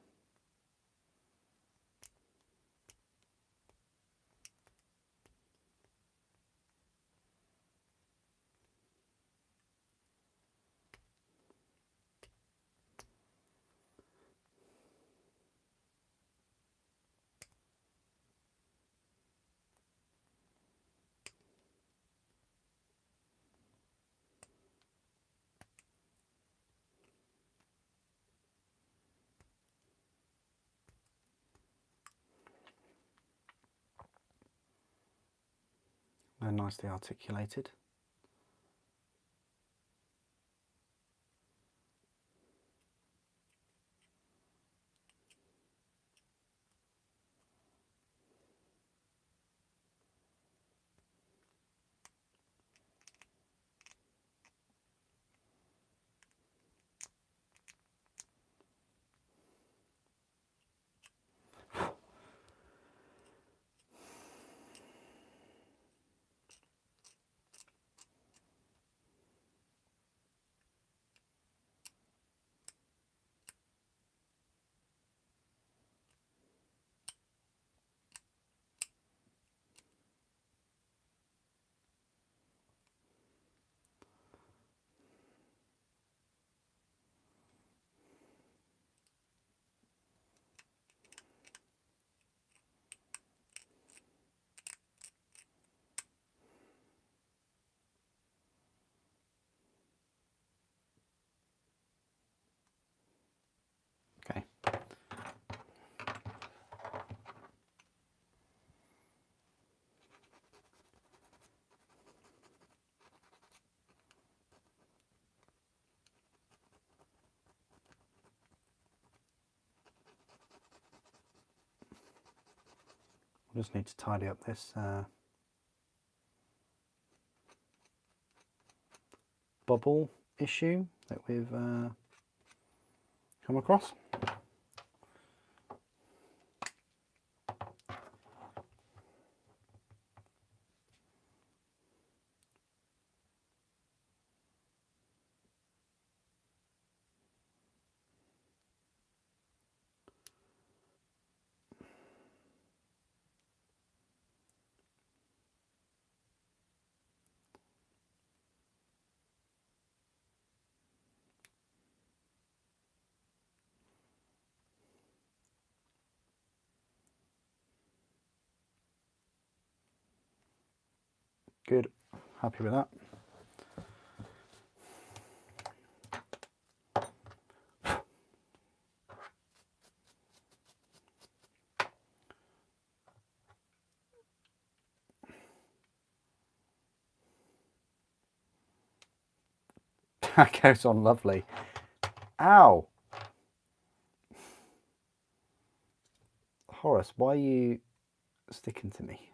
They're nicely articulated. Okay. I just need to tidy up this bubble issue that we've come across. Good, happy with that. That goes on lovely. Ow! Horus, why are you sticking to me?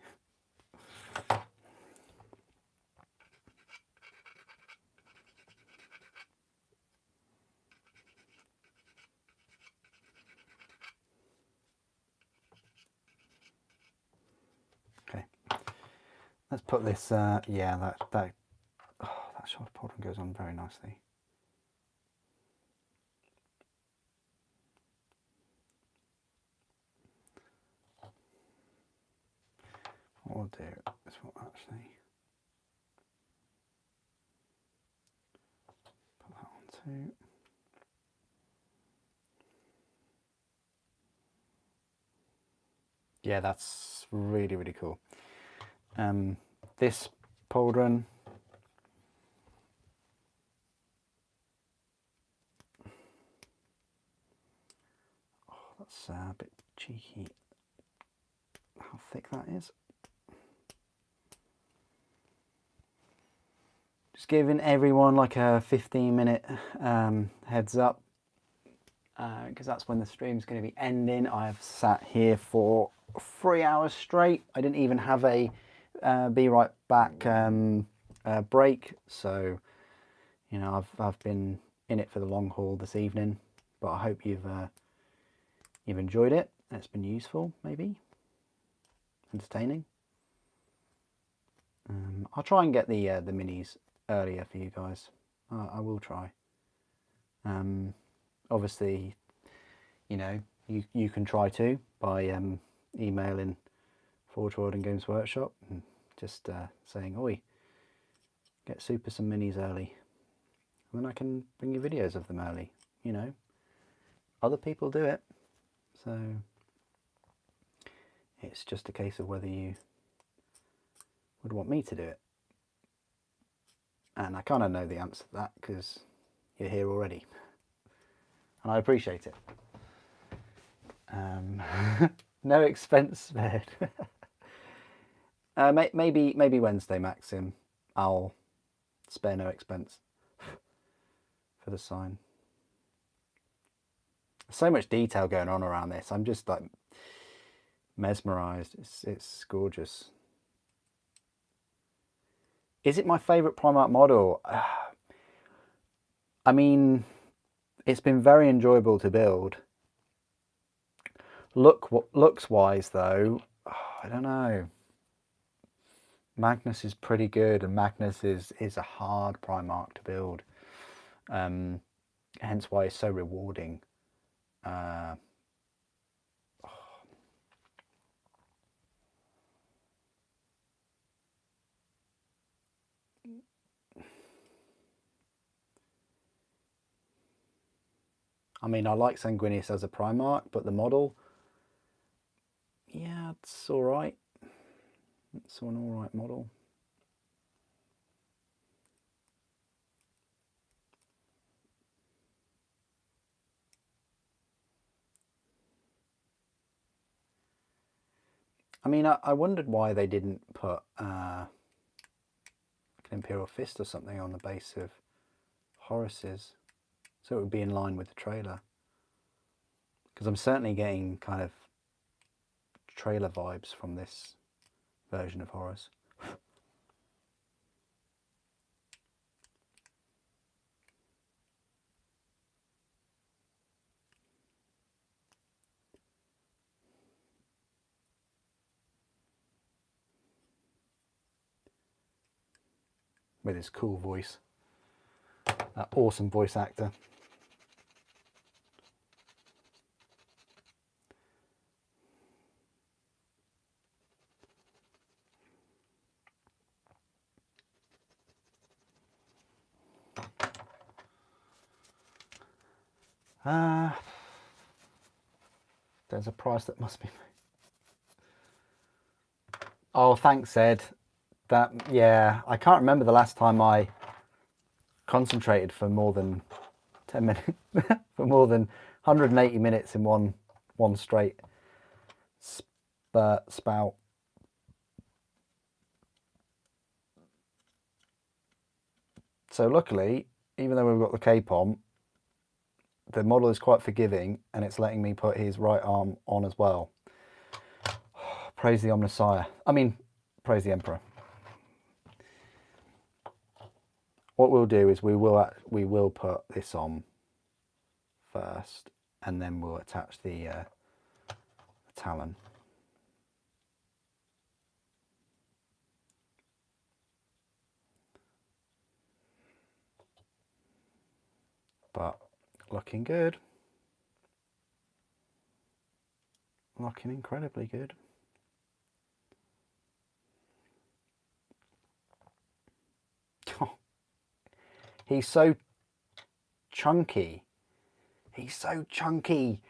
Okay, let's put this, yeah, that shaft pauldron goes on very nicely. What we'll do is we'll actually put that on too. Yeah, that's really, really cool. This pauldron, That's a bit cheeky how thick that is. Just giving everyone like a 15-minute heads up, because that's when the stream's going to be ending. I've sat here for 3 hours straight. I didn't even have a be right back break, so you know I've been in it for the long haul this evening. But I hope you've enjoyed it. It's been useful, maybe entertaining. I'll try and get the minis earlier for you guys. I will try. Obviously, you know, you can try too by emailing Forge World and Games Workshop and just saying, oi, get Super some minis early, and then I can bring you videos of them early. You know, other people do it, so it's just a case of whether you would want me to do it. And I kind of know the answer to that because you're here already, and I appreciate it. No expense spared. Maybe Wednesday, Maxim. I'll spare no expense for the sign. So much detail going on around this. I'm just like mesmerised. It's gorgeous. Is it my favourite Primarch model? I mean, it's been very enjoyable to build. Looks wise though, I don't know. Magnus is pretty good, and Magnus is a hard Primarch to build. Hence why it's so rewarding. I mean, I like Sanguinius as a Primarch, but the model, yeah, it's all right. It's an all right model. I mean, I wondered why they didn't put like an Imperial Fist or something on the base of Horus's, so it would be in line with the trailer. Because I'm certainly getting kind of trailer vibes from this version of Horus. With his cool voice. That awesome voice actor. There's a price that must be. Oh, thanks, Ed. That, yeah, I can't remember the last time I concentrated for more than 10 minutes, for more than 180 minutes in one straight spout. So luckily, even though we've got the cape on, the model is quite forgiving, and it's letting me put his right arm on as well. Praise the Omnissiah. I mean, praise the Emperor. What we'll do is we will put this on first, and then we'll attach the talon. But looking good. Looking incredibly good. He's so chunky. He's so chunky.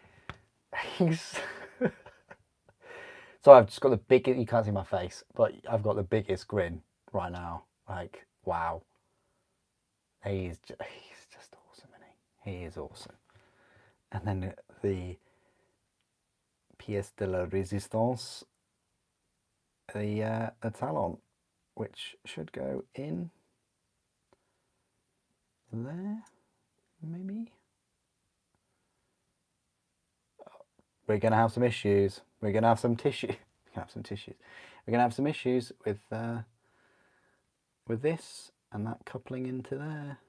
He's so I've just got the biggest, you can't see my face, but I've got the biggest grin right now. Like, wow. He's just awesome, isn't he? He is awesome. And then the pièce de la résistance, the talon, which should go in there, maybe. We're going to have some issues. We're going to have some tissue. We're going to have some tissues. We're going to have some issues with this and that coupling into there.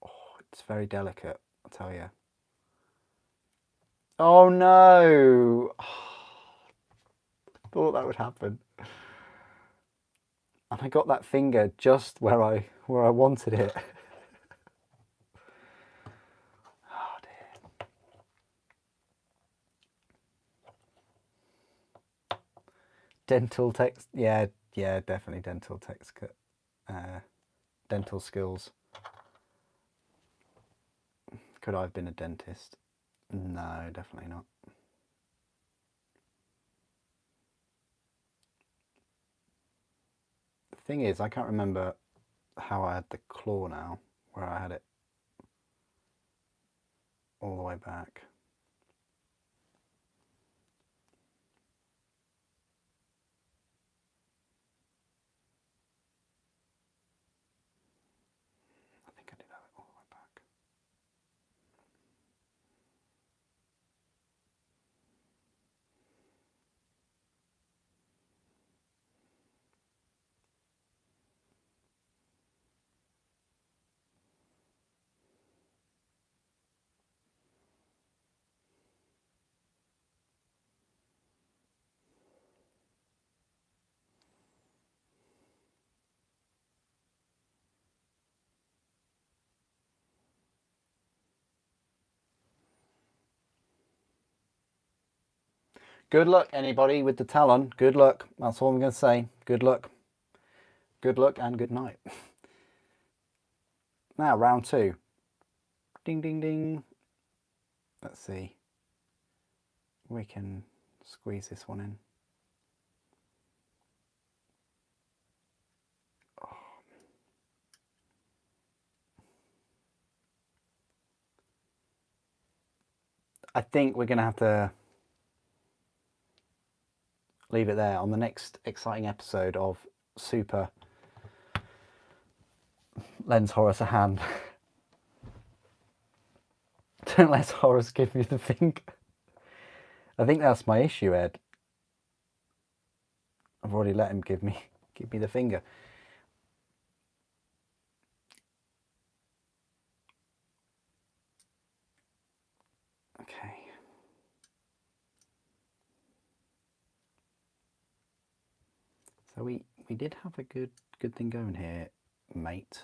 Oh, it's very delicate, I'll tell you. Oh no! I thought that would happen. And I got that finger just where I wanted it. Oh dear. Dental text, yeah, definitely dental text, dental skills. Could I have been a dentist? No, definitely not. The thing is, I can't remember how I had the claw now, where I had it all the way back. I think I did have it all the way back. Good luck, anybody, with the talon. Good luck. That's all I'm going to say. Good luck. Good luck and good night. Now, round 2. Ding, ding, ding. Let's see. We can squeeze this one in. Oh. I think we're going to have to leave it there. On the next exciting episode of Super, lends Horus a hand. Don't let Horus give you the finger. I think that's my issue, Ed. I've already let him give me the finger. Okay. So we did have a good thing going here, mate.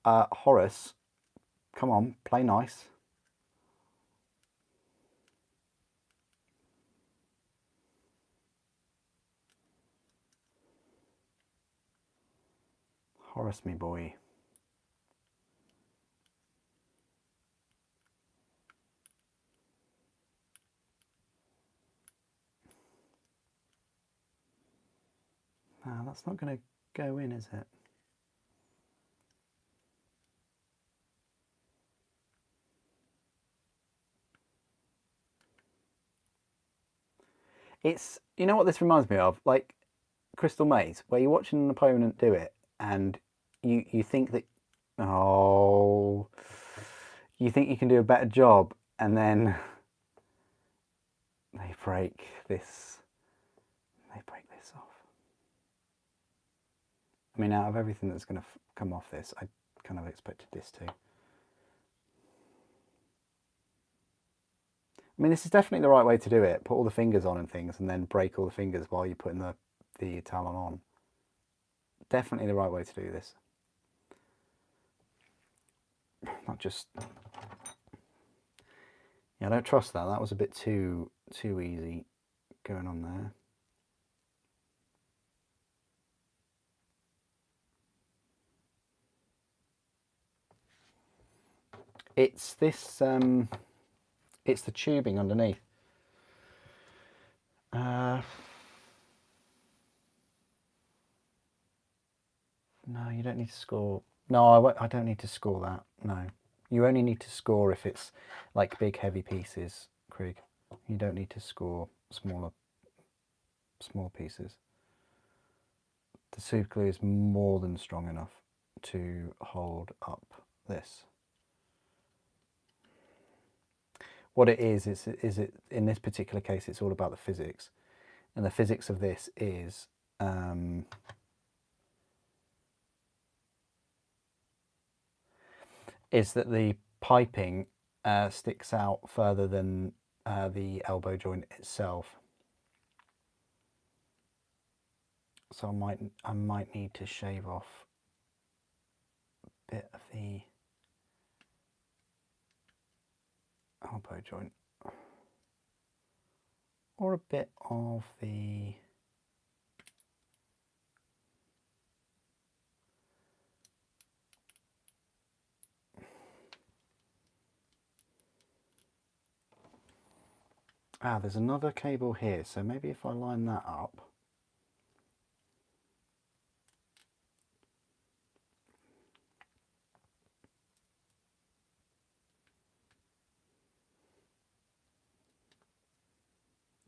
Horus, come on, play nice. Horus, me boy. No, that's not going to go in, is it? It's, you know what this reminds me of? Like Crystal Maze, where you're watching an opponent do it and you think that, oh, you think you can do a better job, and then they break this off. I mean, out of everything that's going to come off this, I kind of expected this too. I mean, this is definitely the right way to do it. Put all the fingers on and things, and then break all the fingers while you're putting the talon on. Definitely the right way to do this. Not just... Yeah, I don't trust that. That was a bit too easy going on there. It's this... it's the tubing underneath. No, you don't need to score. No, I don't need to score that. No. You only need to score if it's like big heavy pieces, Krieg. You don't need to score small pieces. The super glue is more than strong enough to hold up this. What it is it in this particular case, it's all about the physics, and the physics of this is that the piping sticks out further than the elbow joint itself. So I might need to shave off a bit of the elbow joint, or a bit of the there's another cable here, so maybe if I line that up.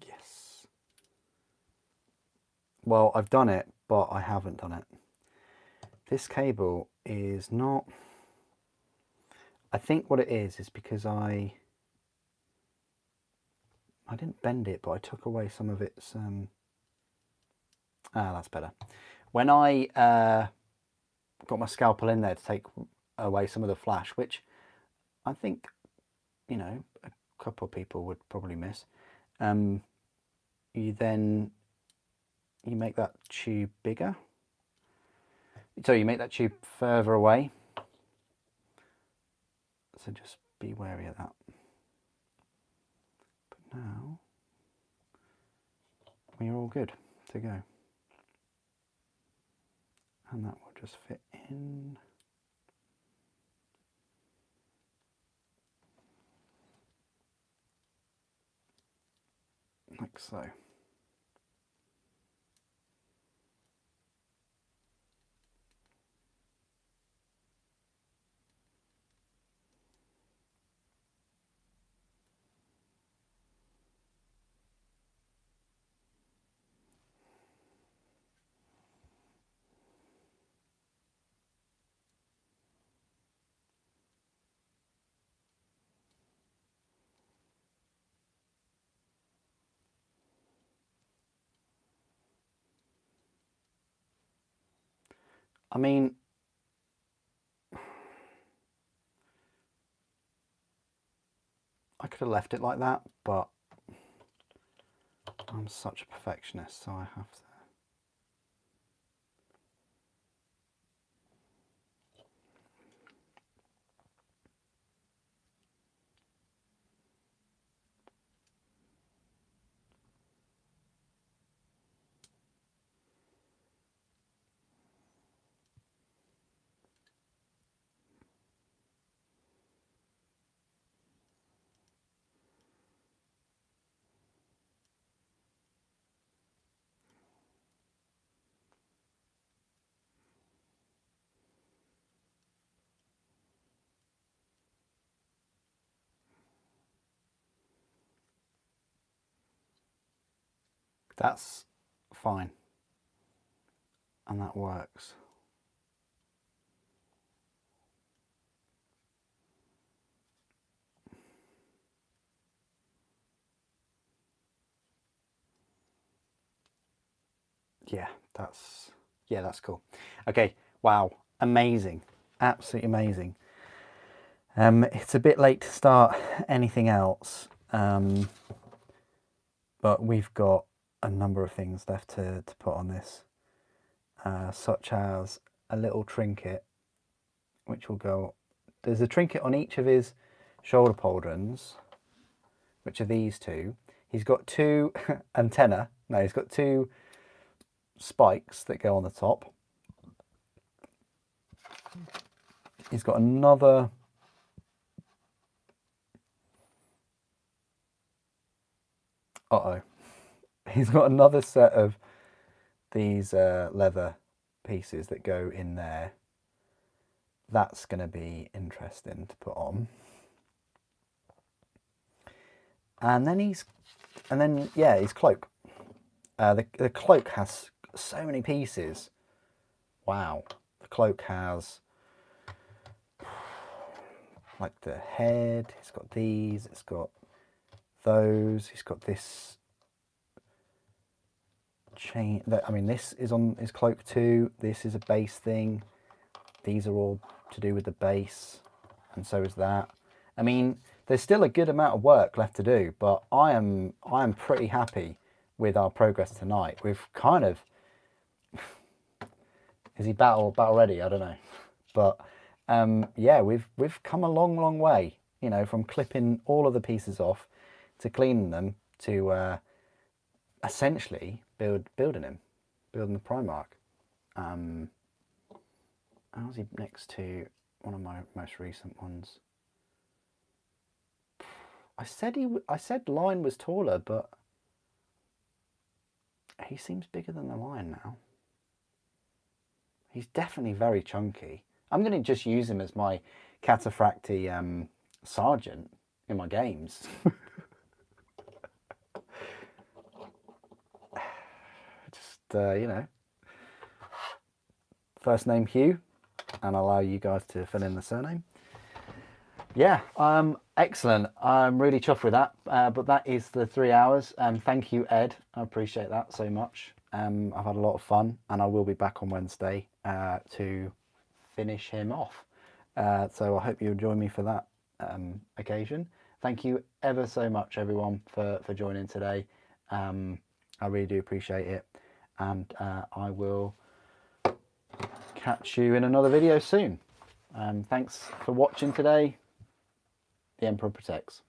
Yes. Well, I've done it, but I haven't done it. This cable is not... I think what it is because I didn't bend it, but I took away some of its... that's better. When I got my scalpel in there to take away some of the flash, which I think, you know, a couple of people would probably miss, you make that tube bigger. So you make that tube further away. So just be wary of that. But now we're all good to go. And that will just fit in. Like so. I mean, I could have left it like that, but I'm such a perfectionist, so I have to. That's fine, and that works. Yeah, that's cool. Okay, wow, amazing, absolutely amazing. It's a bit late to start anything else, but we've got a number of things left to put on this, such as a little trinket, which will go... There's a trinket on each of his shoulder pauldrons, which are these two. He's got two antenna. No, he's got two spikes that go on the top. He's got another... Uh-oh. He's got another set of these leather pieces that go in there. That's going to be interesting to put on. And then his cloak. The cloak has so many pieces. Wow. The cloak has like the head, it's got these, it's got those, it's got this chain. I mean, this is on his cloak too. This is a base thing. These are all to do with the base, and so is that. I mean, there's still a good amount of work left to do, but I am pretty happy with our progress tonight. We've kind of is he battle ready? I don't know, but yeah, we've come a long way. You know, from clipping all of the pieces off to cleaning them to essentially building the Primarch. How's he next to one of my most recent ones? I said Lion was taller, but he seems bigger than the Lion now. He's definitely very chunky. I'm going to just use him as my Cataphracti sergeant in my games. Just, you know, first name Hugh, and I'll allow you guys to fill in the surname. Yeah, excellent. I'm really chuffed with that. But that is the 3 hours. Thank you, Ed. I appreciate that so much. I've had a lot of fun, and I will be back on Wednesday to finish him off. So I hope you'll join me for that occasion. Thank you ever so much, everyone, for joining today. I really do appreciate it, and I will catch you in another video soon. Thanks for watching today. The Emperor protects.